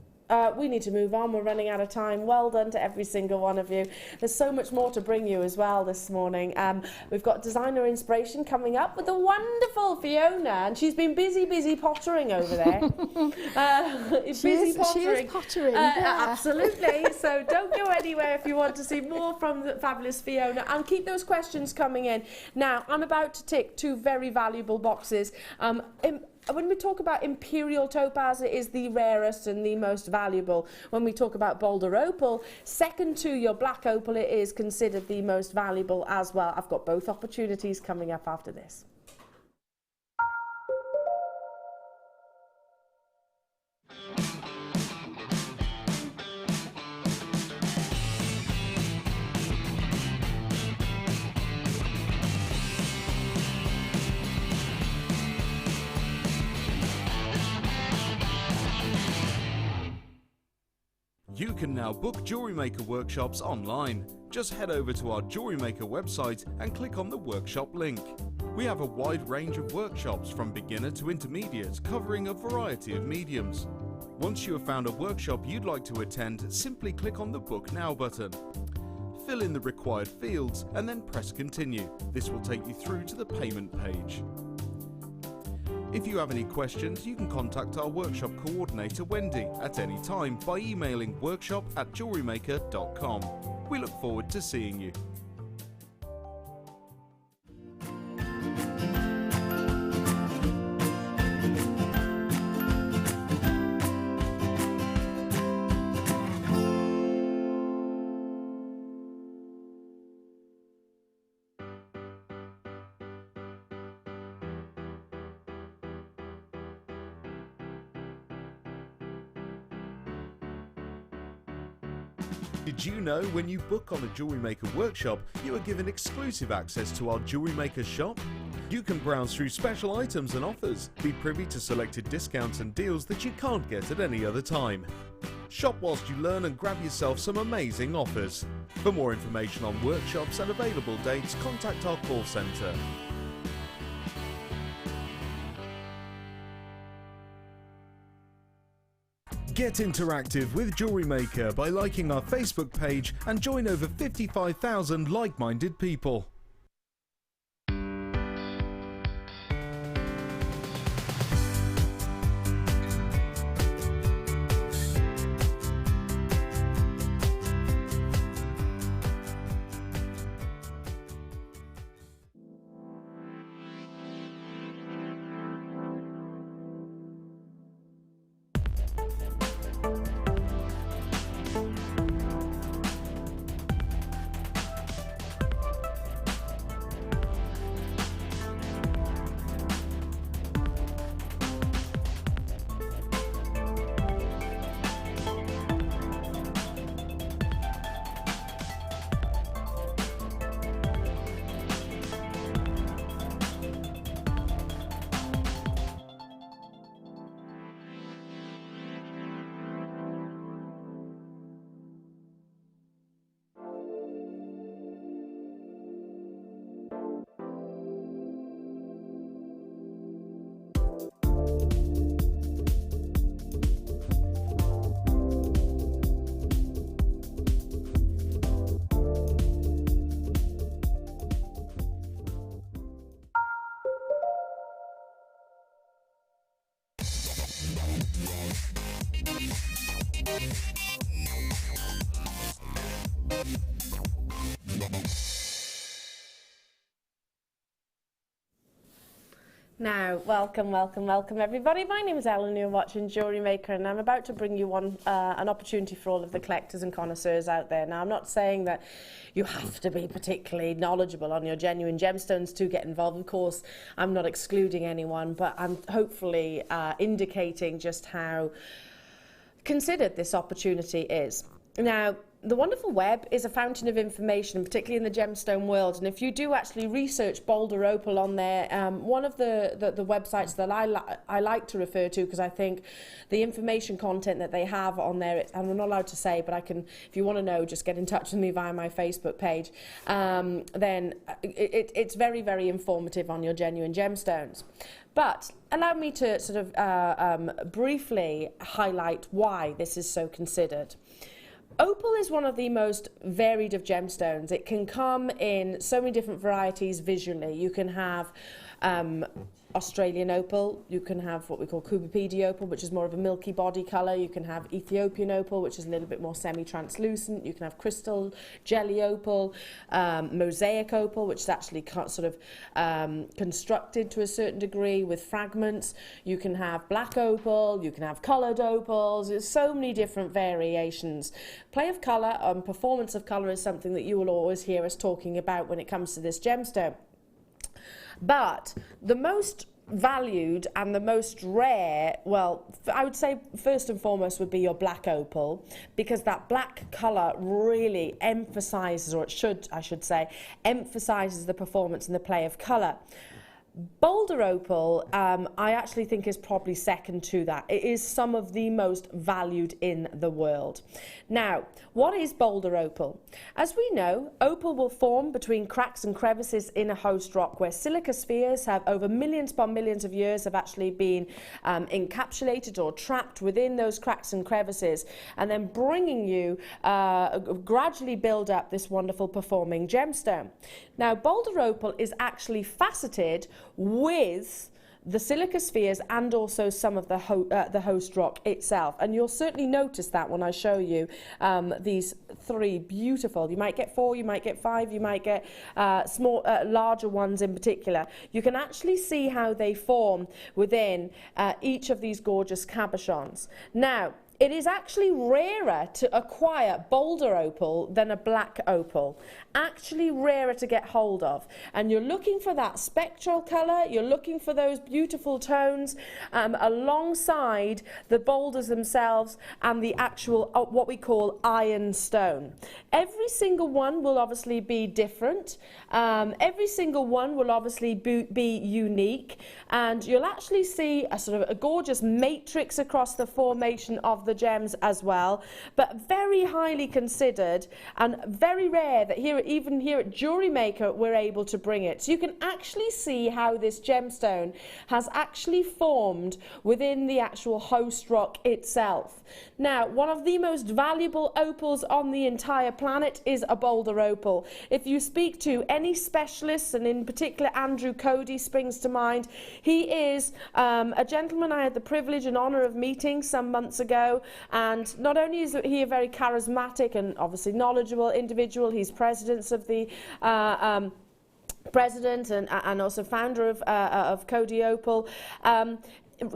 We need to move on. We're running out of time. Well done to every single one of you. There's so much more to bring you as well this morning. We've got designer inspiration coming up with the wonderful Fiona, and she's been busy pottering over there. She is pottering. Yeah. Absolutely. So don't go anywhere if you want to see more from the fabulous Fiona, and keep those questions coming in. Now, I'm about to tick 2 very valuable boxes. When we talk about Imperial Topaz, it is the rarest and the most valuable. When we talk about Boulder Opal, second to your black opal, it is considered the most valuable as well. I've got both opportunities coming up after this. You can now book Jewellery Maker workshops online. Just head over to our Jewellery Maker website and click on the workshop link. We have a wide range of workshops from beginner to intermediate, covering a variety of mediums. Once you have found a workshop you'd like to attend, simply click on the Book Now button. Fill in the required fields and then press Continue. This will take you through to the payment page. If you have any questions, you can contact our workshop coordinator Wendy at any time by emailing workshop@jewellerymaker.com. We look forward to seeing you. Did you know when you book on a Jewellery Maker workshop, you are given exclusive access to our Jewellery Maker shop? You can browse through special items and offers, be privy to selected discounts and deals that you can't get at any other time. Shop whilst you learn and grab yourself some amazing offers. For more information on workshops and available dates, contact our call centre. Get interactive with Jewellery Maker by liking our Facebook page and join over 55,000 like-minded people. Now, welcome everybody. My name is Elena, you're watching Jewellery Maker, and I'm about to bring you an opportunity for all of the collectors and connoisseurs out there. Now, I'm not saying that you have to be particularly knowledgeable on your genuine gemstones to get involved. Of course, I'm not excluding anyone, but I'm hopefully indicating just how considered this opportunity is. Now, the wonderful web is a fountain of information, particularly in the gemstone world. And if you do actually research Boulder Opal on there, one of the websites that I like to refer to, because I think the information content that they have on there, and I'm not allowed to say, but I can, if you want to know, just get in touch with me via my Facebook page. Then it's very, very informative on your genuine gemstones. But allow me to sort of briefly highlight why this is so considered. Opal is one of the most varied of gemstones. It can come in so many different varieties visually. You can have Australian opal, you can have what we call Peridot opal, which is more of a milky body colour. You can have Ethiopian opal, which is a little bit more semi-translucent. You can have crystal jelly opal, mosaic opal, which is actually sort of constructed to a certain degree with fragments. You can have black opal, you can have coloured opals. There's so many different variations. Play of colour and performance of colour is something that you will always hear us talking about when it comes to this gemstone. But the most valued and the most rare, well, I would say first and foremost would be your black opal, because that black colour really emphasises, or it should, I should say, emphasises the performance and the play of colour. Boulder opal, I actually think is probably second to that. It is some of the most valued in the world. Now, what is boulder opal? As we know, opal will form between cracks and crevices in a host rock where silica spheres have over millions upon millions of years have actually been encapsulated or trapped within those cracks and crevices, and then bringing you gradually build up this wonderful performing gemstone. Now, boulder opal is actually faceted with the silica spheres and also some of the host rock itself, and you'll certainly notice that when I show you these three beautiful, you might get 4, you might get 5, you might get larger ones in particular. You can actually see how they form within each of these gorgeous cabochons. Now, it is actually rarer to acquire boulder opal than a black opal. Actually rarer to get hold of. And you're looking for that spectral colour, you're looking for those beautiful tones alongside the boulders themselves and the actual, what we call iron stone. Every single one will obviously be different. Every single one will obviously be unique. And you'll actually see a sort of a gorgeous matrix across the formation of the other gems as well, but very highly considered and very rare that even here at Jewellery Maker we're able to bring it. So you can actually see how this gemstone has actually formed within the actual host rock itself. Now, one of the most valuable opals on the entire planet is a boulder opal. If you speak to any specialists, and in particular Andrew Cody springs to mind, he is a gentleman I had the privilege and honour of meeting some months ago, and not only is he a very charismatic and obviously knowledgeable individual, he's president of the president and also founder of Cody Opal.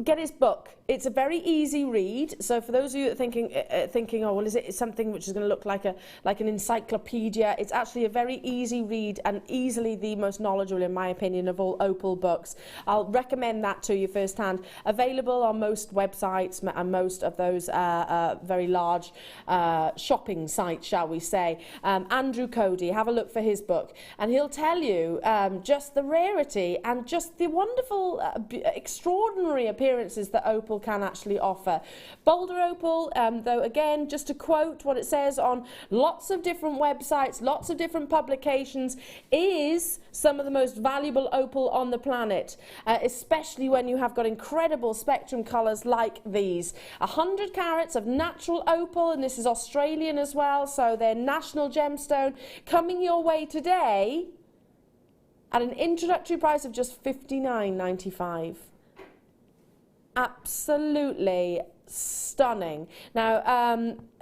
Get his book. It's a very easy read. So for those of you that are thinking, oh, well, is it something which is going to look like an encyclopedia? It's actually a very easy read and easily the most knowledgeable, in my opinion, of all opal books. I'll recommend that to you firsthand. Available on most websites and most of those very large shopping sites, shall we say. Andrew Cody, have a look for his book, and he'll tell you just the rarity and just the wonderful, extraordinary appearances that opal can actually offer. Boulder opal, though, again, just to quote what it says on lots of different websites, lots of different publications, is some of the most valuable opal on the planet, especially when you have got incredible spectrum colours like these. 100 carats of natural opal, and this is Australian as well, so their national gemstone, coming your way today at an introductory price of just $59.95. Absolutely stunning. Now,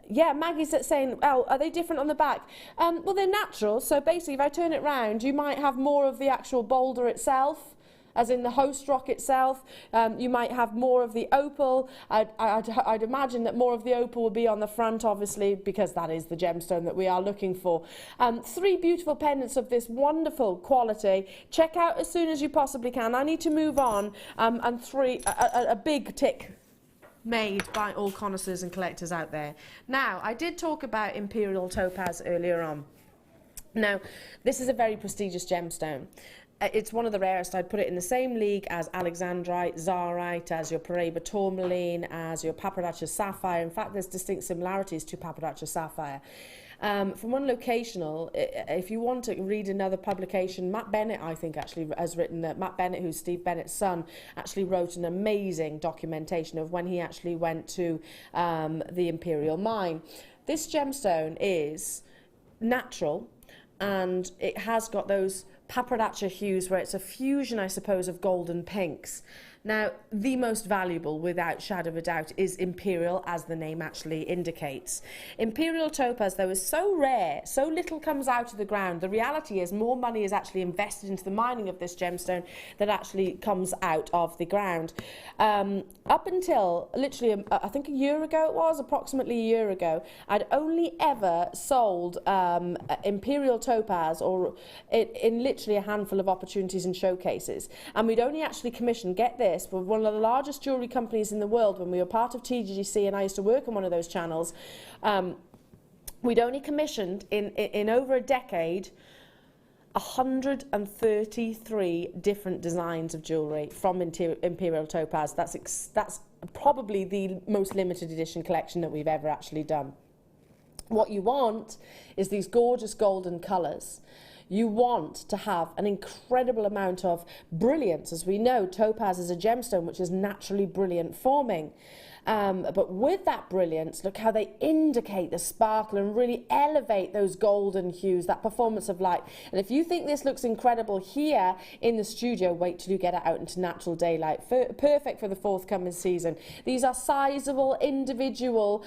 yeah, Maggie's saying, oh, are they different on the back? Well, they're natural, so basically if I turn it round, you might have more of the actual boulder itself, as in the host rock itself. You might have more of the opal. I'd imagine that more of the opal will be on the front, obviously, because that is the gemstone that we are looking for. 3 beautiful pendants of this wonderful quality. Check out as soon as you possibly can. I need to move on, and a big tick made by all connoisseurs and collectors out there. Now, I did talk about Imperial Topaz earlier on. Now, this is a very prestigious gemstone. It's one of the rarest. I'd put it in the same league as Alexandrite, Zarite, as your Peridot tourmaline, as your Peridot sapphire. In fact, there's distinct similarities to Peridot sapphire. From one locational, if you want to read another publication, Matt Bennett, I think, actually has written that. Matt Bennett, who's Steve Bennett's son, actually wrote an amazing documentation of when he actually went to the Imperial mine. This gemstone is natural, and it has got those Peridot hues where it's a fusion, I suppose, of gold and pinks. Now, the most valuable, without shadow of a doubt, is Imperial, as the name actually indicates. Imperial Topaz, though, is so rare, so little comes out of the ground. The reality is more money is actually invested into the mining of this gemstone that actually comes out of the ground. Up until literally, I think a year ago it was, approximately a year ago, I'd only ever sold Imperial Topaz or in literally a handful of opportunities and showcases. And we'd only actually commissioned, get this, for one of the largest jewellery companies in the world when we were part of TGC, and I used to work on one of those channels. We'd only commissioned in over a decade 133 different designs of jewellery from Imperial Topaz. That's probably the most limited edition collection that we've ever actually done. What you want is these gorgeous golden colours. You want to have an incredible amount of brilliance. As we know, topaz is a gemstone which is naturally brilliant forming. But with that brilliance, look how they indicate the sparkle and really elevate those golden hues, that performance of light. And if you think this looks incredible here in the studio, wait till you get it out into natural daylight. Perfect for the forthcoming season. These are sizable, individual,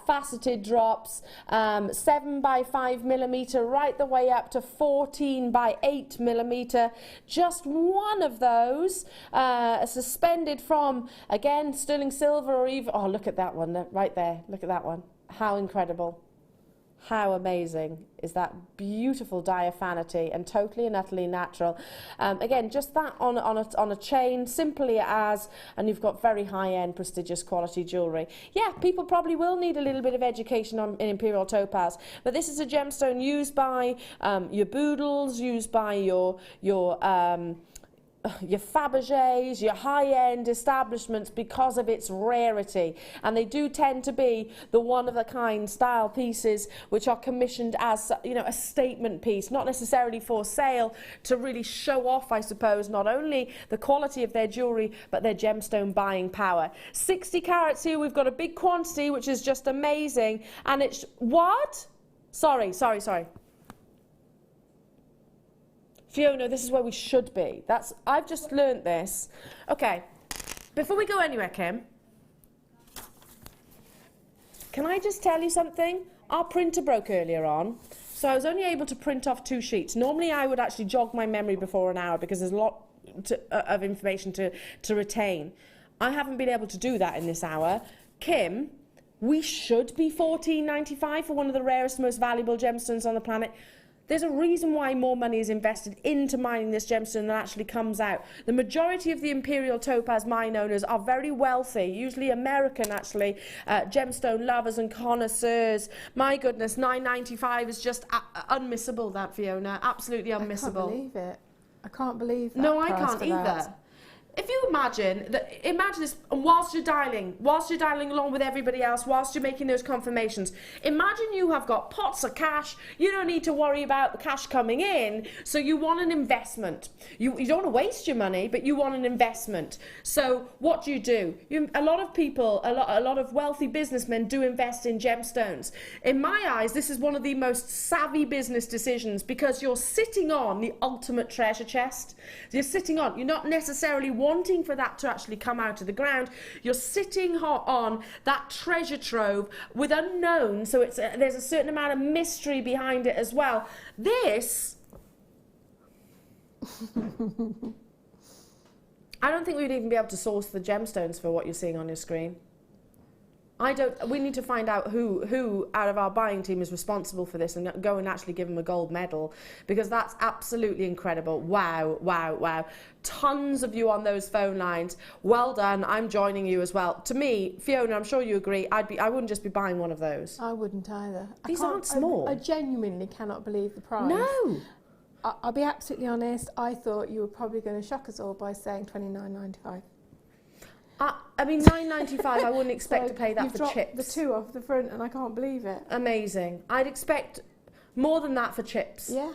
faceted drops, 7 by 5 millimeter, right the way up to 14 by 8 millimeter. Just one of those, suspended from, again, sterling silver or even, oh, look at that one right there. Look at that one. How incredible. How amazing is that beautiful diaphanity and totally and utterly natural. Again, just that on a chain, simply as, and you've got very high-end, prestigious quality jewellery. Yeah, people probably will need a little bit of education in Imperial Topaz, but this is a gemstone used by your boodles, used by your your Fabergés, your high-end establishments because of its rarity. And they do tend to be the one-of-a-kind style pieces which are commissioned as, you know, a statement piece, not necessarily for sale, to really show off, I suppose, not only the quality of their jewellery, but their gemstone buying power. 60 carats here, we've got a big quantity, which is just amazing. And it's, what? Sorry. Fiona, this is where we should be. I've just learnt this. Okay, before we go anywhere, Kim, can I just tell you something? Our printer broke earlier on, so I was only able to print off 2 sheets. Normally I would actually jog my memory before an hour because there's a lot of information to retain. I haven't been able to do that in this hour. Kim, we should be $14.95 for one of the rarest, most valuable gemstones on the planet. There's a reason why more money is invested into mining this gemstone than actually comes out. The majority of the Imperial Topaz mine owners are very wealthy, usually American actually, gemstone lovers and connoisseurs. My goodness, $9.95 is just unmissable, that, Fiona, absolutely unmissable. I can't believe it. I can't believe that. No, I can't either. That. If you imagine this, and whilst you're dialing along with everybody else, whilst you're making those confirmations, imagine you have got pots of cash. You don't need to worry about the cash coming in, so you want an investment. You don't want to waste your money, but you want an investment. So what do? A lot of people, a lot of wealthy businessmen do invest in gemstones. In my eyes, this is one of the most savvy business decisions because you're sitting on the ultimate treasure chest. You're not necessarily wanting for that to actually come out of the ground. You're sitting on that treasure trove with unknown, so there's a certain amount of mystery behind it as well. This, I don't think we'd even be able to source the gemstones for what you're seeing on your screen. We need to find out who out of our buying team is responsible for this and go and actually give them a gold medal, because that's absolutely incredible. Wow. Tons of you on those phone lines. Well done. I'm joining you as well. To me, Fiona, I'm sure you agree, I wouldn't just be buying one of those. I wouldn't either. These aren't small. I genuinely cannot believe the price. No. I'll be absolutely honest, I thought you were probably going to shock us all by saying $29.95. I mean, $9.95, I wouldn't expect to pay that for chips. The 2 off the front and I can't believe it. Amazing. I'd expect more than that for chips. Yeah.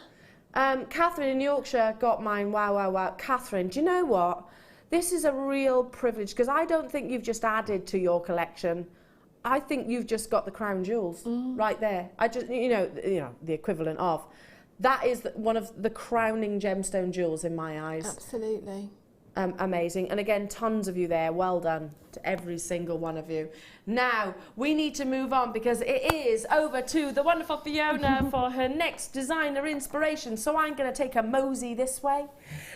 Catherine in Yorkshire got mine. Wow. Catherine, do you know what? This is a real privilege because I don't think you've just added to your collection. I think you've just got the crown jewels right there. I just, you know, the equivalent of. That is one of the crowning gemstone jewels in my eyes. Absolutely. Amazing. And again, tons of you there. Well done to every single one of you. Now, we need to move on because it is over to the wonderful Fiona for her next designer inspiration. So I'm going to take a mosey this way.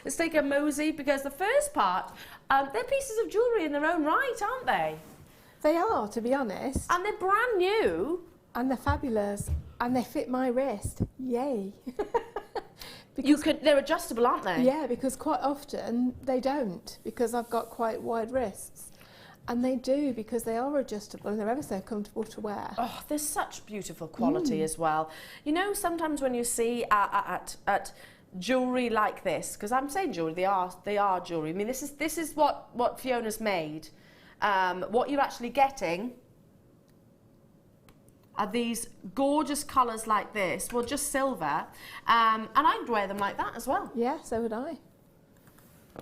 Let's take a mosey because the first part, they're pieces of jewellery in their own right, aren't they? They are, to be honest. And they're brand new. And they're fabulous. And they fit my wrist. Yay. They're adjustable, aren't they? Yeah, because quite often they don't, because I've got quite wide wrists. And they do, because they are adjustable and they're ever so comfortable to wear. Oh, there's such beautiful quality as well. You know, sometimes when you see at jewellery like this, because I'm saying jewellery, they are jewellery. I mean, this is what Fiona's made. What you're actually getting are these gorgeous colours like this, well, just silver, and I'd wear them like that as well. Yeah, so would I.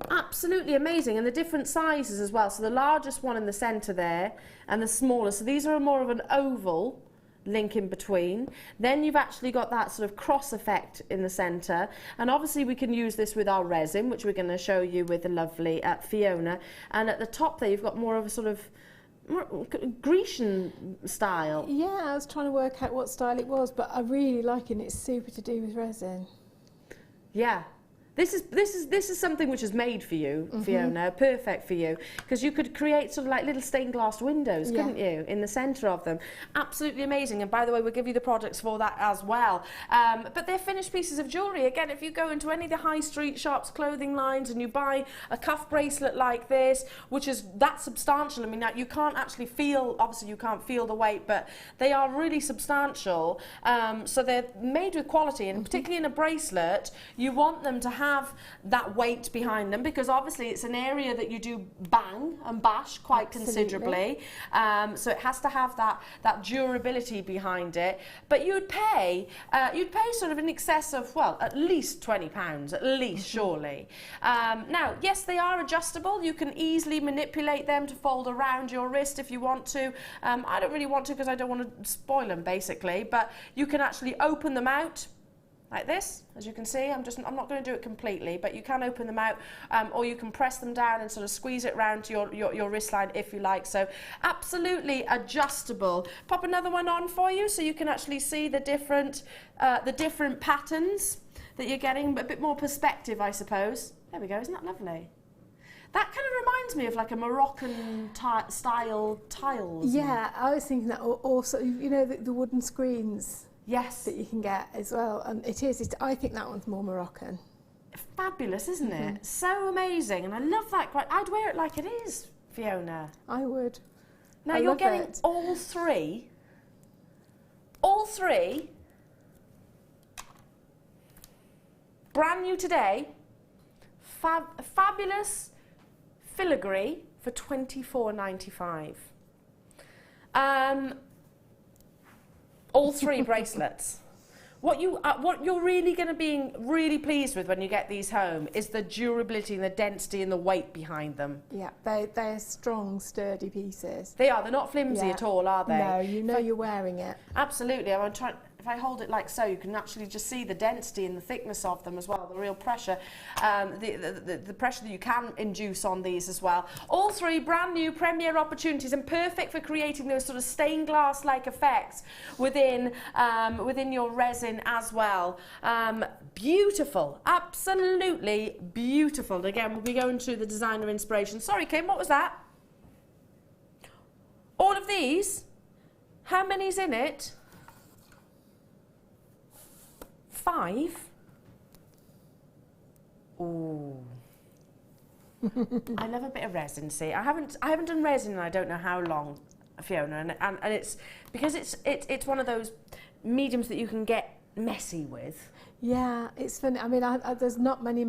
Absolutely amazing, and the different sizes as well. So the largest one in the centre there, and the smaller. So these are more of an oval link in between. Then you've actually got that sort of cross effect in the centre, and obviously we can use this with our resin, which we're going to show you with the lovely Fiona. And at the top there, you've got more of a sort of Grecian style. Yeah, I was trying to work out what style it was, but I really like it. It's super to do with resin. Yeah. This is something which is made for you, Fiona, perfect for you, because you could create sort of like little stained glass windows, couldn't you, in the centre of them. Absolutely amazing. And by the way, we'll give you the products for that as well. But they're finished pieces of jewellery. Again, if you go into any of the high street shops, clothing lines, and you buy a cuff bracelet like this, which is that substantial, I mean, you can't actually feel, obviously you can't feel the weight, but they are really substantial. So they're made with quality, and particularly in a bracelet, you want them to have that weight behind them, because obviously it's an area that you do bang and bash quite considerably. So it has to have that durability behind it. But you'd pay sort of in excess of, well, at least £20, at least, surely. Now, yes, they are adjustable. You can easily manipulate them to fold around your wrist if you want to. I don't really want to because I don't want to spoil them, basically. But you can actually open them out like this, as you can see. I'm not going to do it completely, but you can open them out, or you can press them down and sort of squeeze it around to your wristline if you like. So absolutely adjustable. Pop another one on for you so you can actually see the different patterns that you're getting, a bit more perspective, I suppose. There we go. Isn't that lovely? That kind of reminds me of like a Moroccan style tiles. Yeah, I was thinking that also, you know, the wooden screens. Yes. That you can get as well, and I think that one's more Moroccan. Fabulous, isn't it? So amazing, and I love that. I'd wear it like it is, Fiona. I would. Now you're getting all three. Brand new today. Fabulous filigree for £24.95. All three bracelets. What you're really going to be really pleased with when you get these home is the durability and the density and the weight behind them. Yeah, they're strong, sturdy pieces. They are. They're not flimsy at all, are they? No, you know you're wearing it. Absolutely. I'm trying. If I hold it like so, you can actually just see the density and the thickness of them as well, the real pressure, the pressure that you can induce on these as well. All three brand new premier opportunities and perfect for creating those sort of stained glass-like effects within your resin as well. Beautiful, absolutely beautiful. And again, we'll be going to the designer inspiration. Sorry, Kim, what was that? All of these? How many's in it? 5. Ooh. I love a bit of resin. See, I haven't done resin in I don't know how long, Fiona, and it's because it's one of those mediums that you can get messy with. Yeah, it's funny. I mean, there's not many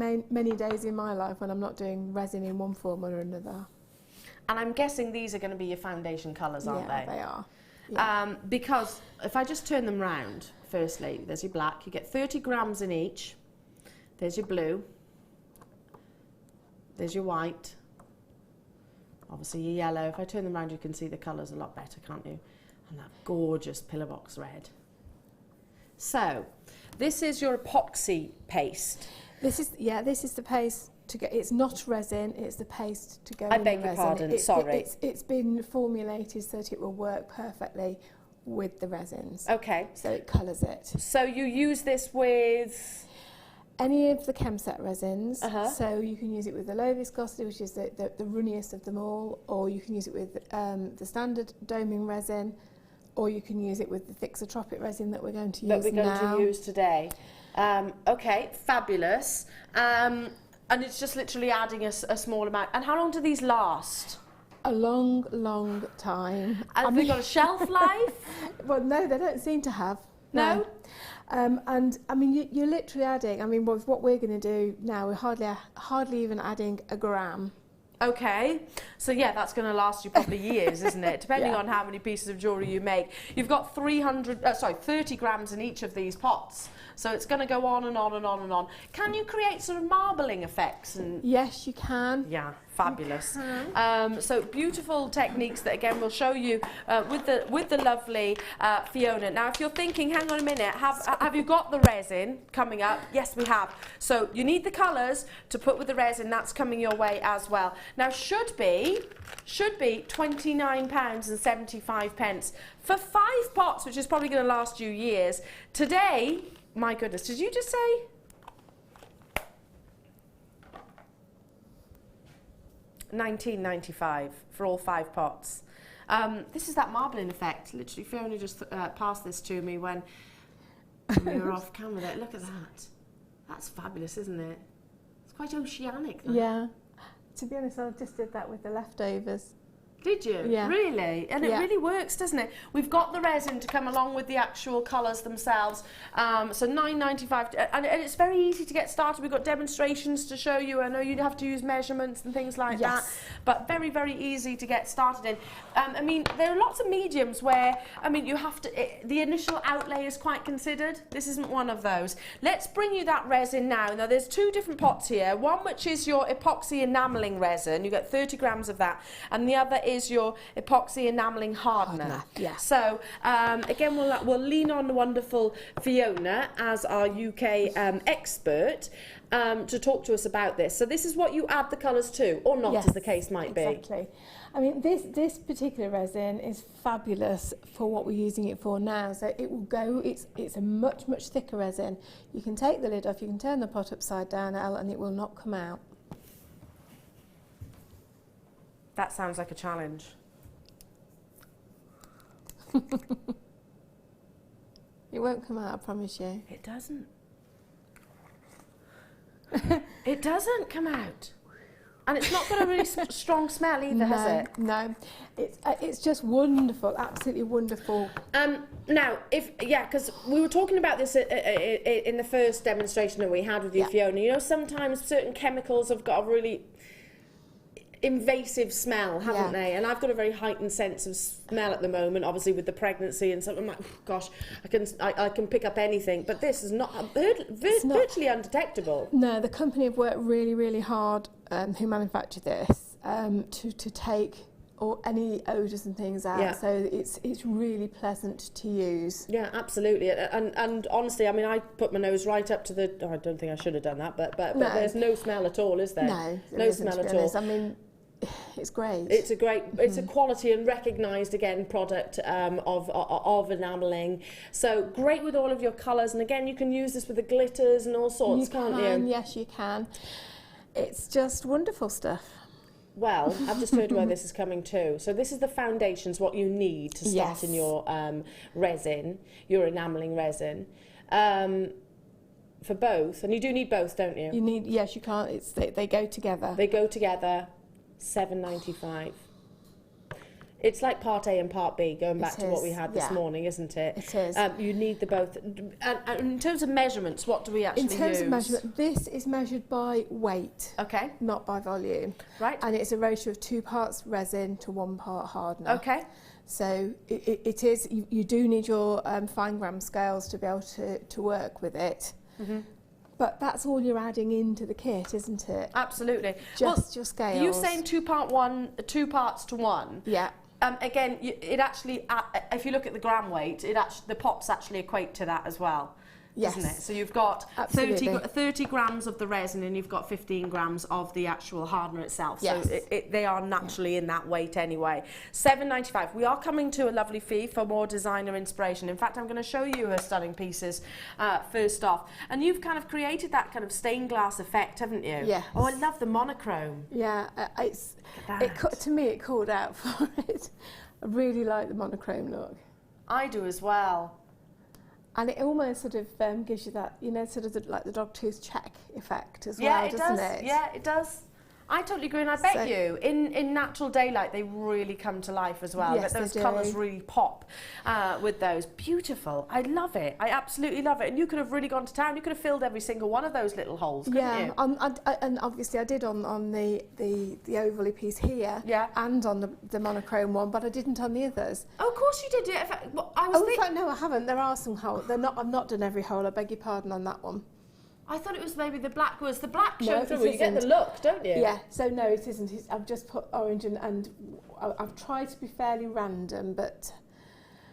days in my life when I'm not doing resin in one form or another. And I'm guessing these are going to be your foundation colours, aren't they? Yeah, they are. Yeah. Because if I just turn them round, firstly, there's your black. You get 30 grams in each. There's your blue. There's your white. Obviously your yellow. If I turn them round, you can see the colours a lot better, can't you? And that gorgeous pillar box red. So, this is your epoxy paste. This is the paste to get. It's not resin. It's the paste to go. I beg your pardon. Sorry. It's been formulated so that it will work perfectly with the resins. Okay. So it colours it. So you use this with any of the Chemset resins. So you can use it with the low viscosity, which is the runniest of them all, or you can use it with the standard doming resin, or you can use it with the thixotropic resin that we're going to use now. That we're going to use today. Okay, fabulous. And it's just literally adding a small amount. And how long do these last? A long, long time. Have they got a shelf life? Well, no, they don't seem to have. No? And I mean, you're literally adding. I mean, what we're going to do now, we're hardly even adding a gram. Okay, so yeah, that's going to last you probably years, isn't it? Depending on how many pieces of jewellery you make. You've got 30 grams in each of these pots. So it's going to go on and on and on and on. Can you create sort of marbling effects? Yes, you can. Yeah, fabulous. So beautiful techniques that again we'll show you with the lovely Fiona. Now, if you're thinking, hang on a minute, have you got the resin coming up? Yes, we have. So you need the colours to put with the resin. That's coming your way as well. Now, should be £29.75 for 5 pots, which is probably going to last you years. Today, my goodness, did you just say? £19.95 for all 5 pots. This is that marbling effect. Literally, Fiona just passed this to me when we were off camera. Look at that. That's fabulous, isn't it? It's quite oceanic. That. Yeah. To be honest, I just did that with the leftovers. Did you? Yeah. Really? And it really works, doesn't it? We've got the resin to come along with the actual colours themselves. So £9.95, and it's very easy to get started. We've got demonstrations to show you. I know you'd have to use measurements and things like that, but very, very easy to get started in. I mean, there are lots of mediums where, I mean, you have to, the initial outlay is quite considered. This isn't one of those. Let's bring you that resin now. Now, there's two different pots here. One which is your epoxy enamelling resin. You get 30 grams of that, and the other is your epoxy enamelling hardener. So again, we'll lean on the wonderful Fiona as our UK expert to talk to us about this. So this is what you add the colours to, or not, as the case might be. Exactly. I mean, this particular resin is fabulous for what we're using it for now. So it will go, it's a much thicker resin. You can take the lid off, you can turn the pot upside down, Elle, and it will not come out. That sounds like a challenge. It won't come out, I promise you. It doesn't. It doesn't come out. And it's not got a really strong smell either, has it? No, it's just wonderful, absolutely wonderful. Now, because we were talking about this in the first demonstration that we had with you, Fiona. You know, sometimes certain chemicals have got a really invasive smell, haven't they? And I've got a very heightened sense of smell at the moment, obviously with the pregnancy and stuff. I'm like, gosh, I can pick up anything, but this is not virtually undetectable. No, the company have worked really hard, who manufacture this, to take any odours and things out. So it's really pleasant to use. Yeah, absolutely. And honestly, I mean, I put my nose right up to the. Oh, I don't think I should have done that, but there's no smell at all, is there? No smell at all. I mean, it's great. It's a quality and recognised again product of enamelling. So great with all of your colours, and again you can use this with the glitters and all sorts, can't you? Yes, you can. It's just wonderful stuff. Well, I've just heard where this is coming to. So this is the foundations, what you need to start in your resin, your enamelling resin. For both, and you do need both, don't you? You need, yes, you can't. They go together. They go together. £7.95. It's like part A and part B, going back to what we had this morning, isn't it? It is. You need the both. And in terms of measurements, what do we actually use? In terms of measurement, this is measured by weight, not by volume. Right. And it's a ratio of 2 parts resin to 1 part hardener. Okay. So it is. You do need your fine gram scales to be able to work with it. Mm-hmm. But that's all you're adding into the kit, isn't it? Absolutely. Just your scales. You're saying 2 parts to 1. Yeah. Again, it actually, if you look at the gram weight, the pots actually equate to that as well. Yes. Isn't it? So you've got 30 grams of the resin and you've got 15 grams of the actual hardener itself. Yes. So they are naturally in that weight anyway. £7.95. We are coming to a lovely fee for more designer inspiration. In fact, I'm going to show you her stunning pieces first off. And you've kind of created that kind of stained glass effect, haven't you? Yes. Oh, I love the monochrome. Yeah, to me it called out for it. I really like the monochrome look. I do as well. And it almost sort of gives you that, you know, sort of like the dog tooth check effect as well, doesn't it? Yeah, it does. I totally agree, and I bet you, in natural daylight, they really come to life as well. Yes, those colours really pop with those. Beautiful. I love it. I absolutely love it. And you could have really gone to town. You could have filled every single one of those little holes, couldn't you? And obviously I did on the ovally piece here, and on the monochrome one, but I didn't on the others. Oh, of course you did. In fact, no, I haven't. There are some holes. I've not done every hole. I beg your pardon on that one. I thought it was maybe the black show no, through. You get the look, don't you? Yeah. So no, it isn't. I've just put orange and I've tried to be fairly random, but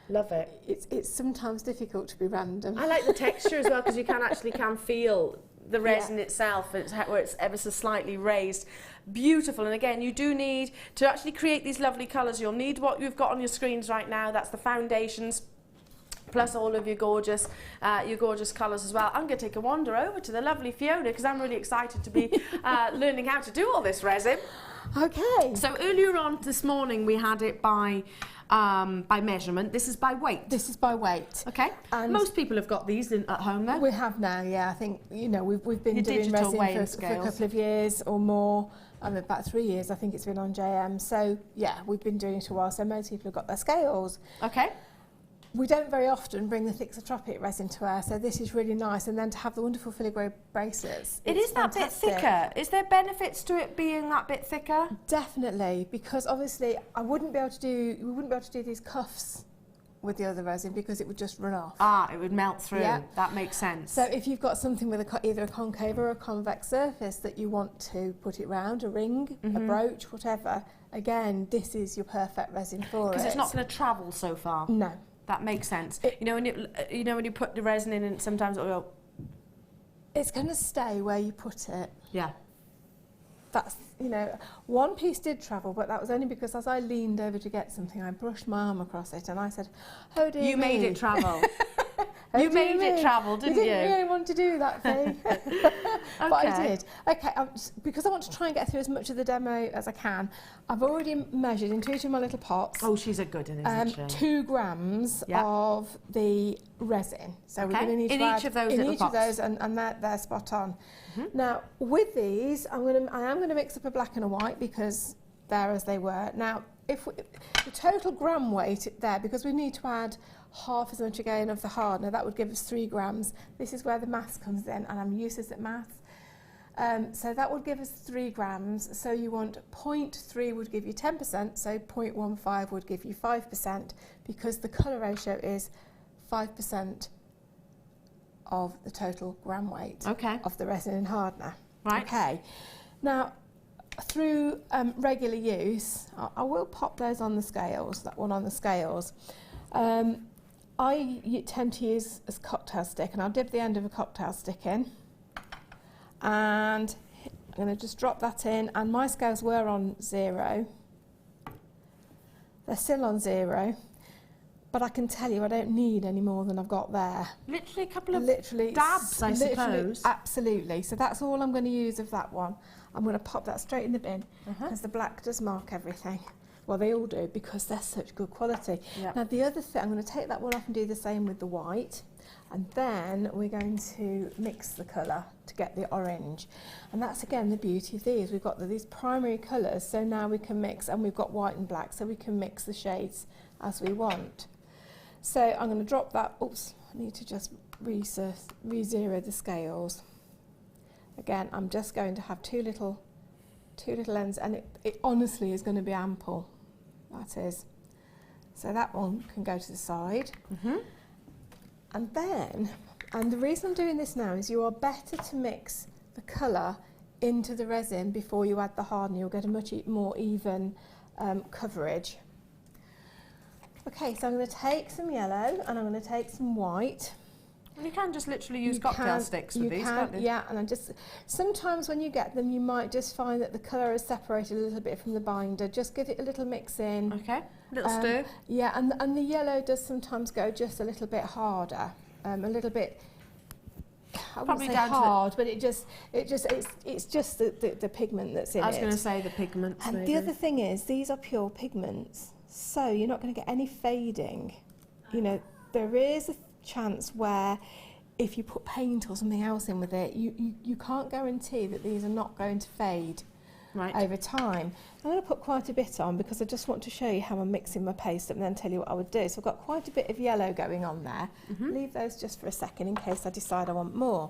love it. It's sometimes difficult to be random. I like the texture as well because you can feel the resin itself, where it's ever so slightly raised. Beautiful. And again, you do need to actually create these lovely colours. You'll need what you've got on your screens right now. That's the foundations, plus all of your gorgeous colours as well. I'm going to take a wander over to the lovely Fiona because I'm really excited to be learning how to do all this resin. Okay. So earlier on this morning we had it by measurement. This is by weight. This is by weight. Okay. And most people have got these at home then. We have now, yeah. I think, you know, we've been doing resin for a couple of years or more. about 3 years I think it's been on JM. So yeah, we've been doing it a while, so most people have got their scales. Okay. We don't very often bring the thixotropic resin to wear, so this is really nice. And then to have the wonderful filigree bracelets. It is that bit thicker. Is there benefits to it being that bit thicker? Definitely, because obviously we wouldn't be able to do these cuffs with the other resin because it would just run off. Ah, it would melt through. Yeah. That makes sense. So if you've got something with either a concave or a convex surface that you want to put it round, a ring, a brooch, whatever, again, this is your perfect resin for it. Because it's not going to travel so far. No. That makes sense. You know when you put the resin in, and sometimes it'll go. It's going to stay where you put it. Yeah. That's, you know, one piece did travel, but that was only because as I leaned over to get something, I brushed my arm across it and I said, "Oh dear You me." made it travel. Oh You dear made it me. travel, didn't You you? didn't really want to do that thing. But I Okay. did. Okay, because I want to try and get through as much of the demo as I can, I've already measured into each of my little pots. Oh, she's a good one, isn't she? 2 grams Yeah. of the resin. So we're Okay. going to need In to each add of those in little each pots. of those, and they're spot on. Now with these, I am going to mix up a black and a white because they're as they were. Now, the total gram weight there, because we need to add half as much again of the hardener, that would give us 3 grams. This is where the maths comes in, and I'm useless at maths. So that would give us 3 grams. So you want 0.3 would give you 10%, so 0.15 would give you 5%, because the colour ratio is 5% of the total gram weight of the resin and hardener. Right. Okay. Now, through regular use, I will pop those on the scales, that one on the scales. I tend to use as cocktail stick, and I'll dip the end of a cocktail stick in. And I'm going to just drop that in, and my scales were on 0. They're still on 0, but I can tell you I don't need any more than I've got there. Literally a couple of Literally, dabs, I suppose. Absolutely. So that's all I'm going to use of that one. I'm going to pop that straight in the bin because the black does mark everything. Well, they all do because they're such good quality. Yep. Now the other thing, I'm going to take that one off and do the same with the white, and then we're going to mix the colour to get the orange. And that's again the beauty of these. We've got these primary colours, so now we can mix, and we've got white and black, so we can mix the shades as we want. So I'm going to drop that. Oops, I need to just re-zero the scales. Again, I'm just going to have two little ends, and it honestly is going to be ample. That is. So that one can go to the side. And the reason I'm doing this now is you are better to mix the colour into the resin before you add the hardener. You'll get a much more even coverage. Okay, so I'm going to take some yellow and I'm going to take some white. And you can just literally use cocktail sticks with these, can't you? Yeah, and sometimes when you get them, you might just find that the colour is separated a little bit from the binder. Just give it a little mix in. Okay, little stir. Yeah, and the yellow does sometimes go just a little bit harder, a little bit. I wouldn't say hard, but it's just the pigment that's in it. I was going to say the pigments. And the other thing is, these are pure pigments, so you're not going to get any fading. You know, there is a chance where if you put paint or something else in with it, you can't guarantee that these are not going to fade over time. I'm going to put quite a bit on because I just want to show you how I'm mixing my paste up and then tell you what I would do. So I've got quite a bit of yellow going on there. Leave those just for a second in case I decide I want more.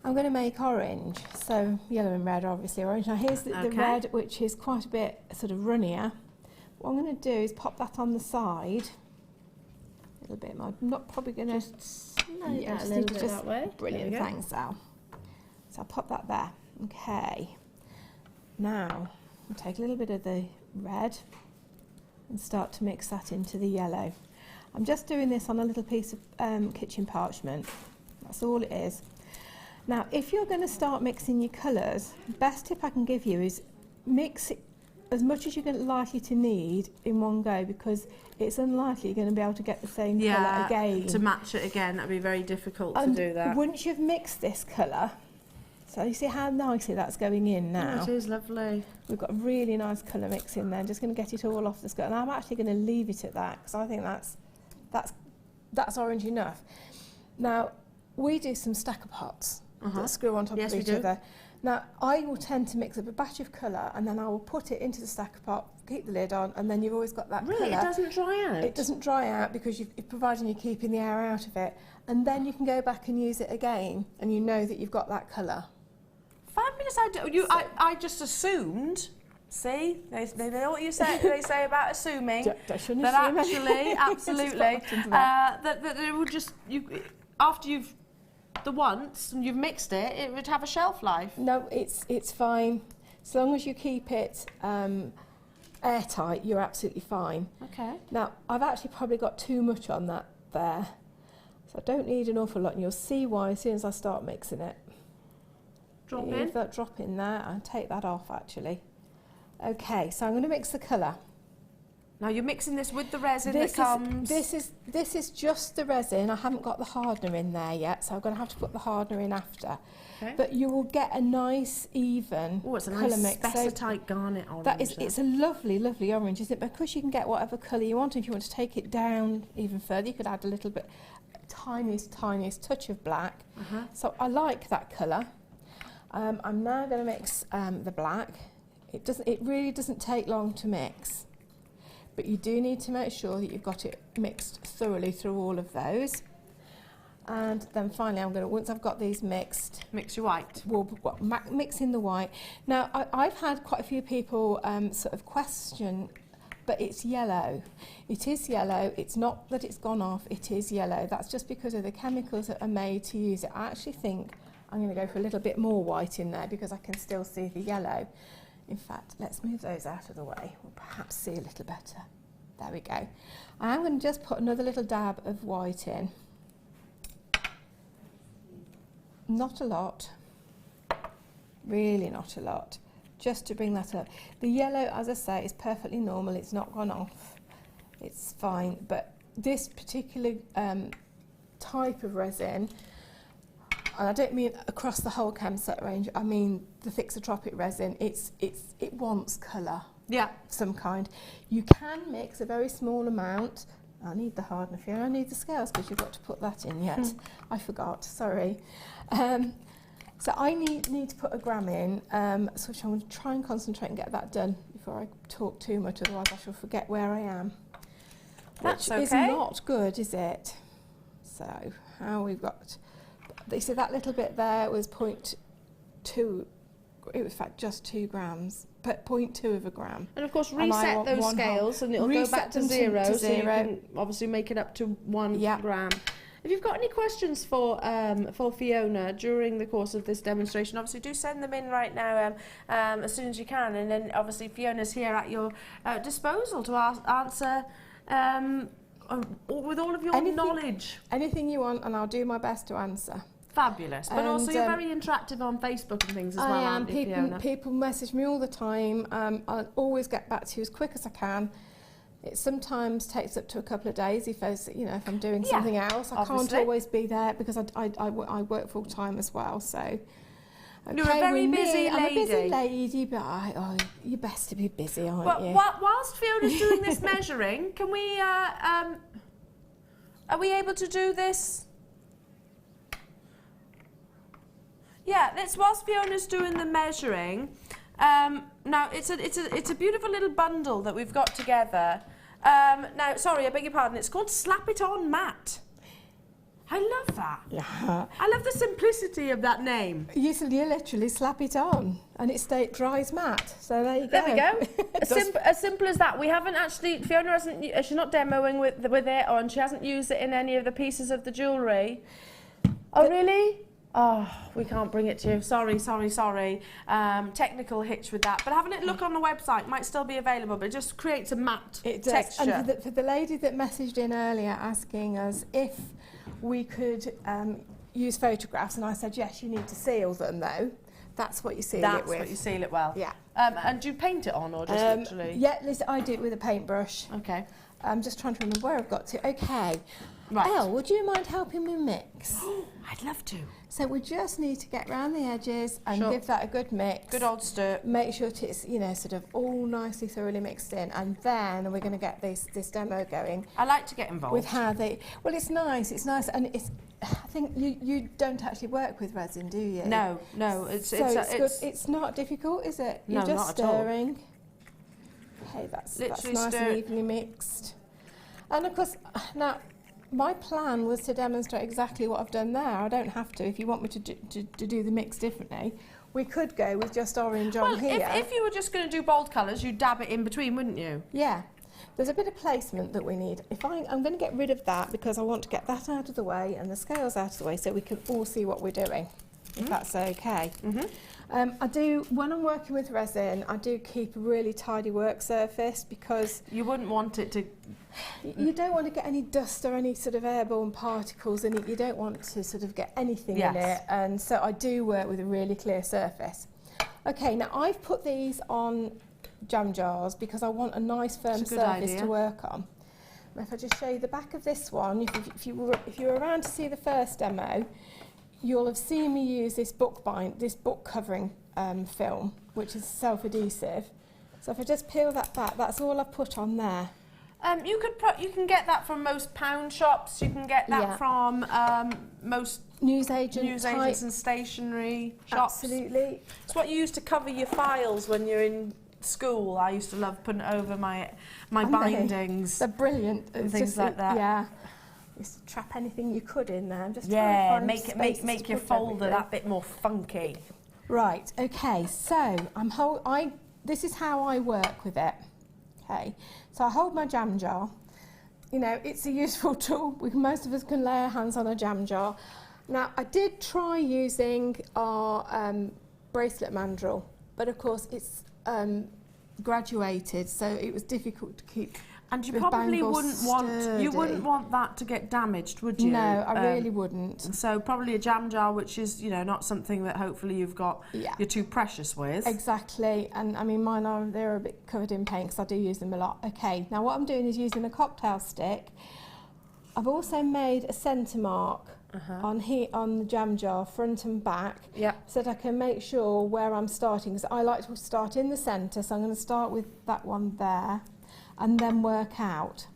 I'm going to make orange, so yellow and red, obviously orange. Now here's the red, which is quite a bit sort of runnier. What I'm going to do is pop that on the side. A little bit more. I'm not probably going to just a little bit that way. Brilliant, thanks Al. So I'll pop that there. Okay. Now I'll take a little bit of the red and start to mix that into the yellow. I'm just doing this on a little piece of kitchen parchment. That's all it is. Now, if you're going to start mixing your colours, the best tip I can give you is mix it as much as you're likely to need in one go, because it's unlikely you're going to be able to get the same colour again. To match it again, that'd be very difficult to do that. Once you've mixed this colour, so you see how nicely that's going in now. Oh, it is lovely. We've got a really nice colour mix in there. Just going to get it all off the scale, and I'm actually going to leave it at that because I think that's orange enough. Now we do some stacker pots that screw on top of each other. Now, I will tend to mix up a batch of colour and then I will put it into the stacker pot, keep the lid on, and then you've always got that colour. Really? It doesn't dry out? It doesn't dry out because providing you're keeping the air out of it. And then you can go back and use it again and you know that you've got that colour. Fabulous. I just assumed... See, they know what you say. They say about assuming that actually, absolutely, that it would just after you've once and you've mixed it, it would have a shelf life. No, it's fine. As long as you keep it airtight, you're absolutely fine. Okay. Now, I've actually probably got too much on that there, so I don't need an awful lot, and you'll see why as soon as I start mixing it. Drop in. Leave that drop in there and take that off actually. Okay, so I'm going to mix the colour. Now you're mixing this with the resin that comes... This is just the resin. I haven't got the hardener in there yet, so I'm going to have to put the hardener in after. Okay. But you will get a nice, even it's a colour nice mix. Spessartite garnet orange. That is, it's a lovely, lovely orange, isn't it? Because you can get whatever colour you want. If you want to take it down even further, you could add a little bit, tiniest touch of black. So I like that colour. I'm now going to mix the black. It really doesn't take long to mix, but you do need to make sure that you've got it mixed thoroughly through all of those. And then finally, I'm going to, once I've got these mixed, mix your white. We'll mix in the white. Now, I've had quite a few people sort of question, but it's yellow. It is yellow. It's not that it's gone off. It is yellow. That's just because of the chemicals that are made to use it. I actually think I'm going to go for a little bit more white in there because I can still see the yellow. In fact, let's move those out of the way. We'll perhaps see a little better. There we go. I'm going to just put another little dab of white in. Not a lot. Really not a lot. Just to bring that up. The yellow, as I say, is perfectly normal. It's not gone off. It's fine. But this particular type of resin, and I don't mean across the whole chem set range, I mean the thixotropic resin, it wants colour. Yeah. Of some kind. You can mix a very small amount. I need the hardener, Fiona. I need the scales because you've got to put that in yet. I forgot, sorry. So I need to put a gram in, so I'm going to try and concentrate and get that done before I talk too much, otherwise I shall forget where I am. That's which is not good, is it? So, how we've got... You see that little bit there was 0.2, it was in fact just 2 grams, but 0.2 of a gram. And of course reset those scales and it'll go back to zero, so you can obviously make it up to 1 gram. If you've got any questions for Fiona during the course of this demonstration, obviously do send them in right now as soon as you can, and then obviously Fiona's here at your disposal to answer with all of your knowledge. Anything you want, and I'll do my best to answer. Fabulous. But also you're very interactive on Facebook and things as well, aren't you, Fiona? People message me all the time. I'll always get back to you as quick as I can. It sometimes takes up to a couple of days if I'm doing something else. I can't always be there because I work full time as well. So you're a very busy lady. I'm a busy lady, but you're best to be busy, aren't you? Whilst Fiona's doing this measuring, can we? Are we able to do this? Yeah, whilst Fiona's doing the measuring. Now it's a beautiful little bundle that we've got together. Now, sorry, I beg your pardon. It's called Slap It On Matte. I love that. Yeah. I love the simplicity of that name. You literally slap it on, and it dries matte. So there you go. There we go. As simple as that. We haven't actually. Fiona hasn't. She's not demoing with it on. She hasn't used it in any of the pieces of the jewellery. Oh, really? Oh, we can't bring it to you. Sorry. Technical hitch with that. But having it look on the website might still be available, but it just creates a matte texture. And for the lady that messaged in earlier asking us if we could use photographs, and I said, yes, you need to seal them though. That's what you seal it with. That's what you seal it well. Yeah. And do you paint it on or just literally? Yeah, I do it with a paintbrush. Okay. I'm just trying to remember where I've got to. Okay. Right. Elle, would you mind helping me mix? I'd love to. So we just need to get round the edges and give that a good mix. Good old stir. Make sure it's, sort of all nicely thoroughly mixed in, and then we're going to get this demo going. I like to get involved. With how they... Well, it's nice, and think you don't actually work with resin, do you? No, it's not difficult, is it? No, You're just not at all. stirring. Okay, that's Literally nice and evenly mixed. And of course, now my plan was to demonstrate exactly what I've done there. I don't have to. If you want me to do the mix differently, we could go with just orange on here. If you were just going to do bold colours, you'd dab it in between, wouldn't you? Yeah. There's a bit of placement that we need. I'm going to get rid of that because I want to get that out of the way and the scales out of the way so we can all see what we're doing, if that's okay. I do, when I'm working with resin, I do keep a really tidy work surface because... You wouldn't want it to... You don't want to get any dust or any sort of airborne particles in it. You don't want to sort of get anything in it. And so I do work with a really clear surface. Okay, now I've put these on jam jars because I want a nice firm surface to work on. And if I just show you the back of this one, if you were around to see the first demo, you'll have seen me use this book covering film, which is self-adhesive. So if I just peel that back, that's all I've put on there. You can get that from most pound shops. You can get that from most newsagents and stationery shops. Absolutely. It's what you use to cover your files when you're in school. I used to love putting it over my bindings. They're brilliant. And things like that. Yeah. Used to trap anything you could in there. I'm just trying to find make your folder that bit more funky. Right. Okay. So this is how I work with it. Okay. So I hold my jam jar. You know, it's a useful tool. Most of us can lay our hands on a jam jar. Now, I did try using our bracelet mandrel, but of course it's graduated, so it was difficult to keep. And you probably wouldn't want that to get damaged, would you? No, I really wouldn't. So probably a jam jar, which is, you know, not something that hopefully you've got you're too precious with. Exactly, and I mean they're a bit covered in paint because I do use them a lot. Okay, now what I'm doing is using a cocktail stick. I've also made a centre mark on the jam jar, front and back, so that I can make sure where I'm starting. Because I like to start in the centre, so I'm going to start with that one there. And then work out.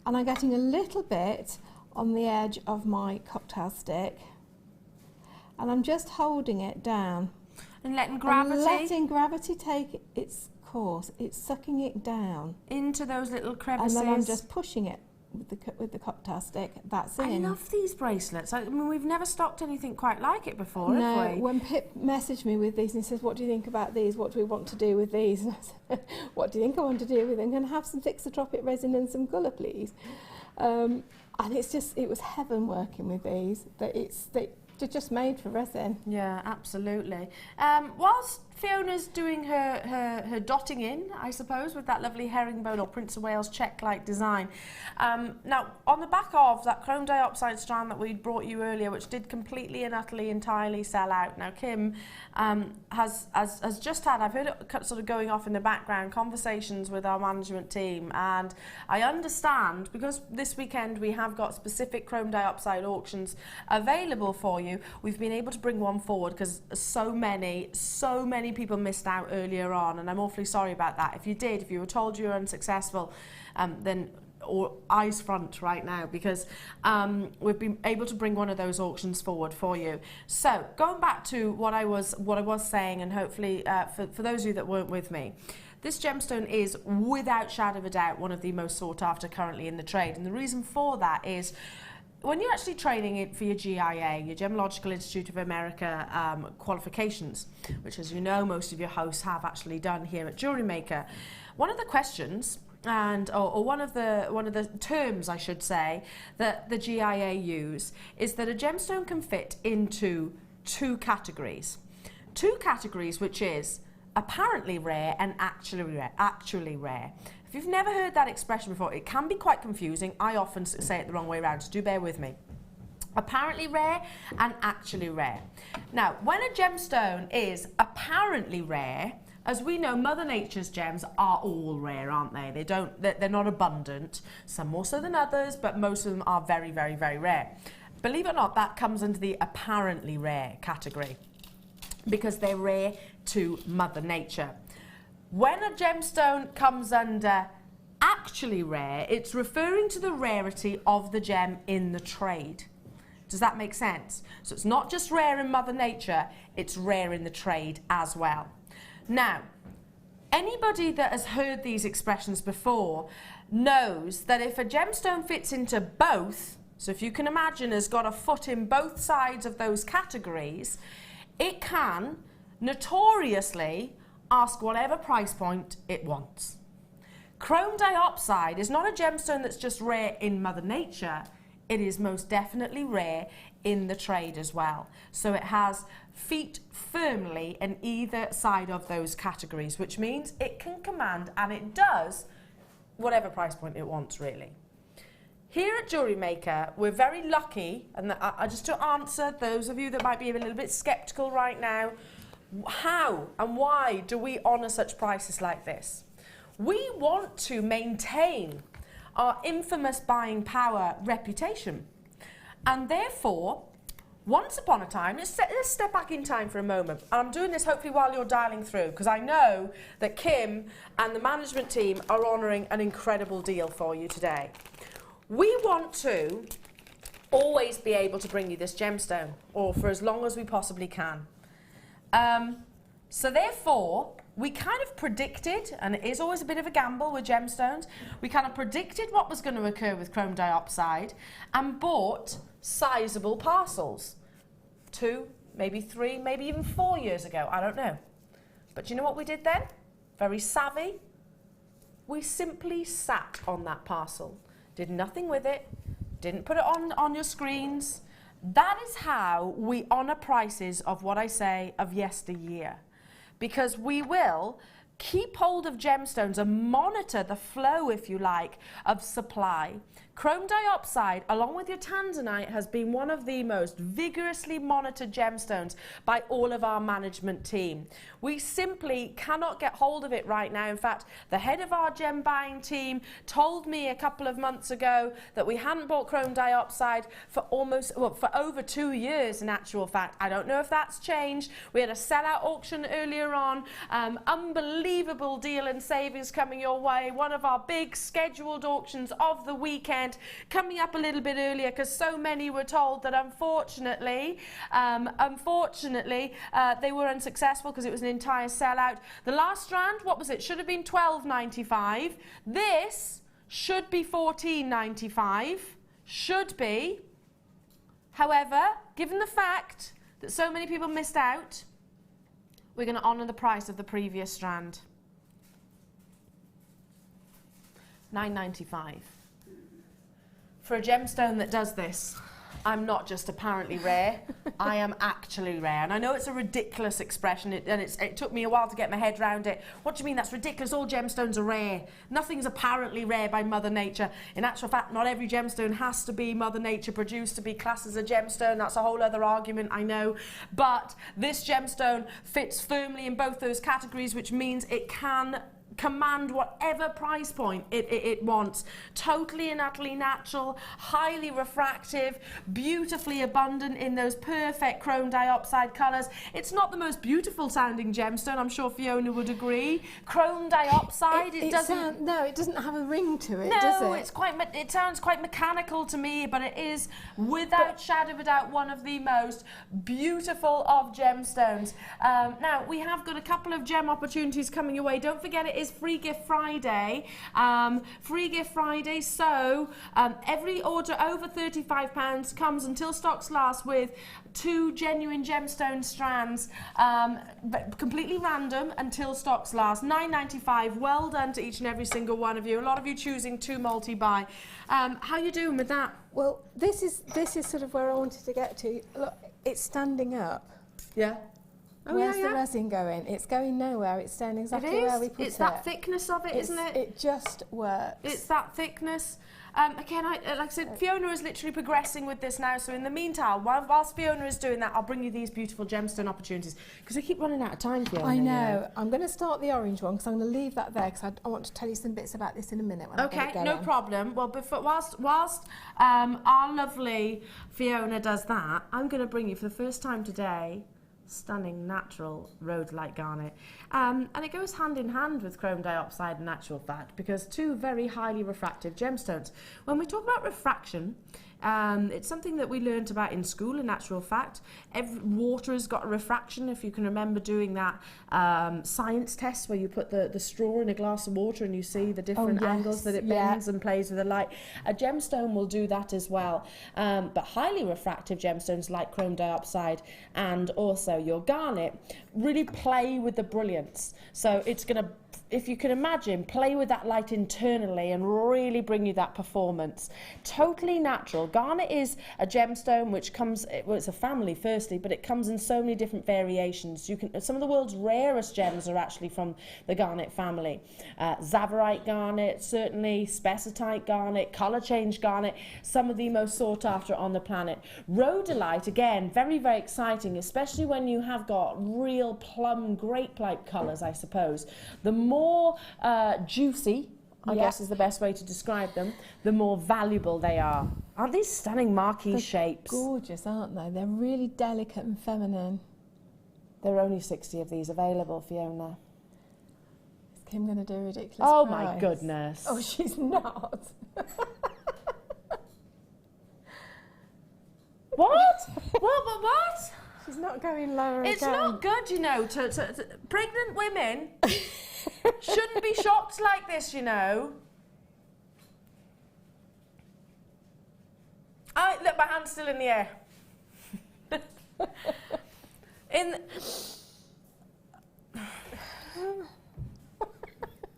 And I'm getting a little bit on the edge of my cocktail stick. And I'm just holding it down. And letting gravity take its course. It's sucking it down. Into those little crevices. And then I'm just pushing it with the cocktail stick. That's in. I love these bracelets. I mean, we've never stocked anything quite like it before, have we? No, when Pip messaged me with these and he says, what do you think about these? What do we want to do with these? And I said, what do you think I want to do with them? Can I have some thixotropic resin and some colour, please? And it was heaven working with these. They're just made for resin. Yeah, absolutely. Whilst Fiona's doing her dotting in, I suppose, with that lovely herringbone or Prince of Wales check-like design. Now, on the back of that chrome diopside strand that we brought you earlier, which did completely and utterly, entirely sell out. Now, Kim has just had, I've heard it sort of going off in the background, conversations with our management team, and I understand, because this weekend we have got specific chrome diopside auctions available for you, we've been able to bring one forward because so many people missed out earlier on, and I'm awfully sorry about that. If you were told you were unsuccessful, then or eyes front right now, because we've been able to bring one of those auctions forward for you. So going back to what I was saying, and hopefully for those of you that weren't with me, this gemstone is without shadow of a doubt one of the most sought after currently in the trade, and the reason for that is when you're actually training it for your GIA, your Gemological Institute of America qualifications, which, as you know, most of your hosts have actually done here at Jewellery Maker, one of the questions or one of the terms, I should say, that the GIA use is that a gemstone can fit into two categories. Two categories, which is apparently rare and actually rare. If you've never heard that expression before, it can be quite confusing. I often say it the wrong way around, so do bear with me. Apparently rare and actually rare. Now, when a gemstone is apparently rare, as we know, Mother Nature's gems are all rare, aren't they? They're not abundant, some more so than others, but most of them are very, very, very rare. Believe it or not, that comes into the apparently rare category because they're rare to Mother Nature. When a gemstone comes under actually rare, it's referring to the rarity of the gem in the trade. Does that make sense? So it's not just rare in Mother Nature, it's rare in the trade as well. Now, anybody that has heard these expressions before knows that if a gemstone fits into both, so if you can imagine has got a foot in both sides of those categories, it can notoriously ask whatever price point it wants. Chrome diopside is not a gemstone that's just rare in Mother Nature, it is most definitely rare in the trade as well. So it has feet firmly in either side of those categories, which means it can command, and it does, whatever price point it wants really. Here at Jewellery Maker, we're very lucky, and just to answer those of you that might be a little bit sceptical right now, how and why do we honour such prices like this? We want to maintain our infamous buying power reputation, and therefore, once upon a time, let's step back in time for a moment. And I'm doing this hopefully while you're dialing through, because I know that Kim and the management team are honouring an incredible deal for you today. We want to always be able to bring you this gemstone, or for as long as we possibly can. So therefore, we kind of predicted, and it is always a bit of a gamble with gemstones, we kind of predicted what was going to occur with chrome diopside and bought sizable parcels. 2, maybe 3, maybe even 4 years ago, I don't know. But do you know what we did then? Very savvy. We simply sat on that parcel, did nothing with it, didn't put it on your screens. That is how we honour prices of what I say of yesteryear. Because we will keep hold of gemstones and monitor the flow, if you like, of supply. Chrome diopside, along with your Tanzanite, has been one of the most vigorously monitored gemstones by all of our management team. We simply cannot get hold of it right now. In fact, the head of our gem buying team told me a couple of months ago that we hadn't bought chrome diopside for for over 2 years in actual fact. I don't know if that's changed. We had a sellout auction earlier on. Unbelievable deal and savings coming your way. One of our big scheduled auctions of the weekend coming up a little bit earlier because so many were told that unfortunately they were unsuccessful because it was an entire sellout. The last strand, what was it? Should have been $12.95. This should be $14.95. Should be. However, given the fact that so many people missed out, we're going to honour the price of the previous strand. $9.95. For a gemstone that does this, I'm not just apparently rare, I am actually rare. And I know it's a ridiculous expression, it took me a while to get my head around it. What do you mean that's ridiculous? All gemstones are rare. Nothing's apparently rare by Mother Nature. In actual fact, not every gemstone has to be Mother Nature produced to be classed as a gemstone. That's a whole other argument, I know. But this gemstone fits firmly in both those categories, which means it can command whatever price point it wants. Totally and utterly natural, highly refractive, beautifully abundant in those perfect chrome diopside colours. It's not the most beautiful sounding gemstone, I'm sure Fiona would agree. Chrome diopside, it doesn't... No, it doesn't have a ring to it, does it? No, it sounds quite mechanical to me, but it is without shadow of a doubt one of the most beautiful of gemstones. Now, we have got a couple of gem opportunities coming your way. Don't forget, it is Free Gift Friday. So every order over £35 comes until stocks last with 2 genuine gemstone strands, but completely random until stocks last. $9.95. Well done to each and every single one of you. A lot of you choosing to multi-buy. How are you doing with that? Well, this is sort of where I wanted to get to. Look, it's standing up. Yeah. Oh, Where's the resin going? It's going nowhere. It's staying exactly where we put it. It's that thickness of it, isn't it? It just works. It's that thickness. Again, like I said, Fiona is literally progressing with this now. So in the meantime, whilst Fiona is doing that, I'll bring you these beautiful gemstone opportunities. Because I keep running out of time, Fiona. I know. I'm going to start the orange one because I'm going to leave that there because I want to tell you some bits about this in a minute. When okay, I get it no going. problem. Well, whilst our lovely Fiona does that, I'm going to bring you for the first time today stunning natural rhodolite garnet, and it goes hand in hand with chrome diopside in actual fact, because 2 very highly refractive gemstones. When we talk about refraction, It's something that we learnt about in school, in actual fact. Water has got a refraction, if you can remember doing that science test where you put the straw in a glass of water and you see the different angles that it bends and plays with the light. A gemstone will do that as well. But highly refractive gemstones like chrome diopside and also your garnet really play with the brilliance. So it's going to, if you can imagine, play with that light internally and really bring you that performance. Totally natural. Garnet is a gemstone which comes, well, it's a family firstly, but it comes in so many different variations. You can, some of the world's rarest gems are actually from the garnet family. Tsavorite garnet, certainly, spessartite garnet, colour change garnet, some of the most sought after on the planet. Rhodolite, again, very, very exciting, especially when you have got real plum grape-like colours, I suppose. The more juicy, I guess is the best way to describe them, the more valuable they are. Aren't these stunning marquee shapes? Gorgeous, aren't they? They're really delicate and feminine. There are only 60 of these available, Fiona. Is Kim going to do a ridiculous Oh price? my goodness. Oh, she's not. What? What? She's not going lower It's again. not good, you know, to pregnant women shouldn't be shocked like this, you know. Look, my hand's still in the air.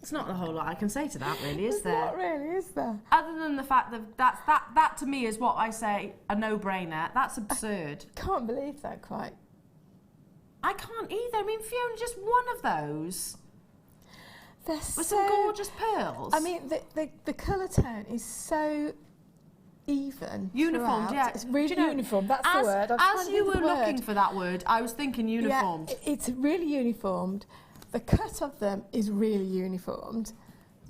It's not a whole lot I can say to that, really, is there? Not really, is there? Other than the fact that that to me is what I say a no-brainer. That's absurd. Can't believe that quite. I can't either. I mean, Fiona, just one of those. They're With some gorgeous pearls. I mean, the colour tone is so even. Uniformed, throughout. yeah. It's really Do you know, uniform. That's the word. As you were looking for that word, I was thinking uniformed. Yeah, it's really uniformed. The cut of them is really uniformed.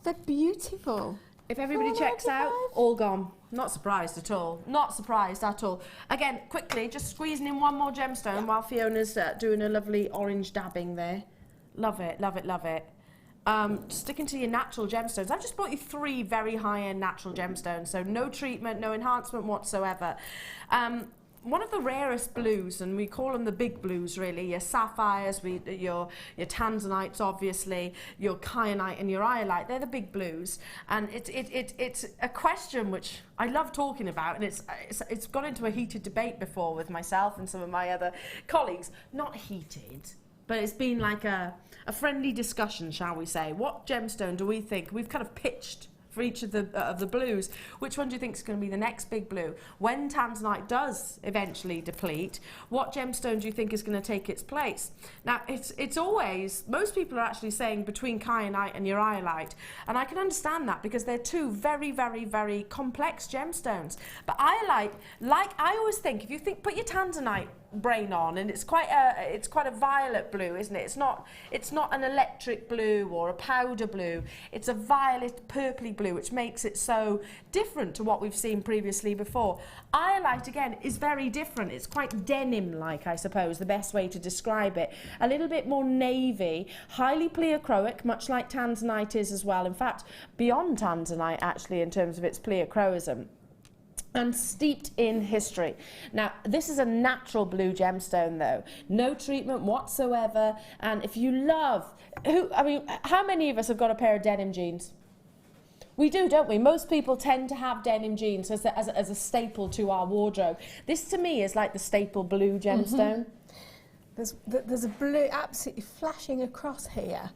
They're beautiful. If everybody checks out, all gone. Not surprised at all. Not surprised at all. Again, quickly, just squeezing in one more gemstone while Fiona's doing a lovely orange dabbing there. Love it, love it, love it. Sticking to your natural gemstones. I've just brought you 3 very high-end natural gemstones, so no treatment, no enhancement whatsoever. One of the rarest blues, and we call them the big blues really, your sapphires, your tanzanites obviously, your kyanite and your iolite, they're the big blues. And it's a question which I love talking about, and it's gone into a heated debate before with myself and some of my other colleagues. Not heated, but it's been like a friendly discussion, shall we say. What gemstone do we think? We've kind of pitched for each of the blues. Which one do you think is going to be the next big blue? When Tanzanite does eventually deplete, what gemstone do you think is going to take its place? Now, it's always, most people are actually saying between kyanite and iolite, and I can understand that because they're 2 very, very, very complex gemstones. But iolite, like I always think, if you think, put your Tanzanite brain on, and it's quite a violet blue, isn't it? It's not an electric blue or a powder blue. It's a violet purpley blue, which makes it so different to what we've seen previously before. Iolite again is very different. It's quite denim-like, I suppose, the best way to describe it. A little bit more navy, highly pleochroic, much like Tanzanite is as well. In fact, beyond Tanzanite actually in terms of its pleochroism. And steeped in history. Now, this is a natural blue gemstone, though. No treatment whatsoever. And if you love... how many of us have got a pair of denim jeans? We do, don't we? Most people tend to have denim jeans as a staple to our wardrobe. This, to me, is like the staple blue gemstone. There's a blue absolutely flashing across here.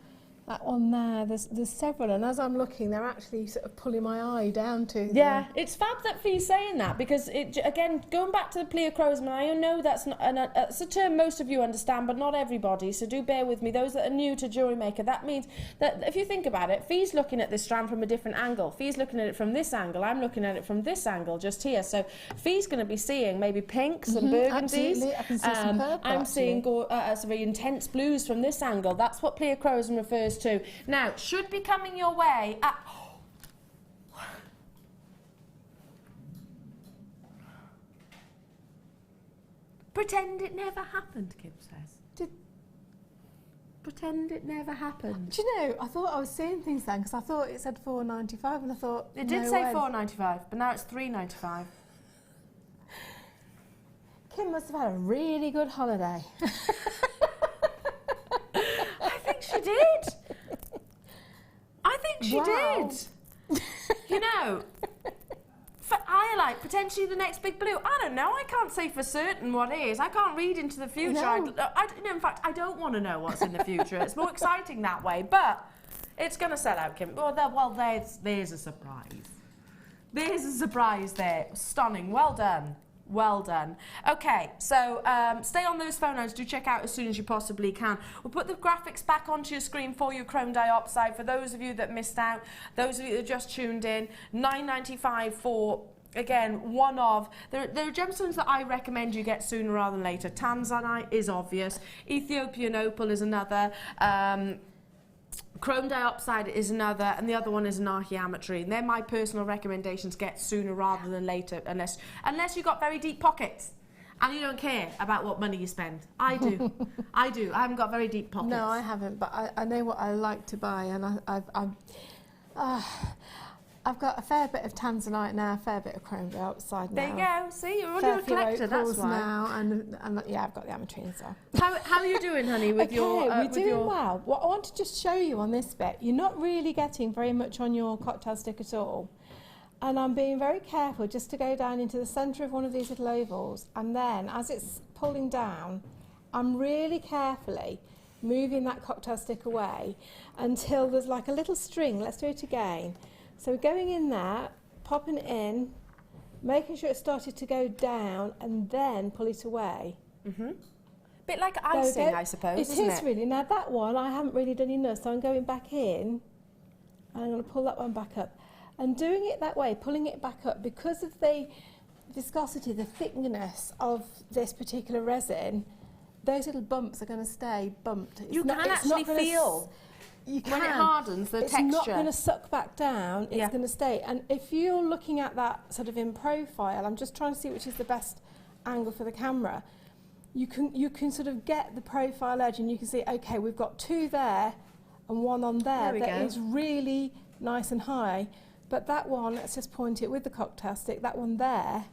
That one there, there's several, and as I'm looking, they're actually sort of pulling my eye down to them. Yeah, it's fab that Fee's saying that, because again, going back to the pleochroism, I know that's not it's a term most of you understand, but not everybody, so do bear with me. Those that are new to Jewellery Maker, that means that if you think about it, Fee's looking at this strand from a different angle. Fee's looking at it from this angle. I'm looking at it from this angle, just here. So Fee's going to be seeing maybe pinks and burgundies. Absolutely, I can see some purple. I'm seeing very intense blues from this angle. That's what pleochroism refers to. Now, should be coming your way at... Pretend it never happened, Kim says. Pretend it never happened. Do you know, I thought I was seeing things then, because I thought it said $4.95, and I thought... It did say $4.95, but now it's $3.95. must have had a really good holiday. I think she did. I think she did. You know, for Iolite, potentially the next big blue. I don't know. I can't say for certain what it is. I can't read into the future. No. In fact, I don't want to know what's in the future. It's more exciting that way. But it's going to sell out, Kim. Well, there's a surprise. There's a surprise there. Stunning. Well done. Well done. Okay, so stay on those phone lines. Do check out as soon as you possibly can. We'll put the graphics back onto your screen for your chrome diopside. For those of you that missed out, those of you that just tuned in, $9.95 for, again, one of. There are gemstones that I recommend you get sooner rather than later. Tanzanite is obvious. Ethiopian Opal is another. Chrome diopside is another, and the other one is an archaeometry. And they're my personal recommendations. Get sooner rather than later, unless you've got very deep pockets and you don't care about what money you spend. I do. I do. I haven't got very deep pockets. No, I haven't, but I know what I like to buy, and I've got a fair bit of Tanzanite now, a fair bit of chrome dioxide now. There you go. See, you're already a collector. That's why. Now, and yeah, I've got the ametry and stuff. How are you doing, honey? With your we're doing well. What I want to just show you on this bit, you're not really getting very much on your cocktail stick at all, and I'm being very careful just to go down into the centre of one of these little ovals, and then as it's pulling down, I'm really carefully moving that cocktail stick away until there's like a little string. Let's do it again. So we're going in there, popping it in, making sure it started to go down, and then pull it away. Bit like icing, I suppose, It is really. Now that one, I haven't really done enough, so I'm going back in, and I'm going to pull that one back up. And doing it that way, pulling it back up, because of the viscosity, the thickness of this particular resin, those little bumps are going to stay bumped. You can actually feel. You can. When it hardens, the texture. It's not going to suck back down, it's going to stay. And if you're looking at that sort of in profile, I'm just trying to see which is the best angle for the camera, you can sort of get the profile edge and you can see, okay, we've got two there and one on there that is really nice and high. But that one, let's just point it with the cocktail stick, that one there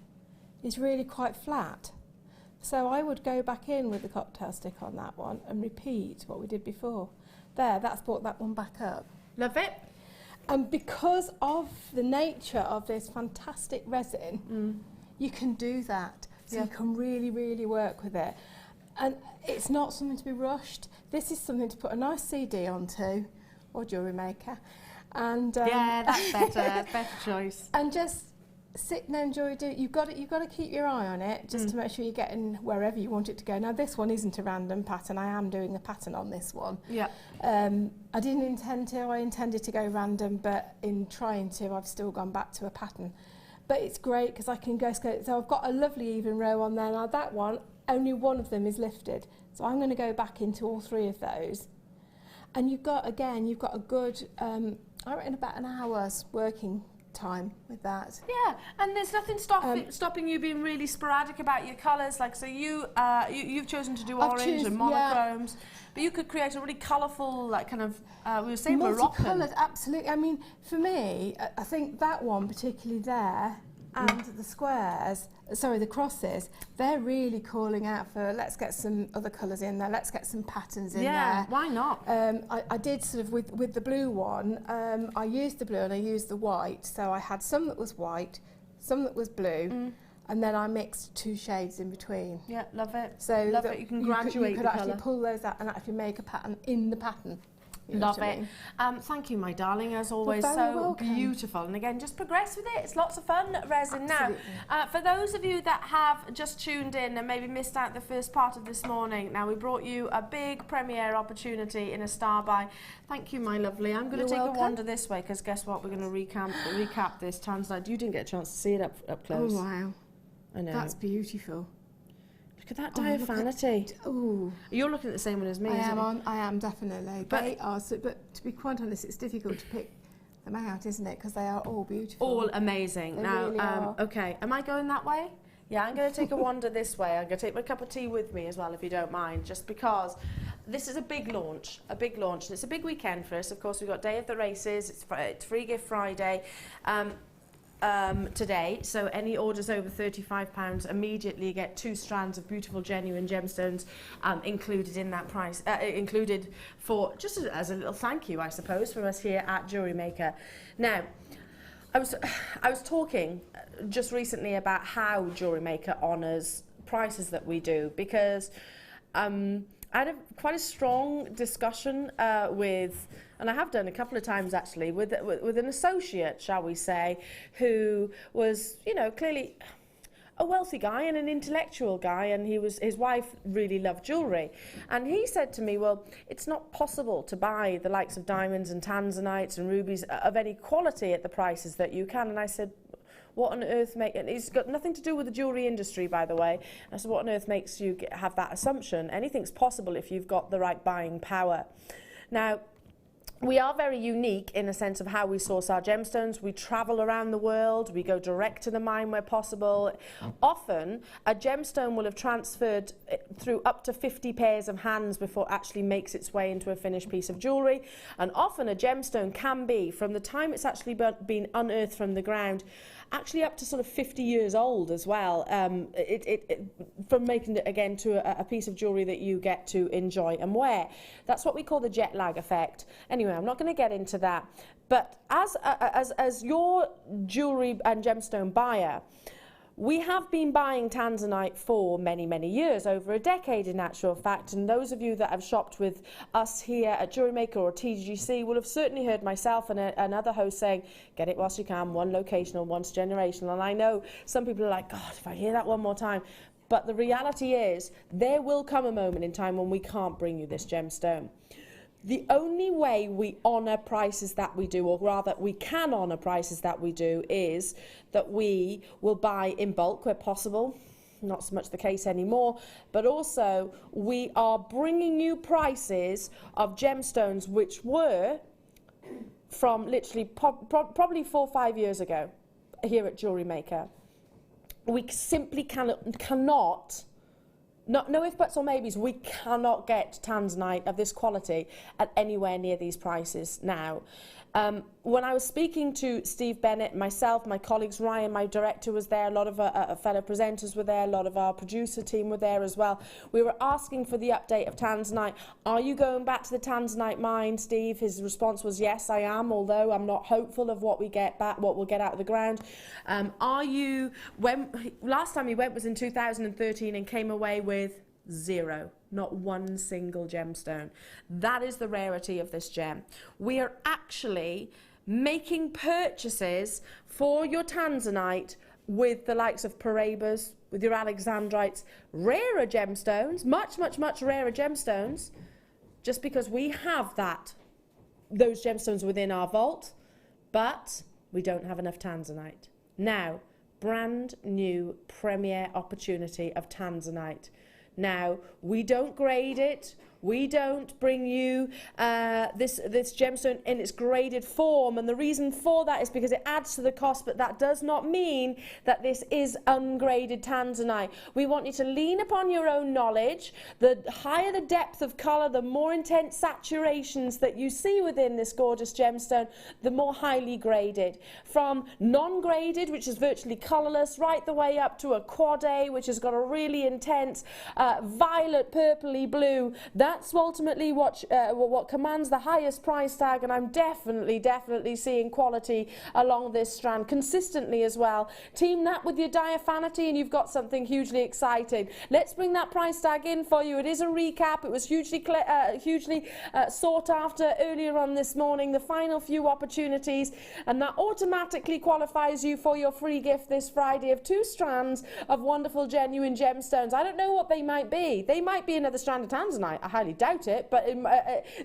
is really quite flat. So I would go back in with the cocktail stick on that one and repeat what we did before. There, that's brought that one back up. Love it. And because of the nature of this fantastic resin, you can do that. So you can really, really work with it. And it's not something to be rushed. This is something to put a nice CD onto, or Jewellery Maker. And yeah, that's better. Better choice. And just sit and enjoy it. You've got to keep your eye on it just to make sure you're getting wherever you want it to go. Now this one isn't a random pattern. I am doing a pattern on this one. Yeah. I didn't intend to. I intended to go random, but in trying to, I've still gone back to a pattern. But it's great because I can go. So I've got a lovely even row on there. Now that one, only one of them is lifted. So I'm going to go back into all three of those. And you've got a good, I reckon about an hour's working time with that. Yeah, and there's nothing stopping you being really sporadic about your colours. Like, so you've chosen to do orange and monochromes, but you could create a really colourful, like kind of, we were saying Moroccan. Multicoloured, absolutely. I mean, for me, I think that one particularly there, and the squares, the crosses, they're really calling out for, let's get some other colours in there, let's get some patterns in there. Yeah, why not? I did sort of, with the blue one, I used the blue and I used the white, so I had some that was white, some that was blue, and then I mixed two shades in between. Yeah, love it. So love it. You can graduate you could the actually colour. pull those out and actually make a pattern in the pattern. Love it. Thank you, my darling, as always. So welcome. Beautiful. And again, just progress with it. It's lots of fun, resin. Now, for those of you that have just tuned in and maybe missed out the first part of this morning, now we brought you a big premiere opportunity in a star buy. Thank you, my lovely. I'm going to take a wander this way because guess what? We're going to recap this Tanzanite. You didn't get a chance to see it up close. Oh, wow. I know. That's beautiful. Look at that diaphanity. Oh, you're looking at the same one as me. I am definitely. But to be quite honest, it's difficult to pick them out, isn't it? Because they are all beautiful. All amazing. They now, really are. okay, am I going that way? Yeah, I'm going to take a wander this way. I'm going to take my cup of tea with me as well, if you don't mind, just because this is a big launch. It's a big weekend for us. Of course, we've got Day of the Races. It's Free Gift Friday. today, so any orders over £35 immediately get 2 strands of beautiful genuine gemstones included in that price, included for just as a little thank you, I suppose, from us here at Jewellery Maker. Now, I was talking just recently about how Jewellery Maker honours prices that we do, because I had quite a strong discussion with, and I have done a couple of times actually, with an associate, shall we say, who was, you know, clearly a wealthy guy and an intellectual guy, and his wife really loved jewellery, and he said to me, well, it's not possible to buy the likes of diamonds and tanzanites and rubies of any quality at the prices that you can. And I said, what on earth and it's got nothing to do with the jewellery industry, by the way. I said, what on earth makes you have that assumption? Anything's possible if you've got the right buying power. Now, we are very unique in a sense of how we source our gemstones. We travel around the world, we go direct to the mine where possible. Often, a gemstone will have transferred through up to 50 pairs of hands before it actually makes its way into a finished piece of jewellery. And often a gemstone can be, from the time it's actually been unearthed from the ground, actually up to sort of 50 years old as well, from making it again to a piece of jewellery that you get to enjoy and wear. That's what we call the jet lag effect. Anyway, I'm not going to get into that, but as your jewellery and gemstone buyer, we have been buying Tanzanite for many, many years, over a decade in actual fact, and those of you that have shopped with us here at Jewellery Maker or TGC will have certainly heard myself and another host saying, get it whilst you can, one location or once generational. And I know some people are like, God, if I hear that one more time. But the reality is, there will come a moment in time when we can't bring you this gemstone. The only way we honour prices that we do, or rather we can honour prices that we do, is that we will buy in bulk where possible. Not so much the case anymore, but also we are bringing you prices of gemstones which were from literally probably 4 or 5 years ago here at Jewellery Maker. We simply cannot, no if buts or maybes, we cannot get Tanzanite of this quality at anywhere near these prices now. When I was speaking to Steve Bennett, myself, my colleagues, Ryan, my director was there, a lot of fellow presenters were there, a lot of our producer team were there as well. We were asking for the update of Tanzanite. Are you going back to the Tanzanite mine, Steve? His response was, yes, I am, although I'm not hopeful of what we get back, what we'll get out of the ground. Last time he went was in 2013 and came away with 0. Not one single gemstone. That is the rarity of this gem. We are actually making purchases for your Tanzanite with the likes of Peridot, with your Alexandrites, rarer gemstones, much, much, much rarer gemstones, just because we have those gemstones within our vault, but we don't have enough Tanzanite. Now, brand new premier opportunity of Tanzanite. Now, we don't grade it, we don't bring you this gemstone in its graded form, and the reason for that is because it adds to the cost, but that does not mean that this is ungraded Tanzanite. We want you to lean upon your own knowledge. The higher the depth of colour, the more intense saturations that you see within this gorgeous gemstone, the more highly graded. From non-graded, which is virtually colourless, right the way up to a quad A, which has got a really intense violet, purpley blue. That's ultimately what commands the highest price tag, and I'm definitely seeing quality along this strand consistently as well. Team that with your diaphanity and you've got something hugely exciting. Let's bring that price tag in for you. It is a recap. It was hugely sought after earlier on this morning. The final few opportunities, and that automatically qualifies you for your free gift this Friday of 2 strands of wonderful genuine gemstones. I don't know what they might be. They might be another strand of Tanzanite. I highly doubt it, but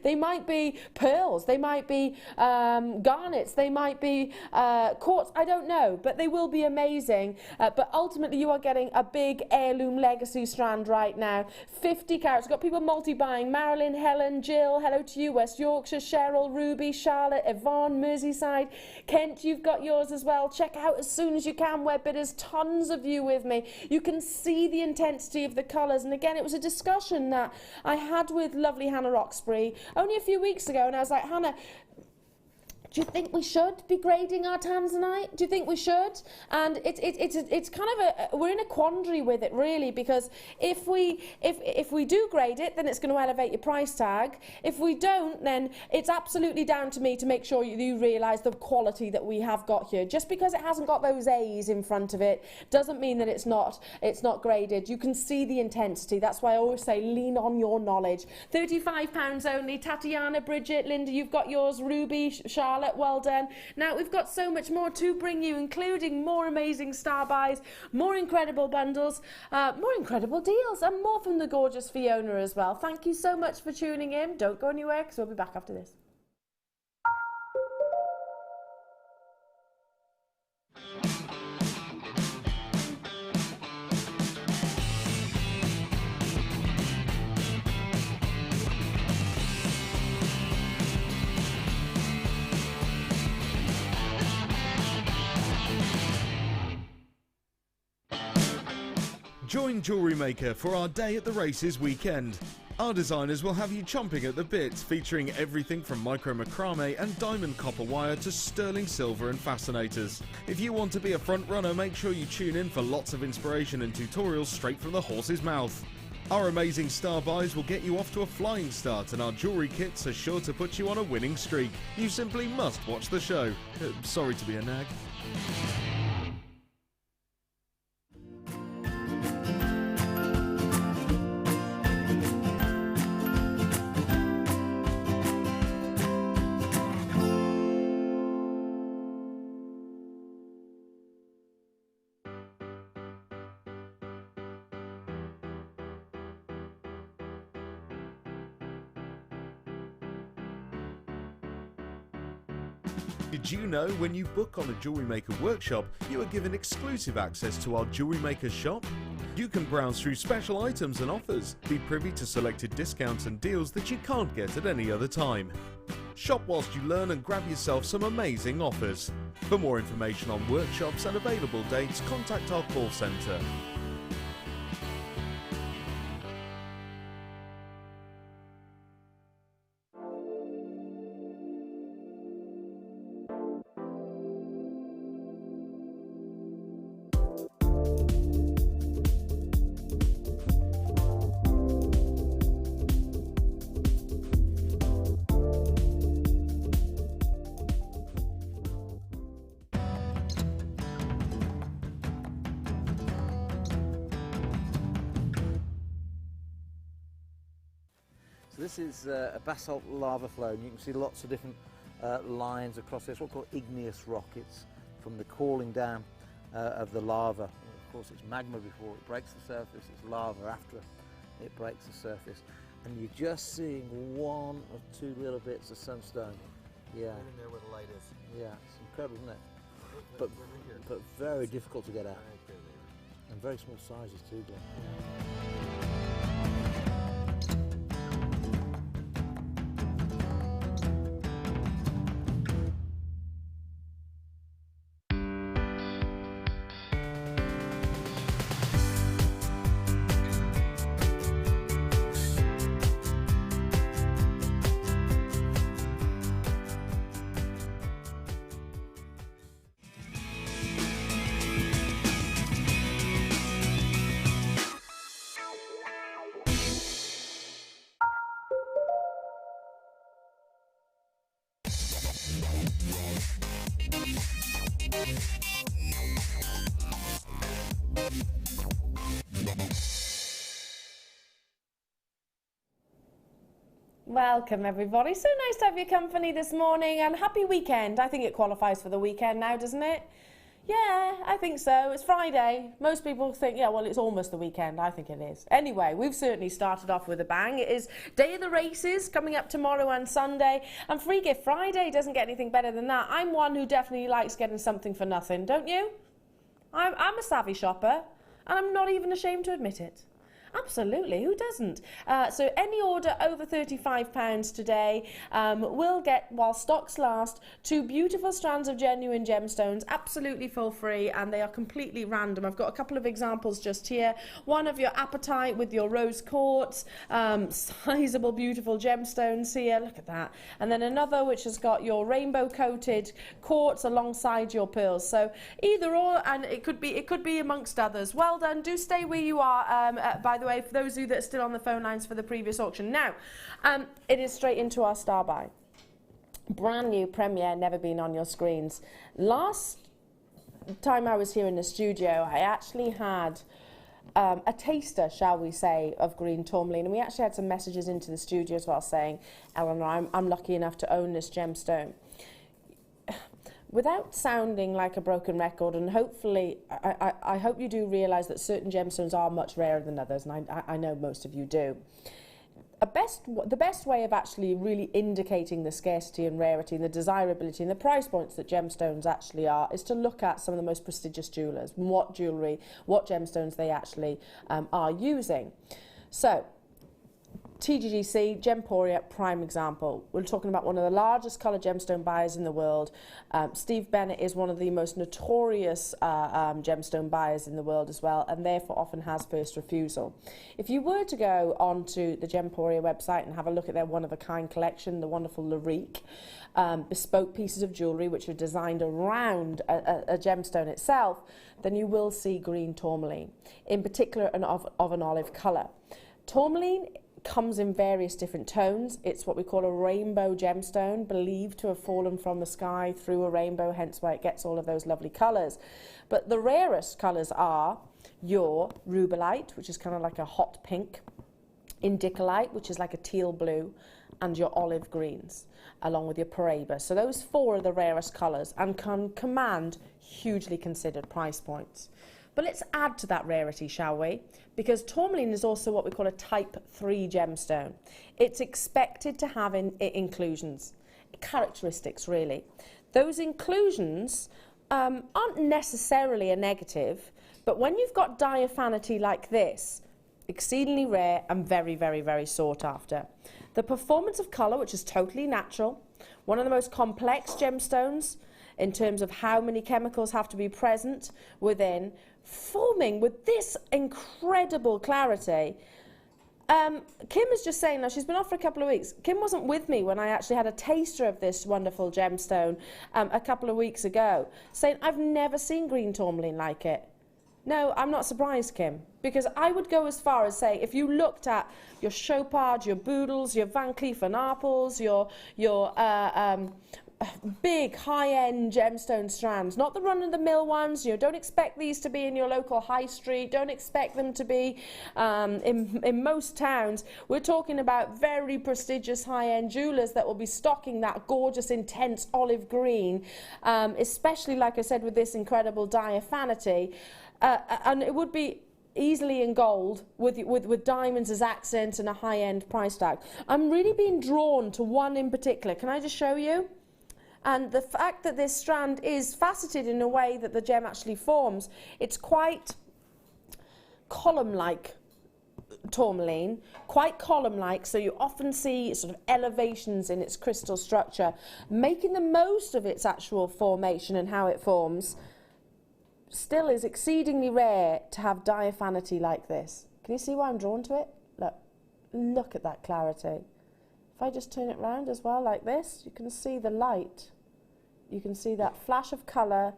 they might be pearls, they might be garnets, they might be quartz, I don't know, but they will be amazing. But ultimately you are getting a big heirloom legacy strand right now. 50 carats. We've got people multi-buying. Marilyn, Helen, Jill, hello to you. West Yorkshire, Cheryl, Ruby, Charlotte, Yvonne, Merseyside, Kent, you've got yours as well. Check out as soon as you can, web bidders, tons of you with me. You can see the intensity of the colours, and again, it was a discussion that I had with lovely Hannah Roxbury only a few weeks ago, and I was like, Hannah, Do you think we should be grading our Tanzanite? Do you think we should? And it's kind of we're in a quandary with it really, because if we do grade it, then it's going to elevate your price tag. If we don't, then it's absolutely down to me to make sure you realise the quality that we have got here. Just because it hasn't got those A's in front of it doesn't mean that it's not graded. You can see the intensity. That's why I always say lean on your knowledge. £35 only. Tatiana, Bridget, Linda, you've got yours. Ruby, Charlotte, well done. Now we've got so much more to bring you, including more amazing star buys, more incredible bundles, more incredible deals, and more from the gorgeous Fiona as well. Thank you so much for tuning in. Don't go anywhere because we'll be back after this. Join Jewellery Maker for our Day at the Races weekend. Our designers will have you chomping at the bit, featuring everything from micro macrame and diamond copper wire to sterling silver and fascinators. If you want to be a front runner, make sure you tune in for lots of inspiration and tutorials straight from the horse's mouth. Our amazing star buys will get you off to a flying start, and our jewellery kits are sure to put you on a winning streak. You simply must watch the show. Sorry to be a nag. Did you know when you book on a Jewellery Maker workshop, you are given exclusive access to our Jewellery Maker shop? You can browse through special items and offers, be privy to selected discounts and deals that you can't get at any other time. Shop whilst you learn and grab yourself some amazing offers. For more information on workshops and available dates, contact our call centre. So this is a basalt lava flow, and you can see lots of different lines across this, what we call igneous rock. It's from the cooling down of the lava. And of course it's magma before it breaks the surface, it's lava after it breaks the surface. And you're just seeing one or two little bits of sunstone. Yeah. Right in there where the light is. Yeah, it's incredible, isn't it? But very difficult to get out. And very small sizes too, Glenn. Welcome everybody, so nice to have your company this morning, and happy weekend. I think it qualifies for the weekend now, doesn't it? Yeah, I think so. It's Friday. Most people think, yeah, well, it's almost the weekend. I think it is. Anyway, we've certainly started off with a bang. It is Day of the Races coming up tomorrow and Sunday, and Free Gift Friday doesn't get anything better than that. I'm one who definitely likes getting something for nothing, don't you? I'm a savvy shopper, and I'm not even ashamed to admit it. Absolutely, who doesn't? So any order over £35 today will get, while stocks last, 2 beautiful strands of genuine gemstones, absolutely for free, and they are completely random. I've got a couple of examples just here. One of your apatite with your rose quartz, sizable, beautiful gemstones here, look at that. And then another which has got your rainbow coated quartz alongside your pearls. So either or, and it could be amongst others. Well done. Do stay where you are, by the way, for those of you that are still on the phone lines for the previous auction. Now, it is straight into our star buy. Brand new premiere, never been on your screens. Last time I was here in the studio, I actually had a taster, shall we say, of green tourmaline, and we actually had some messages into the studio as well saying, Eleanor, I'm lucky enough to own this gemstone. Without sounding like a broken record, and hopefully, I hope you do realise that certain gemstones are much rarer than others, and I know most of you do. The best way of actually really indicating the scarcity and rarity and the desirability and the price points that gemstones actually are is to look at some of the most prestigious jewellers and what gemstones they actually are using. So, TGGC, Gemporia, prime example. We're talking about one of the largest coloured gemstone buyers in the world. Steve Bennett is one of the most notorious gemstone buyers in the world as well, and therefore often has first refusal. If you were to go onto the Gemporia website and have a look at their one-of-a-kind collection, the wonderful Larique, bespoke pieces of jewellery which are designed around a gemstone itself, then you will see green tourmaline, in particular of an olive colour. Tourmaline comes in various different tones. It's what we call a rainbow gemstone, believed to have fallen from the sky through a rainbow, hence why it gets all of those lovely colours. But the rarest colours are your rubellite, which is kind of like a hot pink, indicolite, which is like a teal blue, and your olive greens, along with your Peridot. So those 4 are the rarest colours and can command hugely considered price points. But let's add to that rarity, shall we? Because tourmaline is also what we call a type 3 gemstone. It's expected to have inclusions, characteristics really. Those inclusions aren't necessarily a negative, but when you've got diaphanity like this, exceedingly rare and very, very, very sought after. The performance of colour, which is totally natural, one of the most complex gemstones in terms of how many chemicals have to be present within, forming with this incredible clarity. Kim is just saying, now she's been off for a couple of weeks. Kim wasn't with me when I actually had a taster of this wonderful gemstone a couple of weeks ago, saying, I've never seen green tourmaline like it. No, I'm not surprised, Kim, because I would go as far as say, if you looked at your Chopard, your Boodles, your Van Cleef & Arpels, your big high-end gemstone strands, not the run-of-the-mill ones. You know, don't expect these to be in your local high street. Don't expect them to be in most towns. We're talking about very prestigious high-end jewellers that will be stocking that gorgeous, intense olive green, especially, like I said, with this incredible diaphanity. And it would be easily in gold with diamonds as accents and a high-end price tag. I'm really being drawn to one in particular. Can I just show you? And the fact that this strand is faceted in a way that the gem actually forms, it's quite column-like tourmaline, quite column-like, so you often see sort of elevations in its crystal structure, making the most of its actual formation and how it forms. Still is exceedingly rare to have diaphanity like this. Can you see why I'm drawn to it? Look at that clarity. If I just turn it round as well like this, you can see the light. You can see that flash of colour,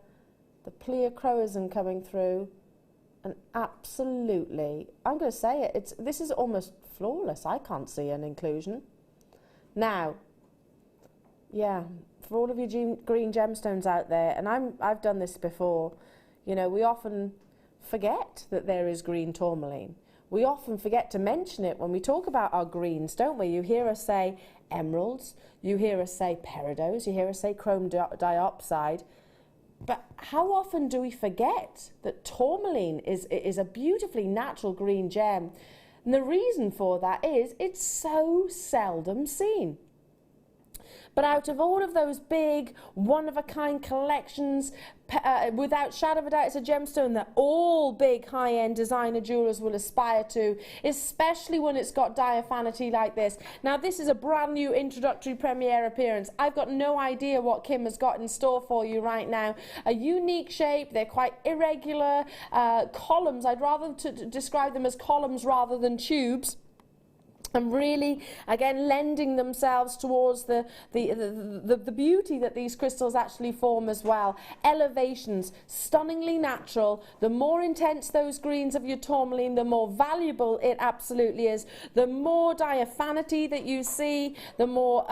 the pleochroism coming through, and absolutely, I'm going to say it, this is almost flawless. I can't see an inclusion. Now, yeah, for all of you green gemstones out there, and I've done this before, you know, we often forget that there is green tourmaline. We often forget to mention it when we talk about our greens, don't we? You hear us say emeralds, you hear us say peridots, you hear us say chrome diopside. But how often do we forget that tourmaline is a beautifully natural green gem? And the reason for that is it's so seldom seen. But out of all of those big, one-of-a-kind collections, without shadow of a doubt, it's a gemstone that all big high-end designer jewelers will aspire to, especially when it's got diaphanity like this. Now, this is a brand new introductory premiere appearance. I've got no idea what Kim has got in store for you right now. A unique shape, they're quite irregular columns. I'd rather describe them as columns rather than tubes. And really, again, lending themselves towards the beauty that these crystals actually form as well. Elevations, stunningly natural. The more intense those greens of your tourmaline, the more valuable it absolutely is. The more diaphanity that you see, the more,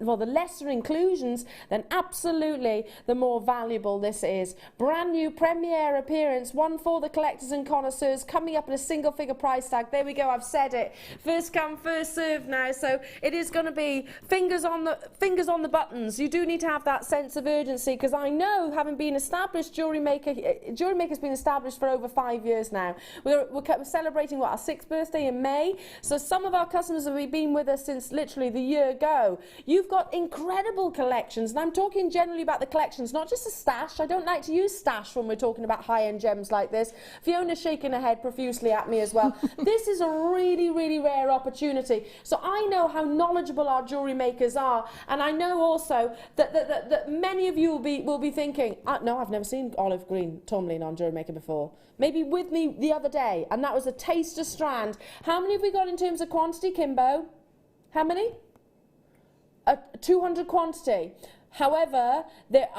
well, the lesser inclusions, then absolutely the more valuable this is. Brand new premiere appearance, one for the collectors and connoisseurs, coming up at a single figure price tag. There we go, I've said it. First come, first served now, so it is going to be fingers on the buttons. You do need to have that sense of urgency, because I know, having been established, Jewellery Maker's been established for over 5 years now. We're celebrating, what, our 6th birthday in May, so some of our customers have been with us since literally the year ago. You've got incredible collections, and I'm talking generally about the collections, not just a stash. I don't like to use stash when we're talking about high-end gems like this. Fiona's shaking her head profusely at me as well. This is a really, really rare opportunity. So I know how knowledgeable our jewellery makers are, and I know also that many of you will be thinking, no, I've never seen olive green tourmaline on Jewellery Maker before. Maybe with me the other day, and that was a taster strand. How many have we got in terms of quantity, Kimbo? How many? 200 quantity. However,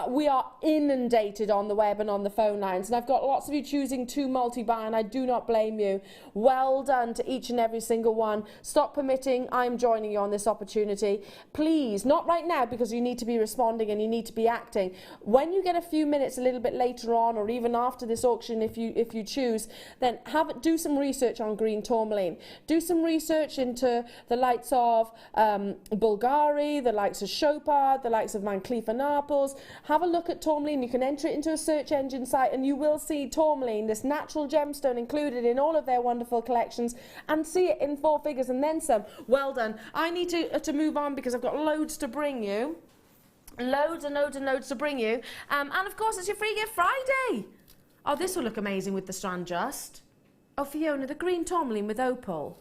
we are inundated on the web and on the phone lines, and I've got lots of you choosing to multi-buy, and I do not blame you. Well done to each and every single one. Stop permitting, I'm joining you on this opportunity. Please, not right now, because you need to be responding and you need to be acting. When you get a few minutes a little bit later on, or even after this auction if you choose, then do some research on green tourmaline. Do some research into the likes of Bulgari, the likes of Chopard, the likes of Cleef and Naples. Have a look at tourmaline. You can enter it into a search engine site and you will see tourmaline, this natural gemstone, included in all of their wonderful collections, and see it in 4 figures and then some. Well done. I need to move on because I've got loads to bring you. Loads and loads and loads to bring you. And of course, it's your Free Gift Friday. Oh, this will look amazing with the strand just. Oh, Fiona, the green tourmaline with opal.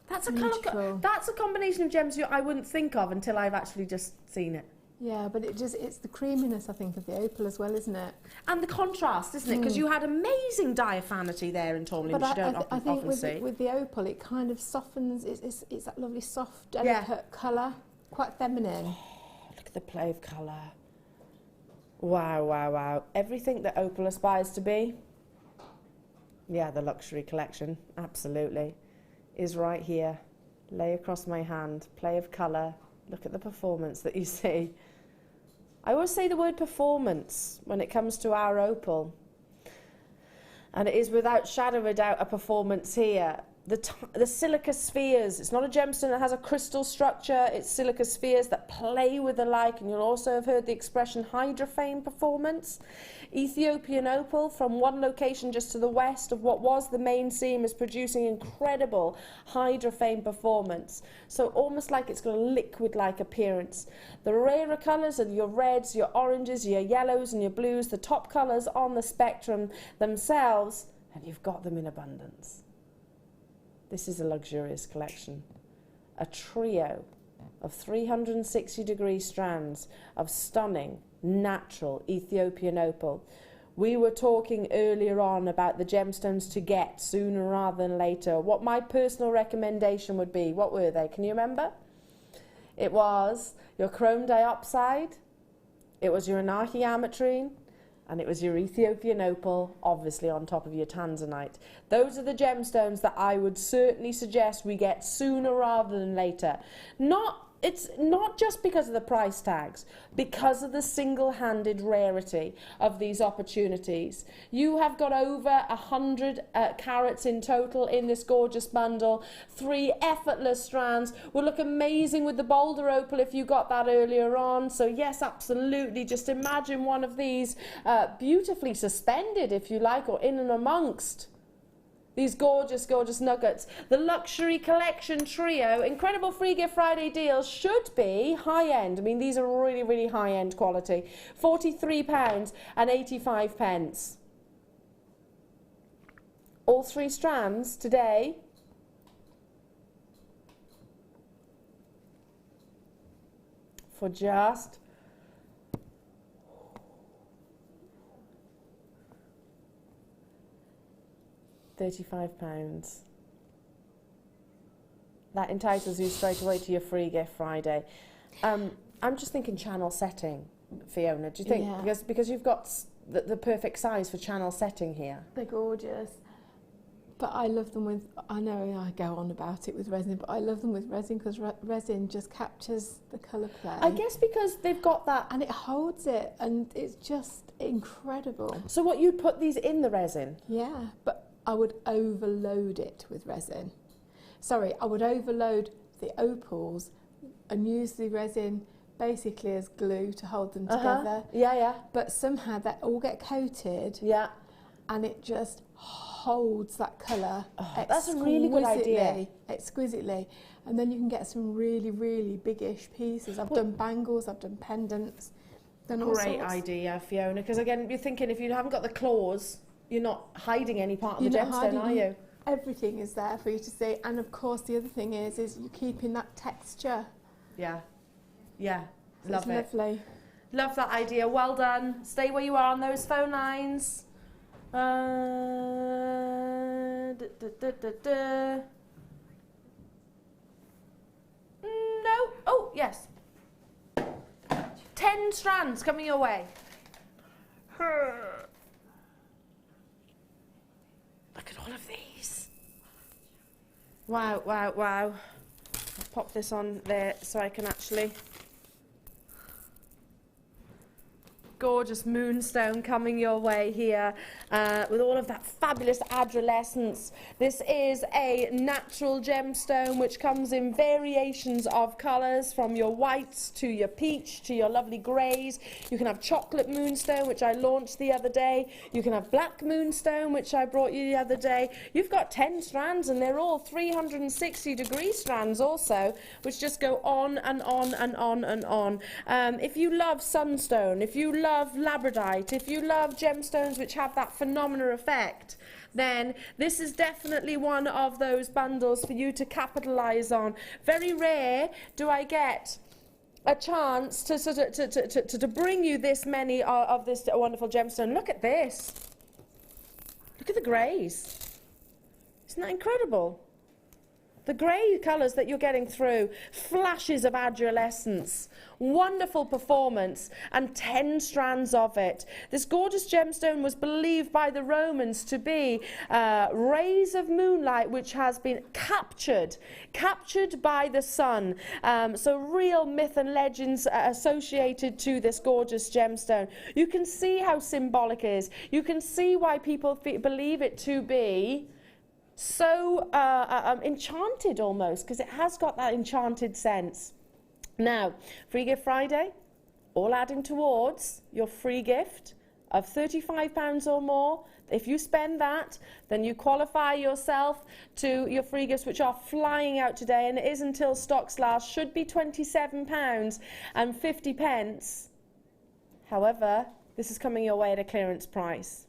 That's a colour, that's a combination of gems I wouldn't think of until I've actually just seen it. Yeah, but it's the creaminess, I think, of the opal as well, isn't it? And the contrast, isn't it? Because you had amazing diaphanity there in tourmaline, which you don't often see. With the opal, it kind of softens. It's that lovely, soft, delicate colour, quite feminine. Oh, look at the play of colour. Wow, wow, wow. Everything that opal aspires to be, yeah, the luxury collection, absolutely, is right here. Lay across my hand, play of colour. Look at the performance that you see. I always say the word performance when it comes to our opal. And it is without shadow of a doubt a performance here. The silica spheres, it's not a gemstone that has a crystal structure, it's silica spheres that play with the like, and you'll also have heard the expression hydrophane performance. Ethiopian opal, from one location just to the west of what was the main seam, is producing incredible hydrophane performance. So almost like it's got a liquid-like appearance. The rarer colours are your reds, your oranges, your yellows and your blues, the top colours on the spectrum themselves, and you've got them in abundance. This is a luxurious collection. A trio of 360-degree strands of stunning, natural Ethiopian opal. We were talking earlier on about the gemstones to get sooner rather than later. What my personal recommendation would be. What were they? Can you remember? It was your chrome diopside, it was your anarchiametrine, and it was your Ethiopian opal, obviously on top of your Tanzanite. Those are the gemstones that I would certainly suggest we get sooner rather than later. It's not just because of the price tags, because of the single-handed rarity of these opportunities. You have got over 100 carats in total in this gorgeous bundle. 3 effortless strands. Will look amazing with the bolder opal if you got that earlier on. So yes, absolutely. Just imagine one of these beautifully suspended, if you like, or in and amongst These gorgeous, gorgeous nuggets. The Luxury Collection Trio, incredible free gift Friday deals, should be high-end. I mean, these are really, really high-end quality. £43.85. All 3 strands today. For just £35. That entitles you straight away to your free gift Friday. I'm just thinking channel setting, Fiona. Do you think because you've got the perfect size for channel setting here? They're gorgeous. But I love them with, I know I go on about it with resin, but I love them with resin because resin just captures the colour play. I guess because they've got that... And it holds it, and it's just incredible. So what, you'd put these in the resin? Yeah, but I would overload it with resin. Sorry, I would overload the opals and use the resin basically as glue to hold them together. Yeah, yeah. But somehow they all get coated. Yeah. And it just holds that colour that's a really good idea. Exquisitely. And then you can get some really, really biggish pieces. I've done bangles, I've done pendants, done all sorts. Great idea, Fiona, because again, you're thinking if you haven't got the claws, you're not hiding any part of the gemstone, are you? Everything is there for you to see. And of course, the other thing is you're keeping that texture. Yeah. Yeah. So Love it. Lovely. Love that idea. Well done. Stay where you are on those phone lines. No. Oh, yes. 10 strands coming your way. Look at all of these. Wow, wow, wow. I'll pop this on there so I can actually... Gorgeous moonstone coming your way here with all of that fabulous adolescence. This is a natural gemstone which comes in variations of colours, from your whites to your peach to your lovely greys. You can have chocolate moonstone, which I launched the other day. You can have black moonstone, which I brought you the other day. You've got 10 strands, and they're all 360-degree strands also, which just go on and on and on and on. If you love sunstone, if you love labradorite, if you love gemstones which have that phenomenal effect, then this is definitely one of those bundles for you to capitalize on. Very rare do I get a chance to bring you this many of this wonderful gemstone. Look at this. Look at the greys. Isn't that incredible? The grey colours that you're getting through, flashes of adolescence, wonderful performance, and 10 strands of it. This gorgeous gemstone was believed by the Romans to be rays of moonlight which has been captured by the sun. So real myth and legends associated to this gorgeous gemstone. You can see how symbolic it is. You can see why people believe it to be so enchanted almost, because it has got that enchanted sense. Now, Free Gift Friday, all adding towards your free gift of £35 or more. If you spend that, then you qualify yourself to your free gifts, which are flying out today, and it is until stocks last, should be £27.50. However, this is coming your way at a clearance price.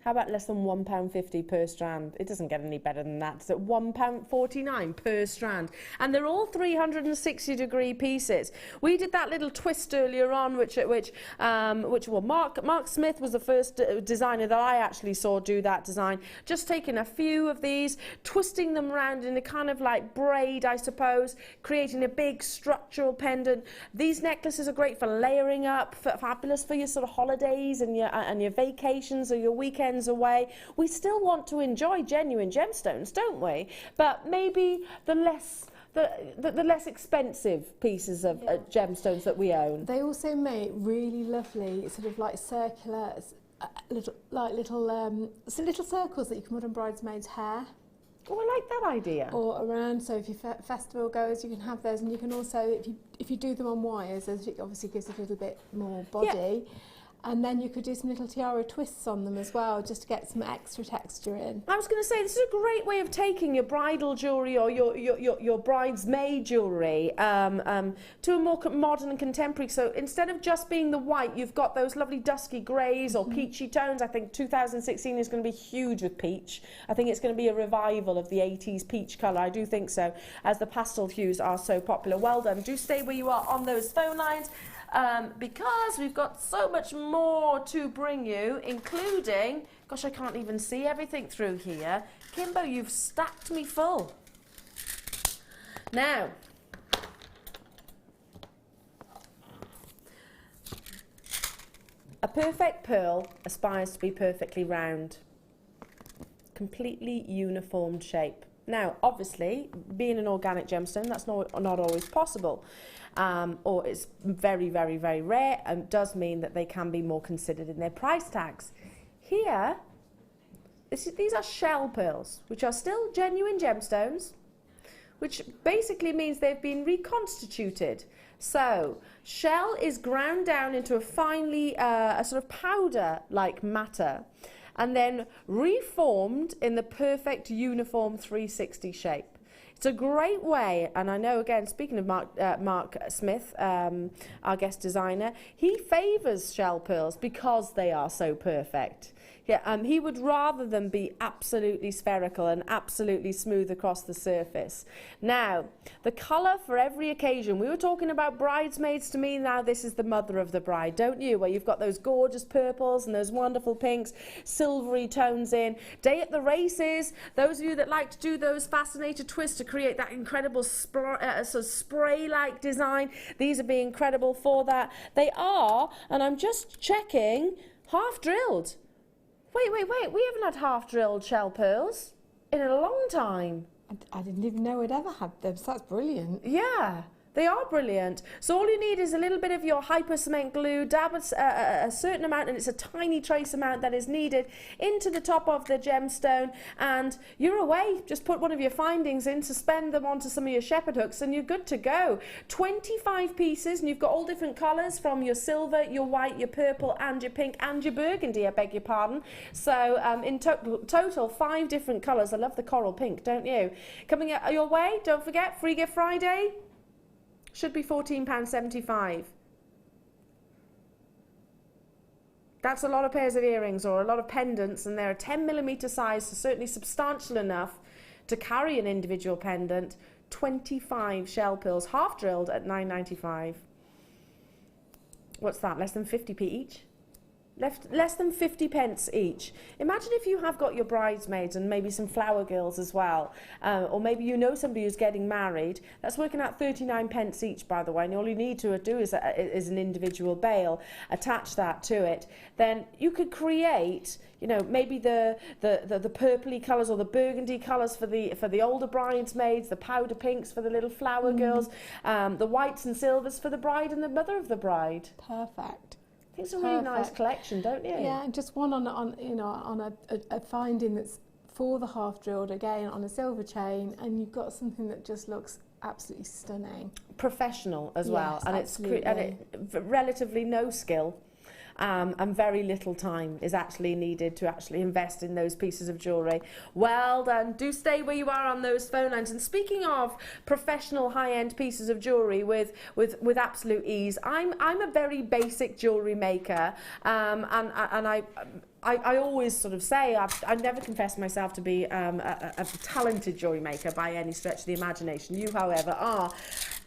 How about less than £1.50 per strand? It doesn't get any better than that. It's at £1.49 per strand. And they're all 360-degree pieces. We did that little twist earlier on, which Mark Smith was the first designer that I actually saw do that design. Just taking a few of these, twisting them around in a kind of like braid, I suppose, creating a big structural pendant. These necklaces are great for layering up, fabulous for your sort of holidays and your vacations or your weekends away. We still want to enjoy genuine gemstones, don't we? But maybe the less expensive pieces of gemstones that we own. They also make really lovely sort of like circular, little circles that you can put on bridesmaids' hair. Oh, I like that idea. Or around, so if you're festival goers, you can have those, and you can also, if you do them on wires, it obviously gives it a little bit more body. Yeah. And then you could do some little tiara twists on them as well, just to get some extra texture in. I was going to say, this is a great way of taking your bridal jewellery or your bridesmaid jewellery to a more modern and contemporary. So instead of just being the white, you've got those lovely dusky greys or peachy tones. I think 2016 is going to be huge with peach. I think it's going to be a revival of the 80s peach colour. I do think so, as the pastel hues are so popular. Well done. Do stay where you are on those phone lines. Because we've got so much more to bring you, including, gosh, I can't even see everything through here. Kimbo, you've stacked me full. Now, a perfect pearl aspires to be perfectly round, completely uniformed shape. Now, obviously, being an organic gemstone, that's not always possible. Or it's very, very, very rare, and does mean that they can be more considered in their price tags. Here, these are shell pearls, which are still genuine gemstones, which basically means they've been reconstituted. So, shell is ground down into a finely, a sort of powder-like matter, and then reformed in the perfect uniform 360 shape. It's a great way, and I know, again, speaking of Mark Smith, our guest designer, he favours shell pearls because they are so perfect. Yeah, he would rather them be absolutely spherical and absolutely smooth across the surface. Now, the colour for every occasion. We were talking about bridesmaids. To me, now this is the mother of the bride, don't you? Where you've got those gorgeous purples and those wonderful pinks, silvery tones in. Day at the races, those of you that like to do those fascinator twists to create that incredible sort of spray-like design, these would be incredible for that. They are, and I'm just checking, half drilled. Wait, we haven't had half-drilled shell pearls in a long time. I didn't even know we'd ever had them, so that's brilliant. Yeah, they are brilliant. So all you need is a little bit of your hyper cement glue, dab a certain amount, and it's a tiny trace amount that is needed, into the top of the gemstone, and you're away. Just put one of your findings in, suspend them onto some of your shepherd hooks, and you're good to go. 25 pieces, and you've got all different colours, from your silver, your white, your purple, and your pink, and your burgundy, I beg your pardon. So in total, 5 different colours. I love the coral pink, don't you? Coming your way, don't forget, Free Gift Friday. Should be £14.75. That's a lot of pairs of earrings or a lot of pendants, and they're a 10mm size, so certainly substantial enough to carry an individual pendant. 25 shell pearls, half drilled, at £9.95. What's that? Less than 50p each? Less than 50 pence each. Imagine if you have got your bridesmaids and maybe some flower girls as well, or maybe you know somebody who's getting married. That's working out 39 pence each, by the way, and all you need to do is an individual bail, attach that to it. Then you could create, you know, maybe the purpley colours or the burgundy colours for the older bridesmaids, the powder pinks for the little flower girls, the whites and silvers for the bride and the mother of the bride. Perfect. It's a really nice collection, don't you? Yeah, just one on a finding that's for the half drilled, again on a silver chain, and you've got something that just looks absolutely stunning. Professional as well, yes, and absolutely. it's relatively no skill. And very little time is actually needed to actually invest in those pieces of jewellery. Well done. Do stay where you are on those phone lines. And speaking of professional high-end pieces of jewellery with absolute ease, I'm a very basic jewellery maker, and I always sort of say I never confess myself to be a talented jewellery maker by any stretch of the imagination. You, however, are.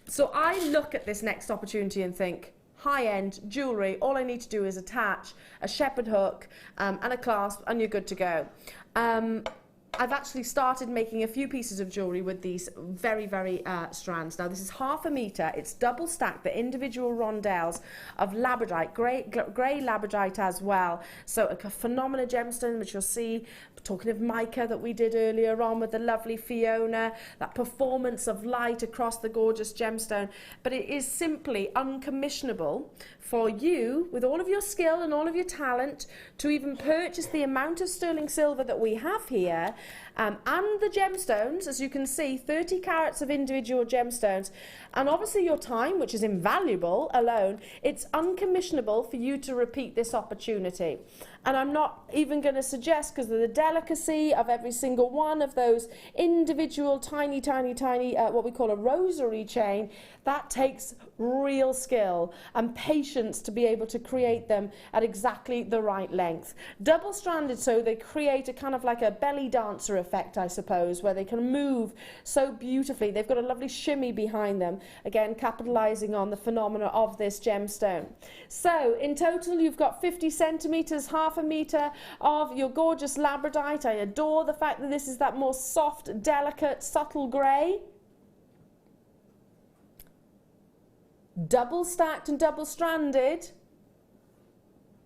So I look at this next opportunity and think, high-end jewellery, all I need to do is attach a shepherd hook and a clasp, and you're good to go. I've actually started making a few pieces of jewellery with these very, very strands. Now, this is 1/2 metre. It's double stacked, the individual rondelles of labradorite, grey labradorite as well. So a phenomenal gemstone, which you'll see, talking of mica that we did earlier on with the lovely Fiona, that performance of light across the gorgeous gemstone. But it is simply uncommissionable for you, with all of your skill and all of your talent, to even purchase the amount of sterling silver that we have here And the gemstones, as you can see, 30 carats of individual gemstones. And obviously your time, which is invaluable alone, it's uncommissionable for you to repeat this opportunity. And I'm not even going to suggest, because of the delicacy of every single one of those individual tiny, what we call a rosary chain, that takes real skill and patience to be able to create them at exactly the right length. Double-stranded, so they create a kind of like a belly dancer effect, I suppose, where they can move so beautifully. They've got a lovely shimmy behind them, again, capitalizing on the phenomena of this gemstone. So, in total, you've got 50 centimeters, half a meter of your gorgeous labradorite. I adore the fact that this is that more soft, delicate, subtle grey. Double stacked and double stranded.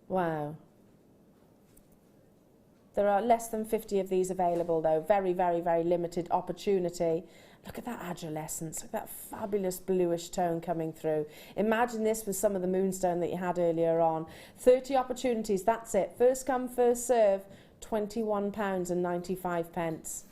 Wow. There are less than 50 of these available though. Very, very, very limited opportunity. Look at that adolescence, look at that fabulous bluish tone coming through. Imagine this with some of the moonstone that you had earlier on. 30 opportunities, that's it. First come, first serve, £21.95.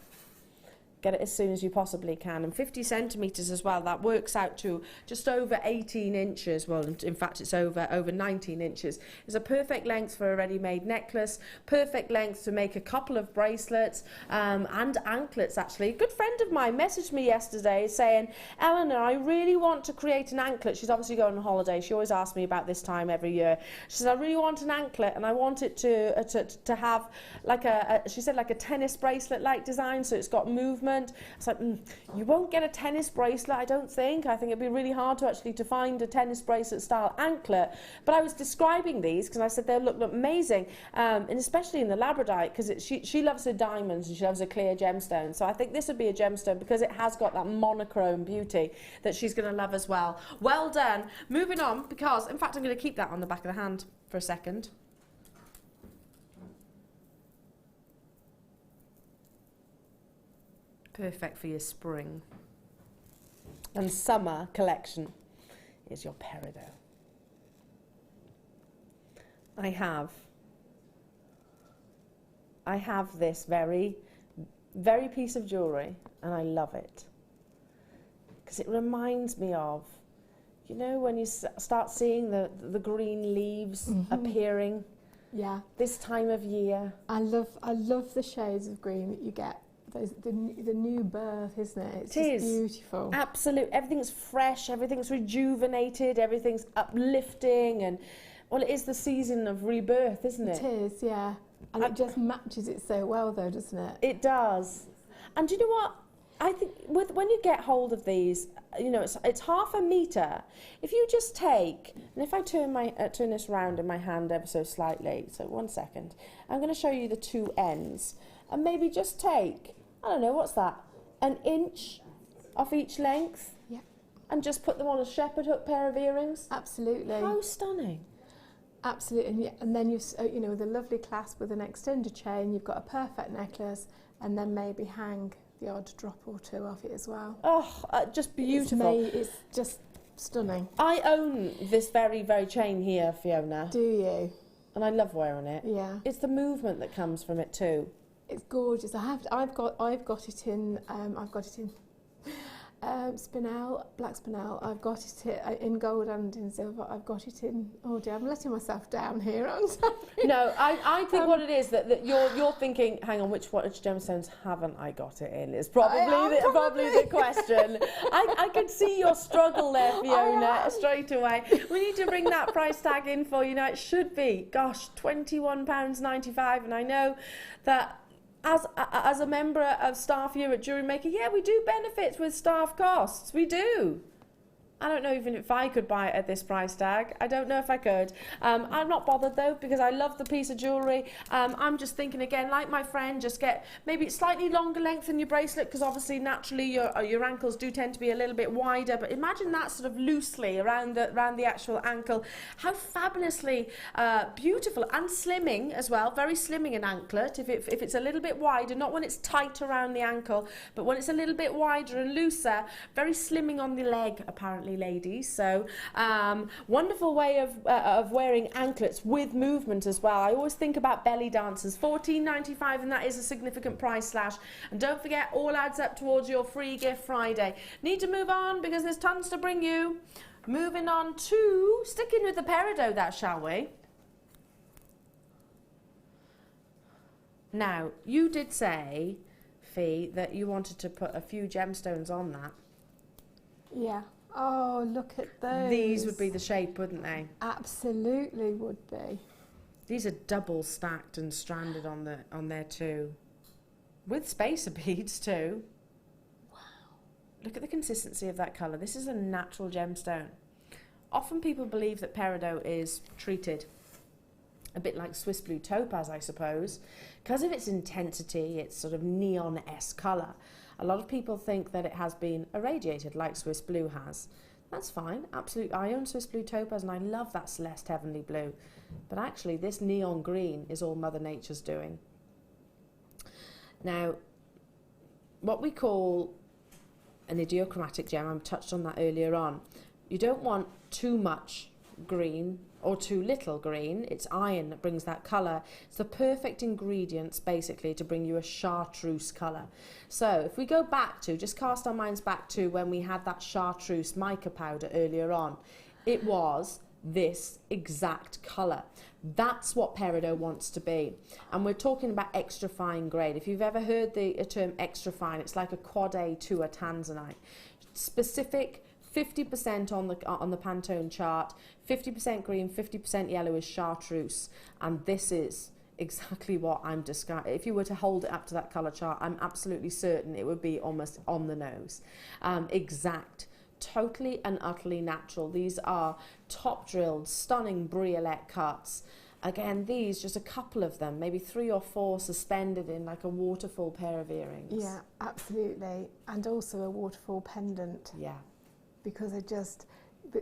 Get it as soon as you possibly can. And 50 centimetres as well, that works out to just over 18 inches. Well, in fact, it's over 19 inches. It's a perfect length for a ready-made necklace, perfect length to make a couple of bracelets and anklets, actually. A good friend of mine messaged me yesterday saying, Eleanor, I really want to create an anklet. She's obviously going on holiday. She always asks me about this time every year. She says, I really want an anklet, and I want it to have like she said, like a tennis bracelet-like design, so it's got movement. It's like, you won't get a tennis bracelet, I don't think. I think it'd be really hard to find a tennis bracelet style anklet. But I was describing these because I said they look amazing, and especially in the labradorite, because she loves her diamonds and she loves a clear gemstone. So I think this would be a gemstone because it has got that monochrome beauty that she's going to love as well. Well done. Moving on, because in fact I'm going to keep that on the back of the hand for a second. Perfect for your spring and summer collection is your Peridot. I have this very piece of jewellery, and I love it because it reminds me of, you know, when you start seeing the green leaves appearing. Yeah. This time of year. I love the shades of green that you get. The new birth, isn't it? It's just beautiful. Absolutely. Everything's fresh, everything's rejuvenated, everything's uplifting, and well, it is the season of rebirth, isn't it? It is, yeah. And it just matches it so well though, doesn't it? It does. And do you know what? I think when you get hold of these, you know, it's half a metre. If you just take, and if I turn this round in my hand ever so slightly, so 1 second, I'm going to show you the two ends, and maybe just take, I don't know, what's that? An inch off each length? Yeah. And just put them on a shepherd hook pair of earrings? Absolutely. How stunning. Absolutely. And then you've, you know, with a lovely clasp with an extender chain, you've got a perfect necklace, and then maybe hang the odd drop or two off it as well. Oh, just beautiful. It's just stunning. I own this very, very chain here, Fiona. Do you? And I love wearing it. Yeah. It's the movement that comes from it too. It's gorgeous. I've got it in spinel, black spinel. I've got it in gold and in silver. I've got it in, oh dear, I'm letting myself down here, aren't I? No, I think what it is that you're thinking, hang on, which gemstones haven't I got it in? Is probably the question. I could see your struggle there, Fiona, straight away. We need to bring that price tag in for you now. It should be, gosh, £21.95, and I know that as a member of staff here at Jewellery Maker, yeah, we do benefit with staff costs. We do. I don't know even if I could buy it at this price tag. I don't know if I could. I'm not bothered though, because I love the piece of jewellery. I'm just thinking again, like my friend, just get maybe slightly longer length in your bracelet, because obviously naturally your ankles do tend to be a little bit wider. But imagine that sort of loosely around the actual ankle. How fabulously beautiful, and slimming as well. Very slimming an anklet if it's a little bit wider, not when it's tight around the ankle, but when it's a little bit wider and looser. Very slimming on the leg apparently lovely ladies. So wonderful way of wearing anklets with movement as well. I always think about belly dancers. $14.95, and that is a significant price slash. And don't forget, all adds up towards your free gift Friday. Need to move on because there's tons to bring you. Moving on to, sticking with the Peridot, that shall we? Now, you did say, Fee, that you wanted to put a few gemstones on that. Yeah. Oh, look at those. These would be the shape, wouldn't they? Absolutely would be. These are double stacked and stranded on there too. With spacer beads too. Wow. Look at the consistency of that colour. This is a natural gemstone. Often people believe that Peridot is treated a bit like Swiss blue topaz, I suppose. Because of its intensity, its sort of neon-esque colour, a lot of people think that it has been irradiated like Swiss blue has. That's fine, absolutely. I own Swiss blue topaz and I love that Celeste Heavenly Blue. But actually this neon green is all Mother Nature's doing. Now, what we call an idiochromatic gem, I touched on that earlier on, you don't want too much green or too little green. It's iron that brings that colour. It's the perfect ingredients basically to bring you a chartreuse colour. So if we go back to, just cast our minds back to when we had that chartreuse mica powder earlier on, it was this exact colour. That's what Peridot wants to be. And we're talking about extra fine grade. If you've ever heard the term extra fine, it's like a quad A to a Tanzanite. Specific 50% on the Pantone chart, 50% green, 50% yellow is chartreuse, and this is exactly what I'm describing. If you were to hold it up to that colour chart, I'm absolutely certain it would be almost on the nose. Exact, totally and utterly natural. These are top drilled, stunning briolette cuts. Again, these, just a couple of them, maybe 3 or 4 suspended in like a waterfall pair of earrings. Yeah, absolutely. And also a waterfall pendant. Yeah. Because they're just,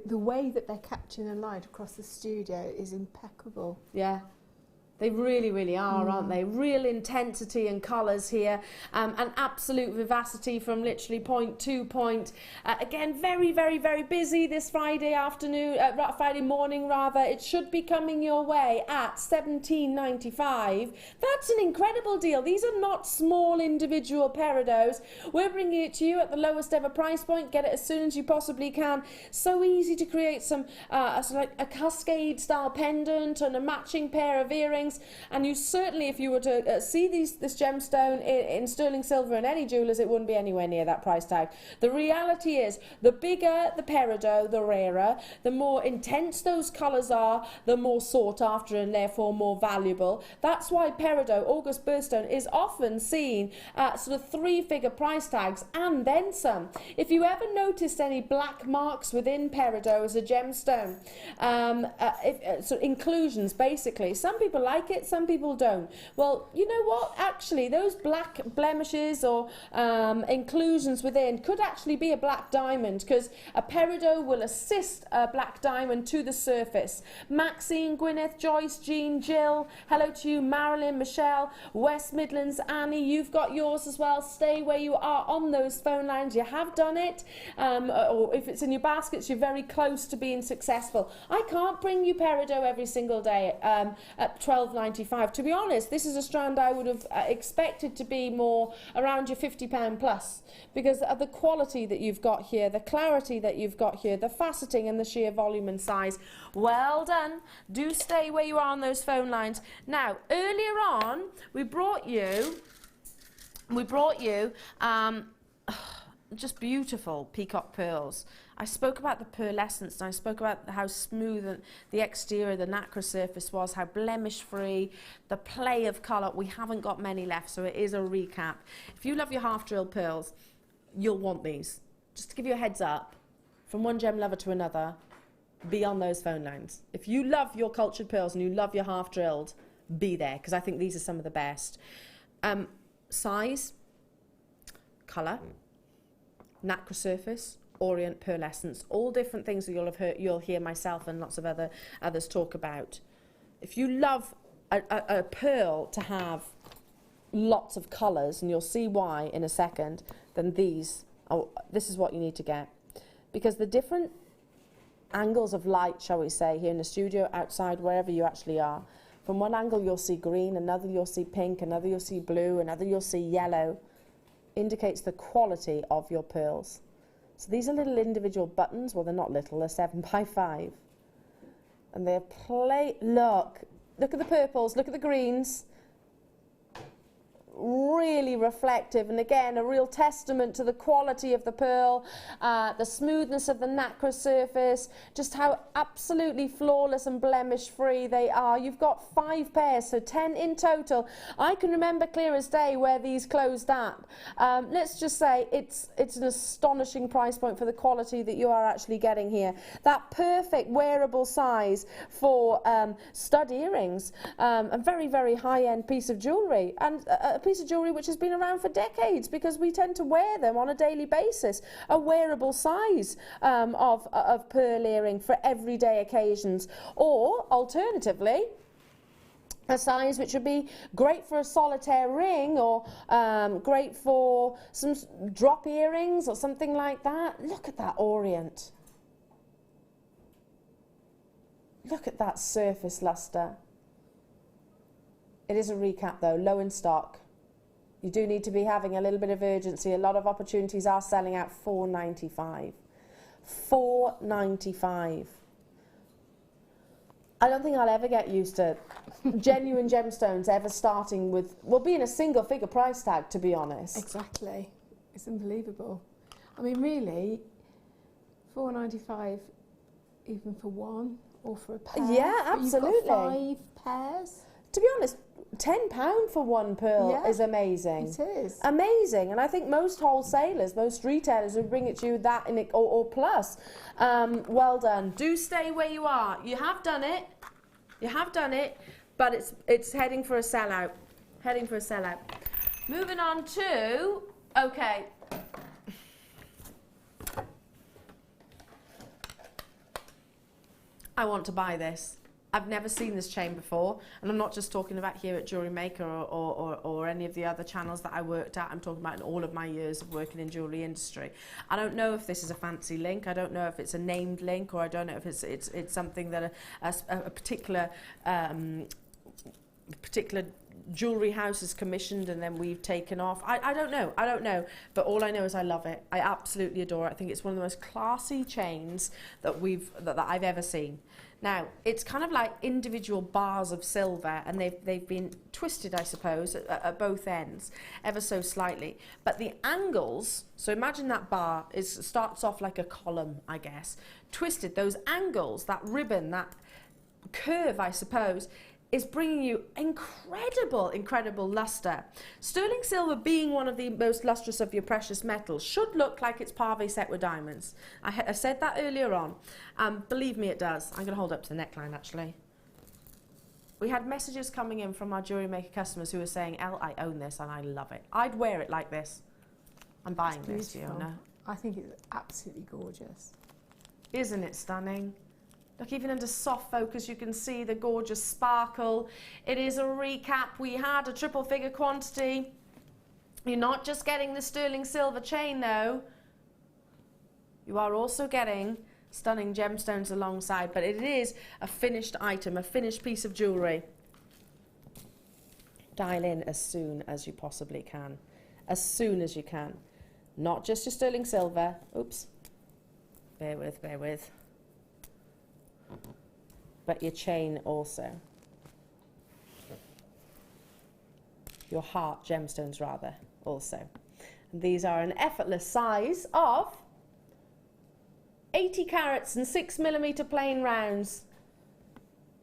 the way that they're catching the light across the studio is impeccable. Yeah. They really, really are, aren't they? Real intensity and colours here, and absolute vivacity from literally point to point. Again, very, very, very busy this Friday afternoon, Friday morning rather. It should be coming your way at $17.95. That's an incredible deal. These are not small individual Peridots. We're bringing it to you at the lowest ever price point. Get it as soon as you possibly can. So easy to create some, sort of like a cascade style pendant and a matching pair of earrings. And you certainly, if you were to see this gemstone in sterling silver in any jewellers, it wouldn't be anywhere near that price tag. The reality is, the bigger the Peridot, the rarer, the more intense those colours are, the more sought after and therefore more valuable. That's why Peridot, August birthstone, is often seen at sort of 3-figure price tags and then some. If you ever noticed any black marks within Peridot as a gemstone, so inclusions basically, some people like it, some people don't. Well, you know what? Actually, those black blemishes or inclusions within could actually be a black diamond, because a Peridot will assist a black diamond to the surface. Maxine, Gwyneth, Joyce, Jean, Jill, hello to you, Marilyn, Michelle, West Midlands, Annie, you've got yours as well. Stay where you are on those phone lines. You have done it. Or if it's in your baskets, you're very close to being successful. I can't bring you Peridot every single day at $12.95. To be honest, this is a strand I would have expected to be more around your £50 plus, because of the quality that you've got here, the clarity that you've got here, the faceting and the sheer volume and size. Well done. Do stay where you are on those phone lines. Now, earlier on, we brought you just beautiful peacock pearls. I spoke about the pearlescence, and I spoke about how smooth the exterior, the nacre surface was, how blemish-free, the play of colour. We haven't got many left, so it is a recap. If you love your half-drilled pearls, you'll want these. Just to give you a heads up, from one gem lover to another, be on those phone lines. If you love your cultured pearls and you love your half-drilled, be there, because I think these are some of the best. Size, colour, nacre surface, orient pearlescence, all different things that you'll hear myself and lots of others talk about. If you love a pearl to have lots of colours, and you'll see why in a second, then this is what you need to get. Because the different angles of light, shall we say, here in the studio, outside, wherever you actually are. From one angle you'll see green, another you'll see pink, another you'll see blue, another you'll see yellow. Indicates the quality of your pearls. So these are little individual buttons. Well, they're not little, they're 7 by 5. And they're look at the purples, look at the greens. Really reflective, and again a real testament to the quality of the pearl, the smoothness of the nacre surface, just how absolutely flawless and blemish free they are. You've got 5 pairs, so 10 in total. I can remember clear as day where these closed at. Let's just say it's an astonishing price point for the quality that you are actually getting here. That perfect wearable size for stud earrings, a very, very high-end piece of jewellery, and a piece of jewellery which has been around for decades because we tend to wear them on a daily basis. A wearable size of pearl earring for everyday occasions, or alternatively a size which would be great for a solitaire ring, or great for some drop earrings or something like that. Look at that orient. Look at that surface lustre. It is a recap though, low in stock. You do need to be having a little bit of urgency. A lot of opportunities are selling out. $4.95. $4.95. I don't think I'll ever get used to genuine gemstones ever starting with, well, being a single figure price tag, to be honest. Exactly. It's unbelievable. I mean, really, $4.95 even for one, or for a pair. Yeah, absolutely. You've got 5 pairs. To be honest, £10 for one pearl is amazing. It is. Amazing. And I think most wholesalers, most retailers would bring it to you that in it, or plus. Well done. Do stay where you are. You have done it. You have done it, but it's heading for a sellout. Heading for a sellout. Moving on to, okay. I want to buy this. I've never seen this chain before, and I'm not just talking about here at Jewellery Maker or any of the other channels that I worked at. I'm talking about in all of my years of working in jewellery industry. I don't know if this is a fancy link. I don't know if it's a named link, or I don't know if it's something that a particular jewellery house is commissioned and then we've taken off. I don't know, but all I know is I love it. I absolutely adore it. I think it's one of the most classy chains that I've ever seen. Now, it's kind of like individual bars of silver, and they've been twisted, I suppose, at both ends, ever so slightly. But the angles, so imagine that bar starts off like a column, I guess. Twisted, those angles, that ribbon, that curve, I suppose, is bringing you incredible lustre. Sterling silver, being one of the most lustrous of your precious metals, should look like it's parve set with diamonds. I said that earlier on. Believe me, it does. I'm going to hold up to the neckline, actually. We had messages coming in from our Jewellery Maker customers who were saying, Elle, I own this and I love it. I'd wear it like this. I'm buying this, Fiona. I think it's absolutely gorgeous. Isn't it stunning? Look, even under soft focus, you can see the gorgeous sparkle. It is a recap. We had a triple figure quantity. You're not just getting the sterling silver chain, though. You are also getting stunning gemstones alongside, but it is a finished item, a finished piece of jewellery. Dial in as soon as you possibly can. As soon as you can. Not just your sterling silver. Oops. Bear with. But your chain also. Your heart gemstones, rather, also. And these are an effortless size of 80 carats and 6mm plain rounds.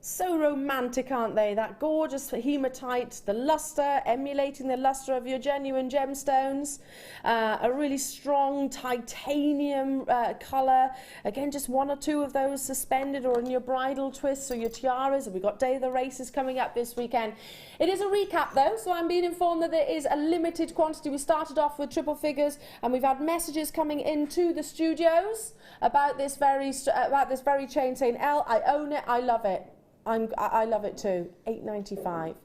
So romantic, aren't they? That gorgeous hematite, the lustre, emulating the lustre of your genuine gemstones. A really strong titanium colour. Again, just 1 or 2 of those suspended, or in your bridal twists or your tiaras. And we've got Day of the Races coming up this weekend. It is a recap, though, so I'm being informed that there is a limited quantity. We started off with triple figures, and we've had messages coming into the studios about this very chain saying, Elle, I own it, I love it. I love it too. $8.95.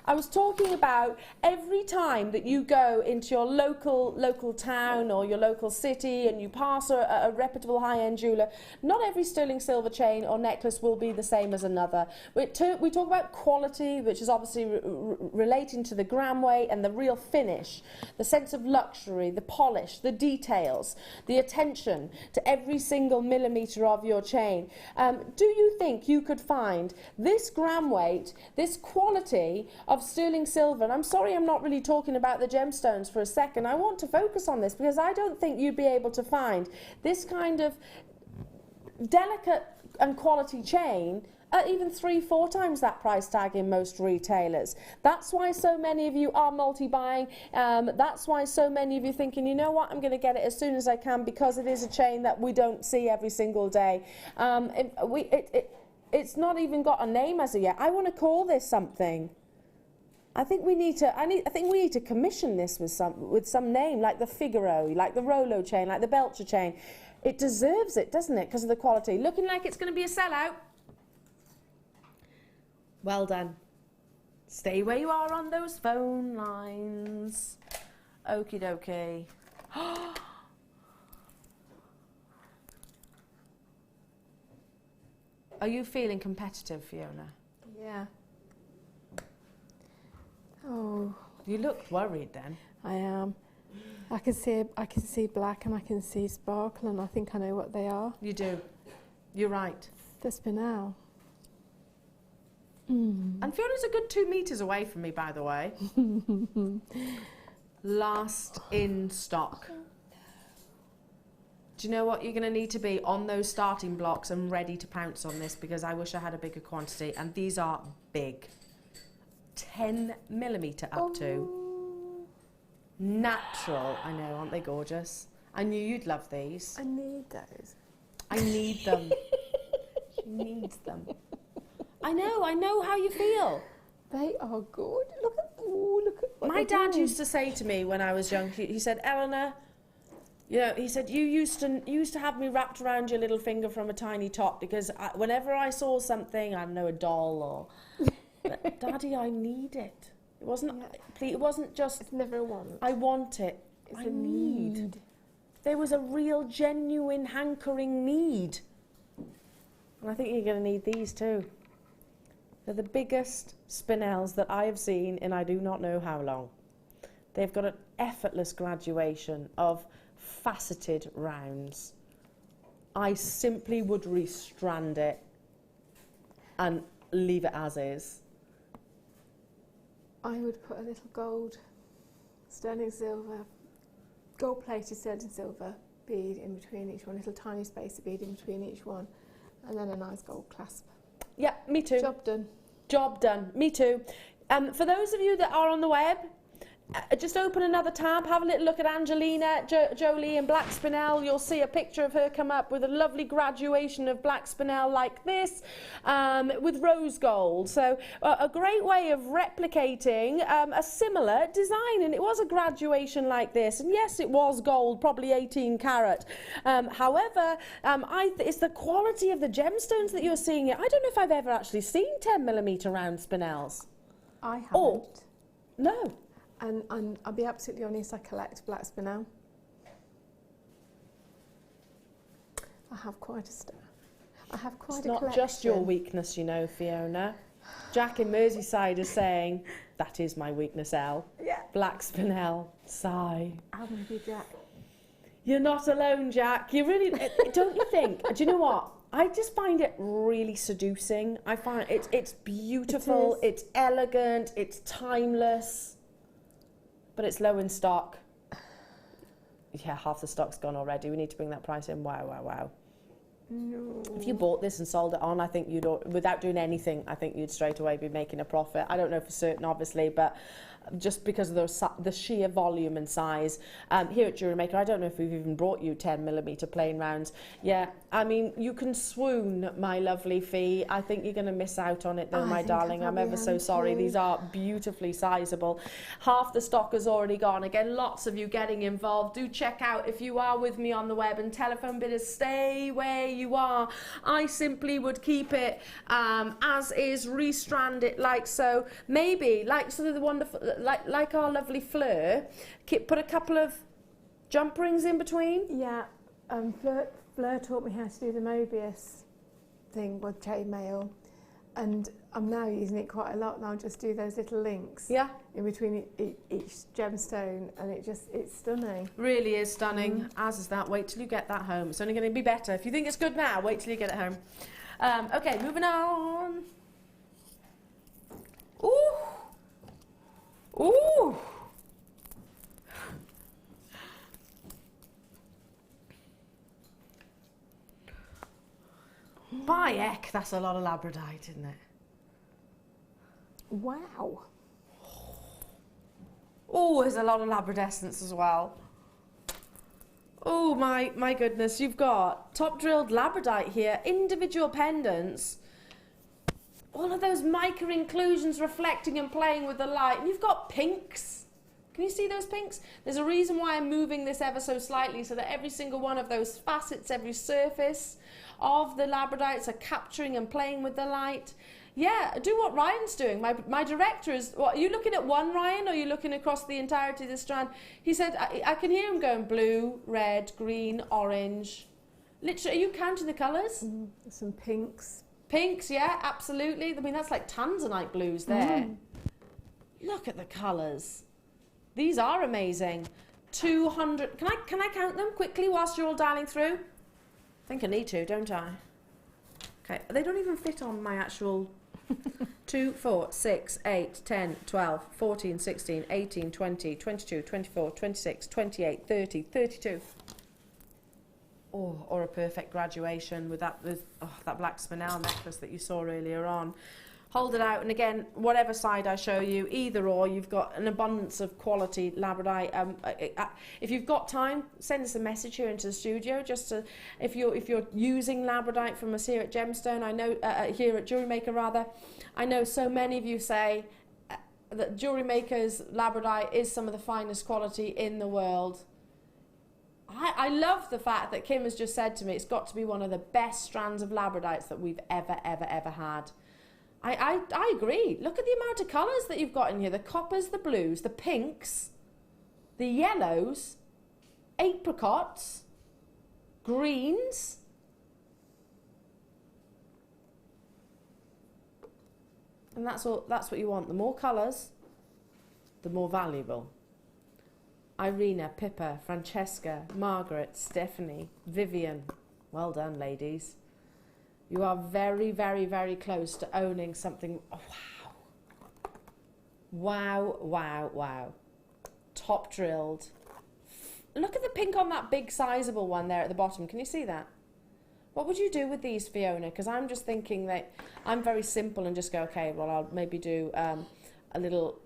I was talking about every time that you go into your local town or your local city and you pass a reputable high-end jeweller, not every sterling silver chain or necklace will be the same as another. We talk about quality, which is obviously relating to the gram weight and the real finish, the sense of luxury, the polish, the details, the attention to every single millimetre of your chain. Do you think you could find this gram weight, this quality of sterling silver? And I'm sorry I'm not really talking about the gemstones for a second. I want to focus on this because I don't think you'd be able to find this kind of delicate and quality chain at even 3-4 times that price tag in most retailers. That's why so many of you are multi-buying. That's why so many of you thinking, you know what, I'm going to get it as soon as I can because it is a chain that we don't see every single day. It's not even got a name as of yet. I want to call this something. I think we need to commission this with some name, like the Figaro, like the Rolo chain, like the Belcher chain. It deserves it, doesn't it, because of the quality. Looking like it's going to be a sellout. Well done. Stay where you are on those phone lines. Okie dokie. Are you feeling competitive, Fiona? Yeah. Oh. You look worried then. I am. I can see black and I can see sparkle, and I think I know what they are. You do. You're right. The spinel. And Fiona's a good 2 meters away from me, by the way. Last in stock. Do you know what you're going to need to be on those starting blocks and ready to pounce on this, because I wish I had a bigger quantity, and these are big. 10 millimeter up to. Natural. I know, aren't they gorgeous? I knew you'd love these. I need those. I need them. She needs them. I know how you feel. They are good. Look at what My dad used to say to me when I was young, he said, Eleanor, you know, he said, you used to have me wrapped around your little finger from a tiny top, because whenever I saw something, I don't know, a doll or... But Daddy, I need it. It wasn't just... It's never a want. I want it. It's I a need. There was a real, genuine, hankering need. And I think you're going to need these too. They're the biggest spinels that I have seen in I do not know how long. They've got an effortless graduation of faceted rounds. I simply would restrand it and leave it as is. I would put a little gold, sterling silver, gold-plated sterling silver bead in between each one, a little tiny spacer bead in between each one, and then a nice gold clasp. Yeah, me too. Job done. Job done. Me too. For those of you that are on the web, just open another tab, have a little look at Angelina Jolie in black spinel. You'll see a picture of her come up with a lovely graduation of black spinel like this, with rose gold. So a great way of replicating a similar design, and it was a graduation like this. And yes, it was gold, probably 18 carat. However, it's the quality of the gemstones that you're seeing here. I don't know if I've ever actually seen 10 millimeter round spinels. I haven't. Oh, no. And I'll be absolutely honest, I collect black spinel. I have quite a stash. I have quite It's a collection. not just your weakness, you know, Fiona. Jack in Merseyside is saying, that is my weakness, Elle. Yeah. Black spinel, sigh. I'm going to be Jack. You're not alone, Jack. You really, don't you think? Do you know what? I just find it really seducing. I find it's beautiful, it's elegant, it's timeless. But it's low in stock. Yeah, half the stock's gone already. We need to bring that price in. Wow, wow, wow. No. If you bought this and sold it on, I think you'd, without doing anything, I think you'd straight away be making a profit. I don't know for certain, obviously, but just because of the sheer volume and size. Here at Jewellery Maker, I don't know if we've even brought you 10 millimeter plain rounds. Yeah, I mean, you can swoon, my lovely Fee. I think you're going to miss out on it though, my darling. I'm ever so sorry. These are beautifully sizable. Half the stock has already gone. Again, lots of you getting involved. Do check out, if you are with me on the web, and telephone bidders, stay where you are. I simply would keep it as is, restrand it like so. Maybe like sort of the wonderful, like our lovely Fleur, put a couple of jump rings in between. Yeah, Fleur taught me how to do the Mobius thing with chainmail, and I'm now using it quite a lot, and I'll just do those little links in between each gemstone, and it's stunning. Really is stunning, as is that. Wait till you get that home. It's only going to be better. If you think it's good now, wait till you get it home. Okay, moving on. Ooh! Ooh! By heck, that's a lot of labradite, isn't it? Wow. Oh, there's a lot of labradescence as well. Oh my goodness, you've got top drilled labradite here, individual pendants, all of those mica inclusions reflecting and playing with the light, and you've got pinks. Can you see those pinks? There's a reason why I'm moving this ever so slightly, so that every single one of those facets, every surface of the labradites are capturing and playing with the light. Yeah, do what Ryan's doing. My director is, what, are you looking at one, Ryan, or are you looking across the entirety of the strand? He said, I can hear him going blue, red, green, orange. Literally, are you counting the colours? Some pinks. Pinks, yeah, absolutely. I mean, that's like Tanzanite blues there. Look at the colours. These are amazing. 200, can I count them quickly whilst you're all dialing through? I think I need to, don't I? Okay, they don't even fit on my actual 2, 4, 6, 8, 10, 12, 14, 16, 18, 20, 22, 24, 26, 28, 30, 32. Oh, or a perfect graduation with that black spinel necklace that you saw earlier on. Hold it out, and again, whatever side I show you, either or, you've got an abundance of quality labradite. If you've got time, send us a message here into the studio. Just to, if you're using labradite from us here at Gemstone, I know here at Jewellery Maker rather, I know so many of you say that Jewellery Maker's labradite is some of the finest quality in the world. I love the fact that Kim has just said to me it's got to be one of the best strands of labradites that we've ever had. I agree. Look at the amount of colours that you've got in here. The coppers, the blues, the pinks, the yellows, apricots, greens. And that's what you want. The more colours, the more valuable. Irina, Pippa, Francesca, Margaret, Stephanie, Vivian. Well done, ladies. You are very, very, very close to owning something. Oh, wow. Wow, wow, wow. Top drilled. Look at the pink on that big sizable one there at the bottom. Can you see that? What would you do with these, Fiona? Because I'm just thinking that I'm very simple and just go, okay, well, I'll maybe do a little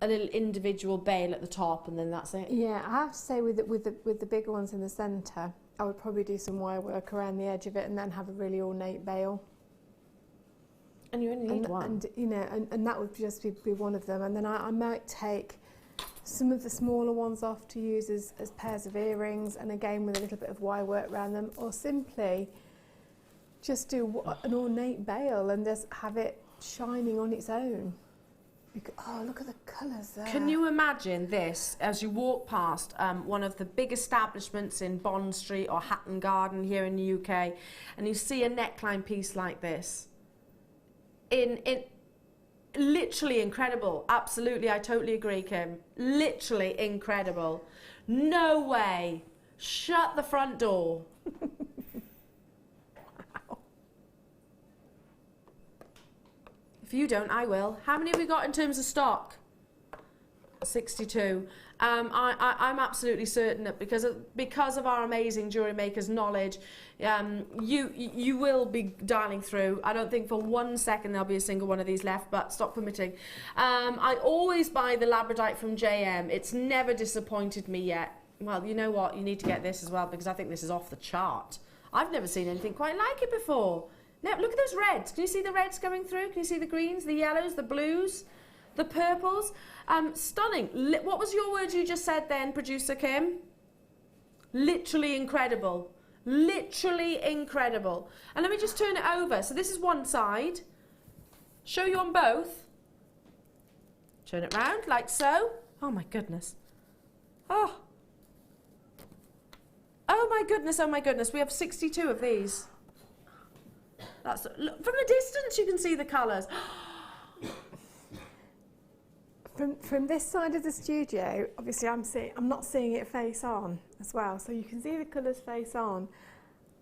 individual bail at the top, and then that's it. Yeah, I have to say with the bigger ones in the centre, I would probably do some wire work around the edge of it and then have a really ornate bail. And you only need one. And you know, and that would just be one of them. And then I might take some of the smaller ones off to use as pairs of earrings, and again with a little bit of wire work around them, or simply just do an ornate bail and just have it shining on its own. Oh, look at the colours there. Can you imagine this as you walk past one of the big establishments in Bond Street or Hatton Garden here in the UK, and you see a neckline piece like this? In literally incredible. Absolutely, I totally agree, Kim. Literally incredible. No way. Shut the front door. If you don't, I will. How many have we got in terms of stock? 62. I'm absolutely certain that because of our amazing Jewellery Maker's knowledge, you will be dialing through. I don't think for 1 second there'll be a single one of these left, but stop permitting. I always buy the labradite from JM. It's never disappointed me yet. Well, you know what? You need to get this as well, because I think this is off the chart. I've never seen anything quite like it before. Now, look at those reds. Can you see the reds coming through? Can you see the greens, the yellows, the blues, the purples? Stunning. What was your word you just said then, producer Kim? Literally incredible. Literally incredible. And let me just turn it over. So this is one side. Show you on both. Turn it round like so. Oh my goodness. Oh. Oh my goodness, oh my goodness. We have 62 of these. That's, look, from a distance you can see the colours. From this side of the studio, obviously I'm not seeing it face on as well, so you can see the colours face on.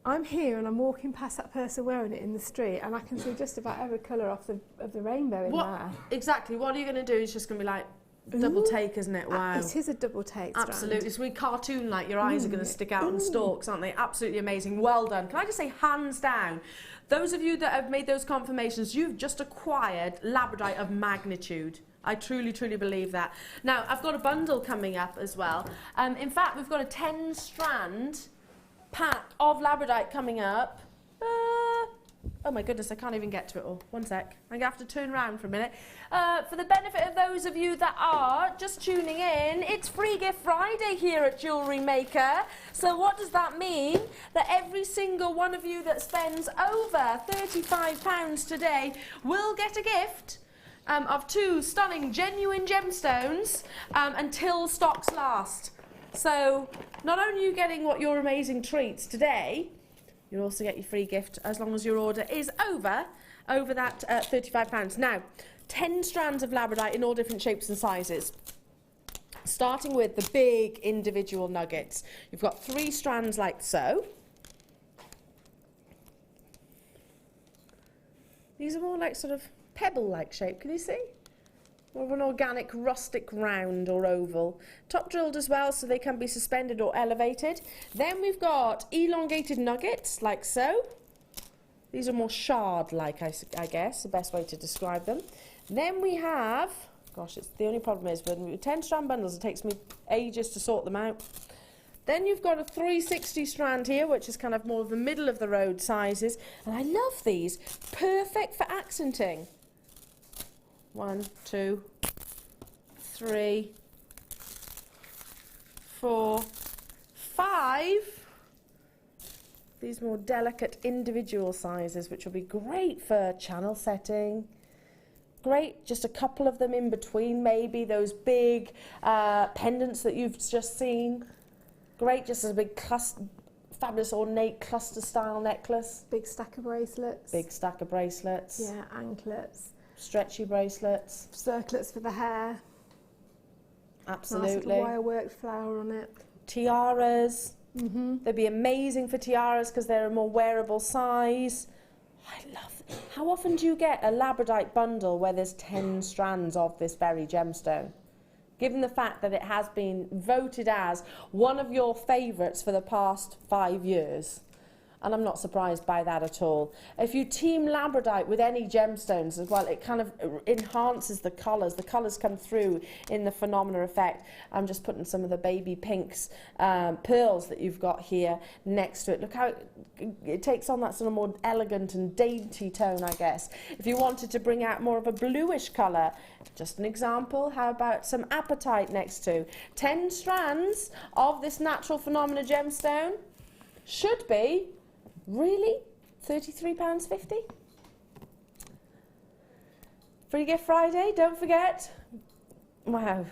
I'm here and I'm walking past that person wearing it in the street, and I can see just about every colour of the rainbow in there. Exactly. What are you going to do? It's just going to be like double take, isn't it? Wow. It is a double take strand. Absolutely. It's really cartoon-like. Your eyes are going to stick out on stalks, aren't they? Absolutely amazing. Well done. Can I just say, hands down, those of you that have made those confirmations, you've just acquired labradorite of magnitude. I truly, truly believe that. Now, I've got a bundle coming up as well. In fact, we've got a 10-strand pack of labradorite coming up. Oh my goodness, I can't even get to it all. One sec. I'm going to have to turn around for a minute. For the benefit of those of you that are just tuning in, it's Free Gift Friday here at Jewellery Maker. So what does that mean? That every single one of you that spends over £35 today will get a gift of 2 stunning genuine gemstones until stocks last. So not only are you getting what your amazing treats today, you'll also get your free gift as long as your order is over that £35. Now, 10 strands of labradorite in all different shapes and sizes. Starting with the big individual nuggets. You've got 3 strands like so. These are more like sort of pebble-like shape, can you see? More of an organic rustic round or oval. Top drilled as well, so they can be suspended or elevated. Then we've got elongated nuggets like so. These are more shard-like, I guess, the best way to describe them. Then we have, gosh, the only problem is when we 10-strand bundles, it takes me ages to sort them out. Then you've got a 360 strand here, which is kind of more of the middle of the road sizes. And I love these. Perfect for accenting. 1, 2, 3, 4, 5. These more delicate individual sizes, which will be great for channel setting. Great, just a couple of them in between, maybe those big pendants that you've just seen. Great, just as a big fabulous ornate cluster style necklace. Big stack of bracelets. Big stack of bracelets. Yeah, anklets. Stretchy bracelets. Circlets for the hair. Absolutely. Nice little wire worked flower on it. Tiaras. They'd be amazing for tiaras because they're a more wearable size. I love it. How often do you get a labradorite bundle where there's 10 strands of this very gemstone? Given the fact that it has been voted as one of your favourites for the past 5 years. And I'm not surprised by that at all. If you team labradorite with any gemstones as well, it kind of enhances the colours. The colours come through in the phenomena effect. I'm just putting some of the baby pinks, pearls that you've got here next to it. Look how it takes on that sort of more elegant and dainty tone, I guess. If you wanted to bring out more of a bluish colour, just an example, how about some apatite next to? 10 strands of this natural phenomena gemstone should be really £33.50. Free Gift Friday, don't forget. Wow,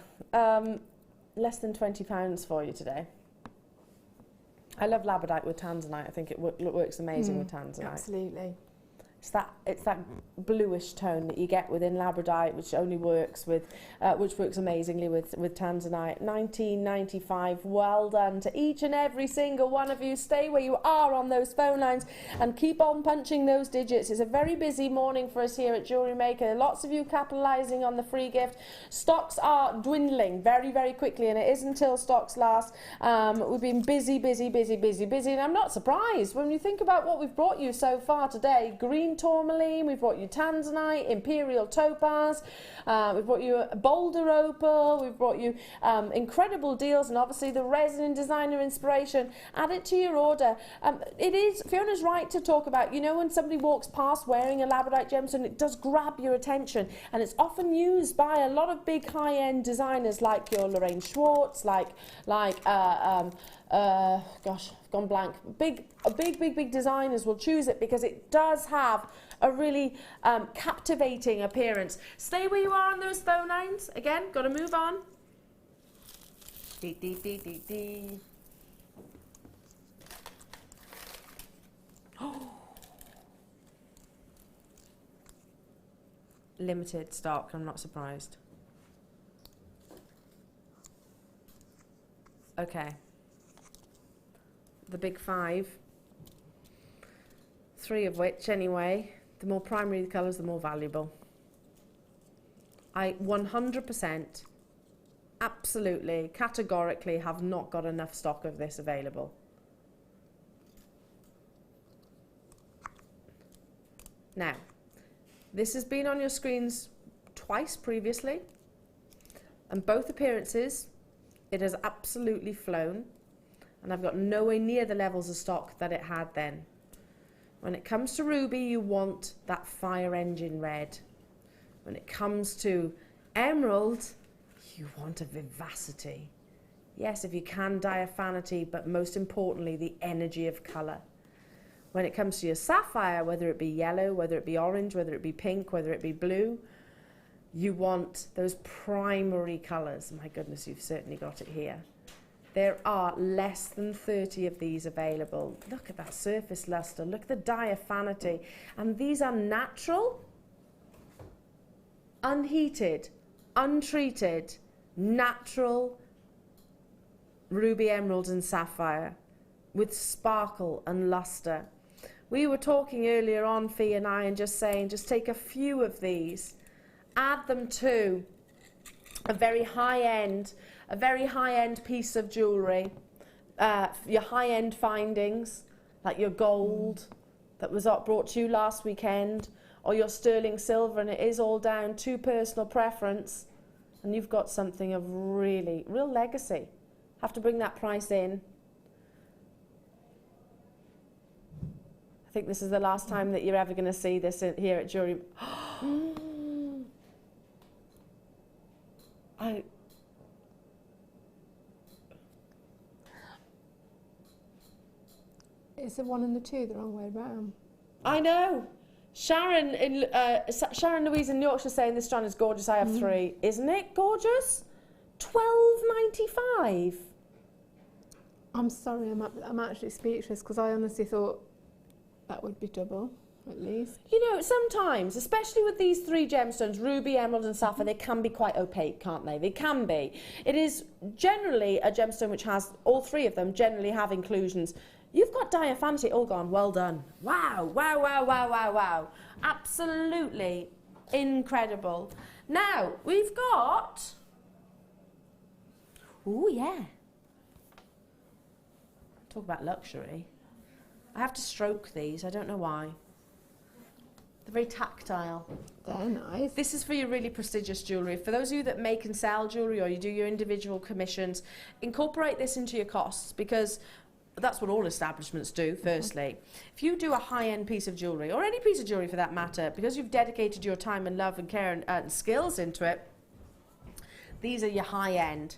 less than £20 for you today. I love labradorite with Tanzanite. I think it works amazing with Tanzanite. Absolutely. It's that bluish tone that you get within labradorite, which only works with, which works amazingly with Tanzanite. 1995. Well done to each and every single one of you. Stay where you are on those phone lines and keep on punching those digits. It's a very busy morning for us here at Jewellery Maker. Lots of you capitalising on the free gift. Stocks are dwindling very, very quickly, and it is until stocks last. We've been busy, and I'm not surprised when you think about what we've brought you so far today. Green tourmaline, we've brought you Tanzanite, Imperial Topaz, we've brought you Boulder Opal, we've brought you incredible deals, and obviously the resin and designer inspiration. Add it to your order. It is, Fiona's right to talk about, you know, when somebody walks past wearing a labradorite gemstone, it does grab your attention, and it's often used by a lot of big high-end designers like your Lorraine Schwartz, like gosh, I've gone blank. Big designers will choose it because it does have a really captivating appearance. Stay where you are on those throw lines. Again, got to move on. Dee, dee, dee, dee, dee. Limited stock, I'm not surprised. Okay. The big 5. 3 of which, anyway, the more primary the colours, the more valuable. I 100%, absolutely, categorically have not got enough stock of this available. Now, this has been on your screens twice previously, and both appearances, it has absolutely flown, and I've got nowhere near the levels of stock that it had then. When it comes to ruby, you want that fire engine red. When it comes to emerald, you want a vivacity. Yes, if you can, diaphanity, but most importantly, the energy of colour. When it comes to your sapphire, whether it be yellow, whether it be orange, whether it be pink, whether it be blue, you want those primary colours. My goodness, you've certainly got it here. There are less than 30 of these available. Look at that surface lustre, look at the diaphanity. And these are natural, unheated, untreated, natural ruby, emerald and sapphire with sparkle and lustre. We were talking earlier on, Fee and I, and just saying, just take a few of these, add them to a very high-end piece of jewellery, your high-end findings, like your gold that was brought to you last weekend, or your sterling silver, and it is all down to personal preference, and you've got something of really, real legacy. Have to bring that price in. I think this is the last time that you're ever going to see this here at Jewellery. Is the 1 and the 2 the wrong way around? I know. Sharon Louise in Yorkshire saying this strand is gorgeous. I have 3. Isn't it gorgeous? £12.95. I'm sorry, I'm actually speechless because I honestly thought that would be double, at least. You know, sometimes, especially with these 3 gemstones, ruby, emerald and sapphire, they can be quite opaque, can't they? They can be. It is generally a gemstone which has, all 3 of them generally have inclusions. You've got diaphanity all gone, well done. Wow, wow, wow, wow, wow, wow. Absolutely incredible. Now, we've got, oh yeah. Talk about luxury. I have to stroke these, I don't know why. They're very tactile. They're nice. This is for your really prestigious jewellery. For those of you that make and sell jewellery or you do your individual commissions, incorporate this into your costs because that's what all establishments do, firstly. If you do a high-end piece of jewellery, or any piece of jewellery for that matter, because you've dedicated your time and love and care and skills into it, these are your high-end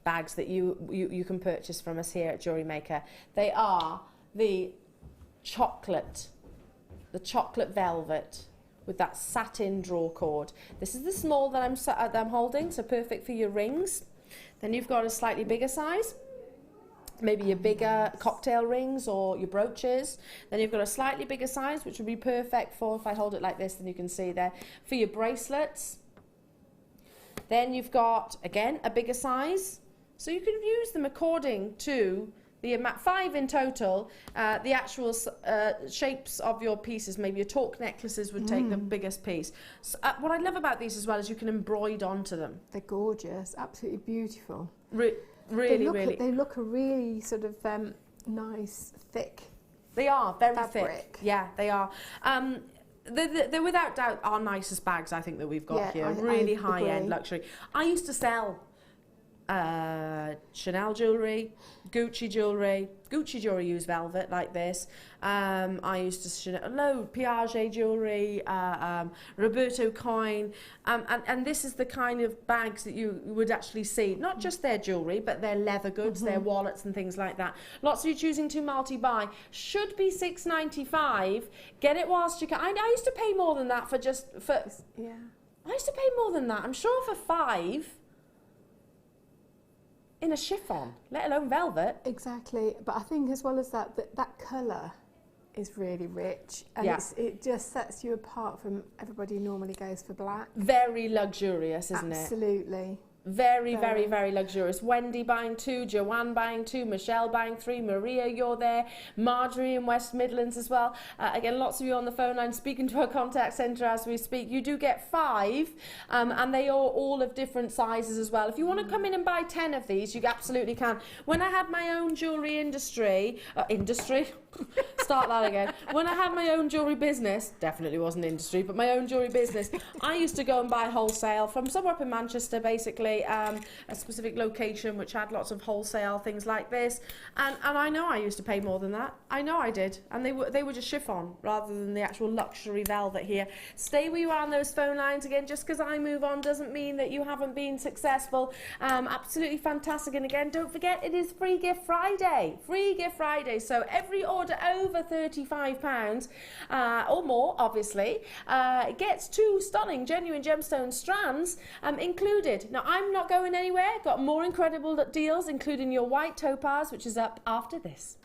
bags that you can purchase from us here at Jewellery Maker. They are the chocolate velvet with that satin draw cord. This is the small that I'm holding, so perfect for your rings. Then you've got a slightly bigger size, maybe your bigger cocktail rings or your brooches. Then you've got a slightly bigger size, which would be perfect for, if I hold it like this, then you can see there, for your bracelets. Then you've got, again, a bigger size. So you can use them according to the amount, 5 in total. The actual shapes of your pieces, maybe your torque necklaces would take the biggest piece. So, what I love about these as well is you can embroider onto them. They're gorgeous, absolutely beautiful. Really. They look a really sort of nice, thick. They are very fabric. thick. Yeah, they are. They're without doubt our nicest bags, I think, that we've got here. Really high-end luxury. I used to sell Chanel jewellery, Gucci jewellery. Gucci jewellery use velvet like this. I used to load Piaget jewellery, Roberto coin, and this is the kind of bags that you would actually see. Not just their jewellery, but their leather goods, their wallets and things like that. Lots of you choosing to multi-buy. Should be £6.95. Get it whilst you can. I used to pay more than that for Yeah. I used to pay more than that. I'm sure for £5 in a chiffon, let alone velvet. Exactly, but I think as well as that, that colour is really rich, and it just sets you apart from everybody who normally goes for black. Very luxurious, isn't it? Absolutely. Very, very, very luxurious. Wendy buying 2, Joanne buying 2, Michelle buying 3, Maria, you're there, Marjorie in West Midlands as well. Again, lots of you on the phone line speaking to our contact centre as we speak. You do get 5, and they are all of different sizes as well. If you want to come in and buy 10 of these, you absolutely can. When I had my own jewellery start that again. When I had my own jewellery business, definitely wasn't industry, but my own jewellery business, I used to go and buy wholesale from somewhere up in Manchester, basically, a specific location which had lots of wholesale things like this, and I know I used to pay more than that. I know I did, and they were just chiffon rather than the actual luxury velvet here. Stay where you are on those phone lines. Again, just because I move on doesn't mean that you haven't been successful. Absolutely fantastic. And again, don't forget, it is Free Gift Friday. Free Gift Friday. So every order over £35 or more, obviously, gets 2 stunning genuine gemstone strands included. Now, I'm not going anywhere. Got more incredible deals, including your white topaz, which is up after this.